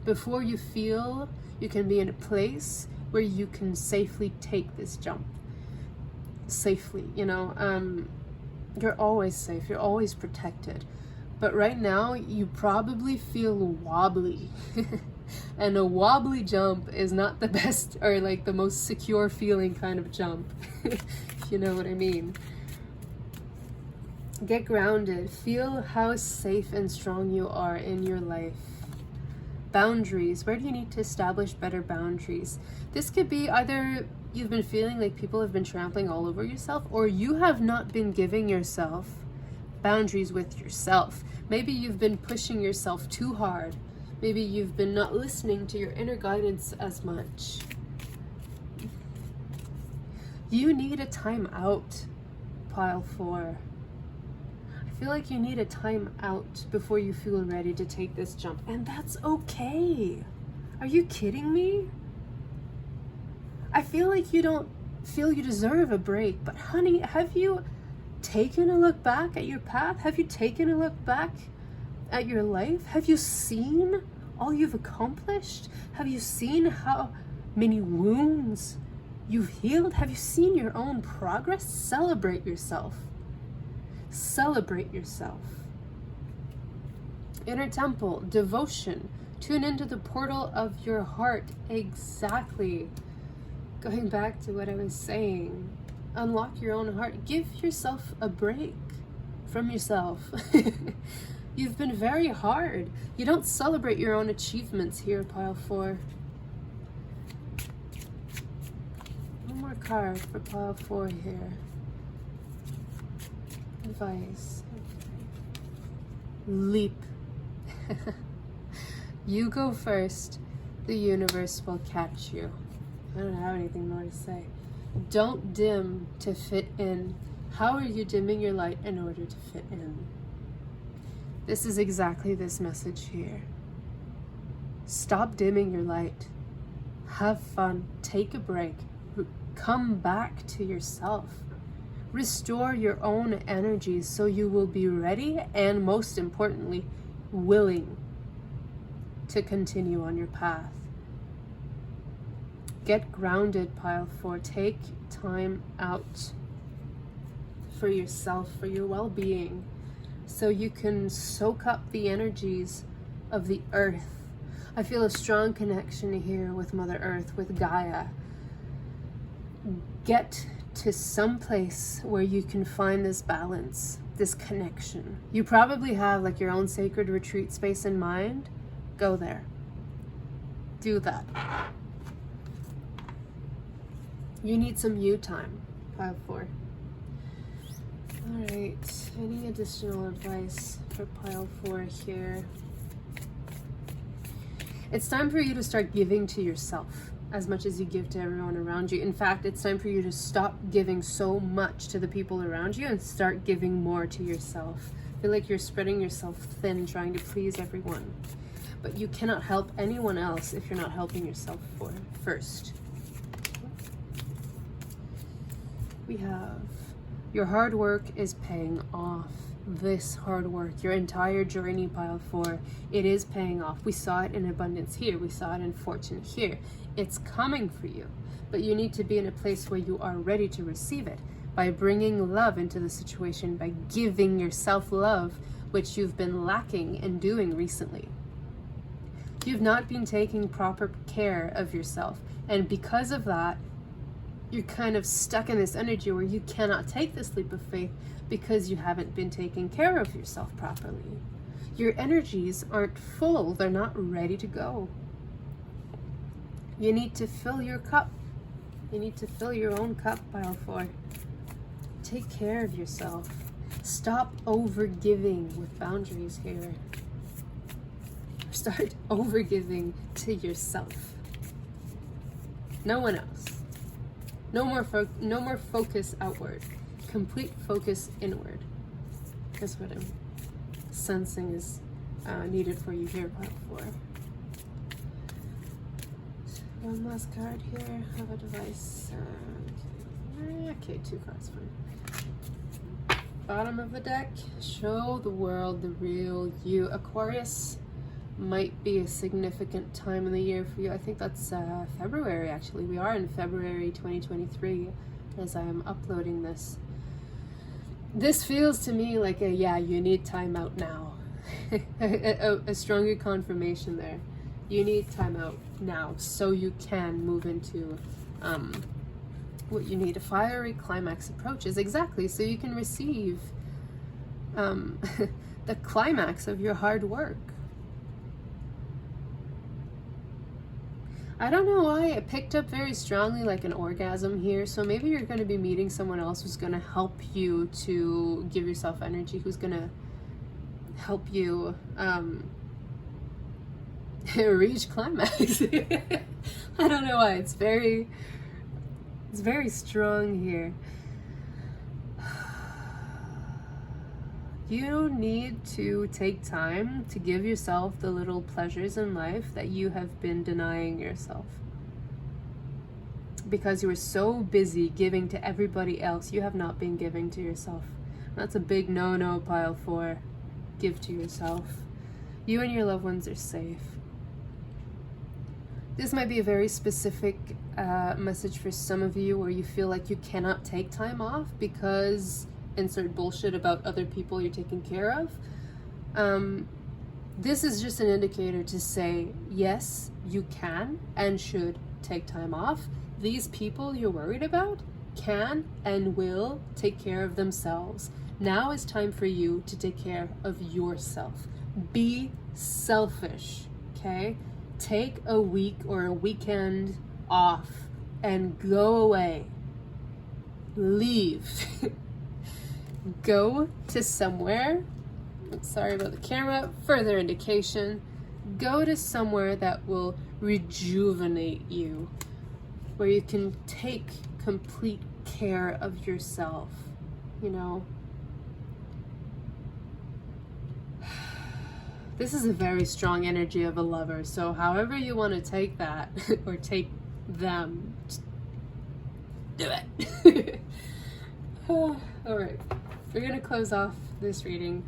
before you feel you can be in a place where you can safely take this jump. Safely, you know, you're always safe, you're always protected. But right now, you probably feel wobbly. And a wobbly jump is not the best or like the most secure feeling kind of jump, if you know what I mean. Get grounded. Feel how safe and strong you are in your life. Boundaries. Where do you need to establish better boundaries? This could be either you've been feeling like people have been trampling all over yourself, or you have not been giving yourself boundaries with yourself. Maybe you've been pushing yourself too hard. Maybe you've been not listening to your inner guidance as much. You need a time out, pile 4. I feel like you need a time out before you feel ready to take this jump. And that's okay. Are you kidding me? I feel like you don't feel you deserve a break. But honey, have you taken a look back at your path? Have you taken a look back at your life? Have you seen all you've accomplished? Have you seen how many wounds you've healed? Have you seen your own progress? Celebrate yourself. Celebrate yourself. Inner temple, devotion. Tune into the portal of your heart. Exactly. Going back to what I was saying. Unlock your own heart. Give yourself a break from yourself. You've been very hard. You don't celebrate your own achievements here, pile 4. One more card for pile 4 here. Advice. Leap. You go first. The universe will catch you. I don't have anything more to say. Don't dim to fit in. How are you dimming your light in order to fit in? This is exactly this message here. Stop dimming your light. Have fun. Take a break. Come back to yourself. Restore your own energies so you will be ready and, most importantly, willing to continue on your path. Get grounded, pile 4. Take time out for yourself, for your well-being, so you can soak up the energies of the earth. I feel a strong connection here with Mother Earth, with Gaia. Get to some place where you can find this balance, this connection. You probably have like your own sacred retreat space in mind. Go there. Do that. You need some you time, pile 4. Alright, any additional advice for pile 4 here? It's time for you to start giving to yourself as much as you give to everyone around you. In fact, it's time for you to stop giving so much to the people around you and start giving more to yourself. I feel like you're spreading yourself thin trying to please everyone. But you cannot help anyone else if you're not helping yourself first. We have your hard work is paying off. This hard work, your entire journey, pile 4, it is paying off. We saw it in abundance here. We saw it in fortune here. It's coming for you, but you need to be in a place where you are ready to receive it by bringing love into the situation, by giving yourself love, which you've been lacking in doing recently. You've not been taking proper care of yourself, and because of that, you're kind of stuck in this energy where you cannot take this leap of faith because you haven't been taking care of yourself properly. Your energies aren't full. They're not ready to go. You need to fill your cup. You need to fill your own cup, pile 4. Take care of yourself. Stop over-giving with boundaries here. Start over-giving to yourself. No one else. No more focus outward. Complete focus inward. That's what I'm sensing is needed for you here, pile 4. One last card here. Have a device. Okay, 2 cards fine. Bottom of the deck. Show the world the real you. Aquarius might be a significant time in the year for you. I think that's February, actually. We are in February 2023 as I'm uploading this. This feels to me like you need time out now. a stronger confirmation there. You need time out now so you can move into what you need. A fiery climax approaches. Exactly, so you can receive the climax of your hard work. I don't know why it picked up very strongly like an orgasm here, so maybe you're going to be meeting someone else who's going to help you to give yourself energy, who's going to help you reach climax. I don't know why, it's very strong here. You need to take time to give yourself the little pleasures in life that you have been denying yourself. Because you were so busy giving to everybody else, you have not been giving to yourself. That's a big no-no, pile 4. Give to yourself. You and your loved ones are safe. This might be a very specific message for some of you where you feel like you cannot take time off because insert bullshit about other people you're taking care of. This is just an indicator to say, yes, you can and should take time off. These people you're worried about can and will take care of themselves. Now is time for you to take care of yourself. Be selfish, okay? Take a week or a weekend off and go away. Leave. Go to somewhere, sorry about the camera, further indication, go to somewhere that will rejuvenate you, where you can take complete care of yourself, you know. This is a very strong energy of a lover, so however you want to take that, or take them, do it. Alright, we're going to close off this reading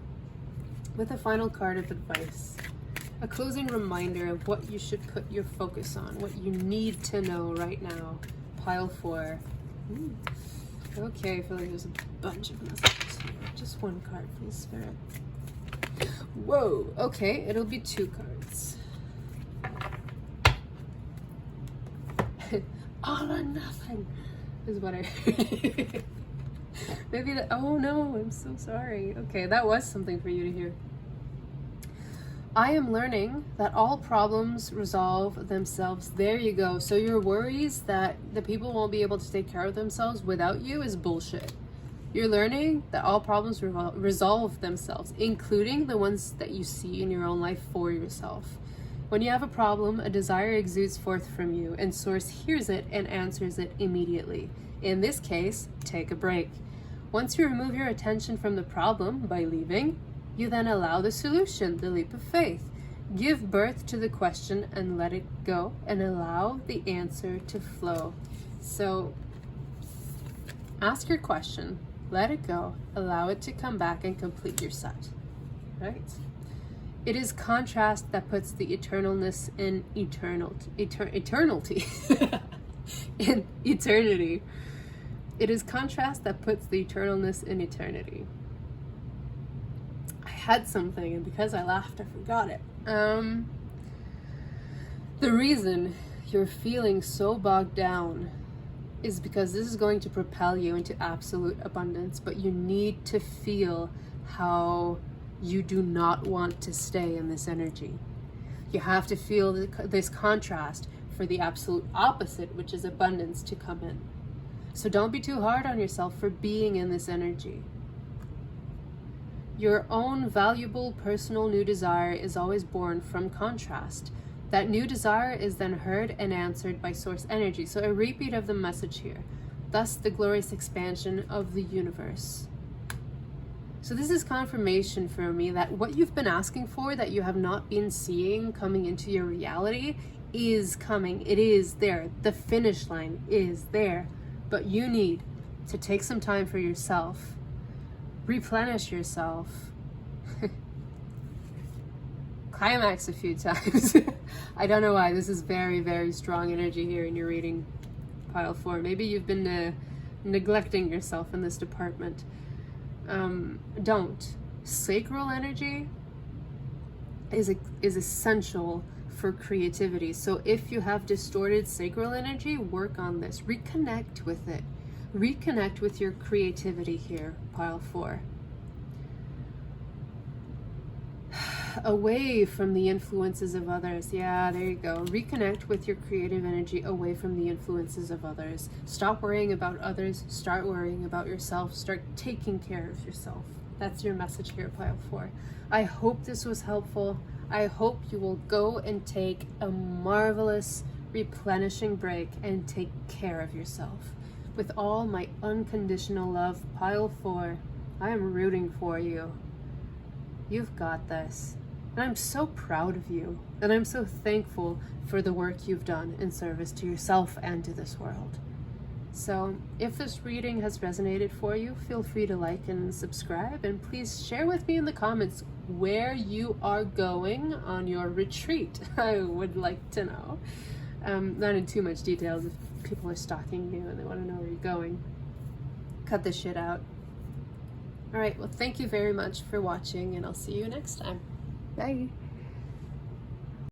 with a final card of advice. A closing reminder of what you should put your focus on, what you need to know right now. Pile 4. Ooh. Okay, I feel like there's a bunch of messages here. Just one card, please, Spirit. Whoa, okay, it'll be 2 cards. All or nothing is what I heard. Maybe that, oh no, I'm so sorry. Okay, that was something for you to hear. I am learning that all problems resolve themselves. There you go. So your worries that the people won't be able to take care of themselves without you is bullshit. You're learning that all problems resolve themselves, including the ones that you see in your own life for yourself. When you have a problem, a desire exudes forth from you, and Source hears it and answers it immediately. In this case, take a break. Once you remove your attention from the problem by leaving, you then allow the solution, the leap of faith. Give birth to the question and let it go, and allow the answer to flow. So, ask your question, let it go, allow it to come back and complete your set. Right? It is contrast that puts the eternalness in eternity. In eternity. It is contrast that puts the eternalness in eternity. I had something, and because I laughed, I forgot it. The reason you're feeling so bogged down is because this is going to propel you into absolute abundance, but you need to feel how you do not want to stay in this energy. You have to feel this contrast for the absolute opposite, which is abundance, to come in. So don't be too hard on yourself for being in this energy. Your own valuable personal new desire is always born from contrast. That new desire is then heard and answered by Source energy. So a repeat of the message here. Thus the glorious expansion of the universe. So this is confirmation for me that what you've been asking for, that you have not been seeing coming into your reality, is coming. It is there. The finish line is there. But you need to take some time for yourself. Replenish yourself. Climax a few times. I don't know why. This is very, very strong energy here in your reading, pile 4. Maybe you've been neglecting yourself in this department. Don't. Sacral energy is essential for creativity. So if you have distorted sacral energy, work on this. Reconnect with it. Reconnect with your creativity here, pile 4. Away from the influences of others. Yeah, there you go. Reconnect with your creative energy away from the influences of others. Stop worrying about others. Start worrying about yourself. Start taking care of yourself. That's your message here, pile 4. I hope this was helpful. I hope you will go and take a marvelous replenishing break and take care of yourself. With all my unconditional love, pile 4, I am rooting for you. You've got this. And I'm so proud of you. And I'm so thankful for the work you've done in service to yourself and to this world. So if this reading has resonated for you, feel free to like and subscribe. And please share with me in the comments where you are going on your retreat. I would like to know. Not in too much details. If people are stalking you and they want to know where you're going, cut this shit out. All right, well, thank you very much for watching, and I'll see you next time. Bye.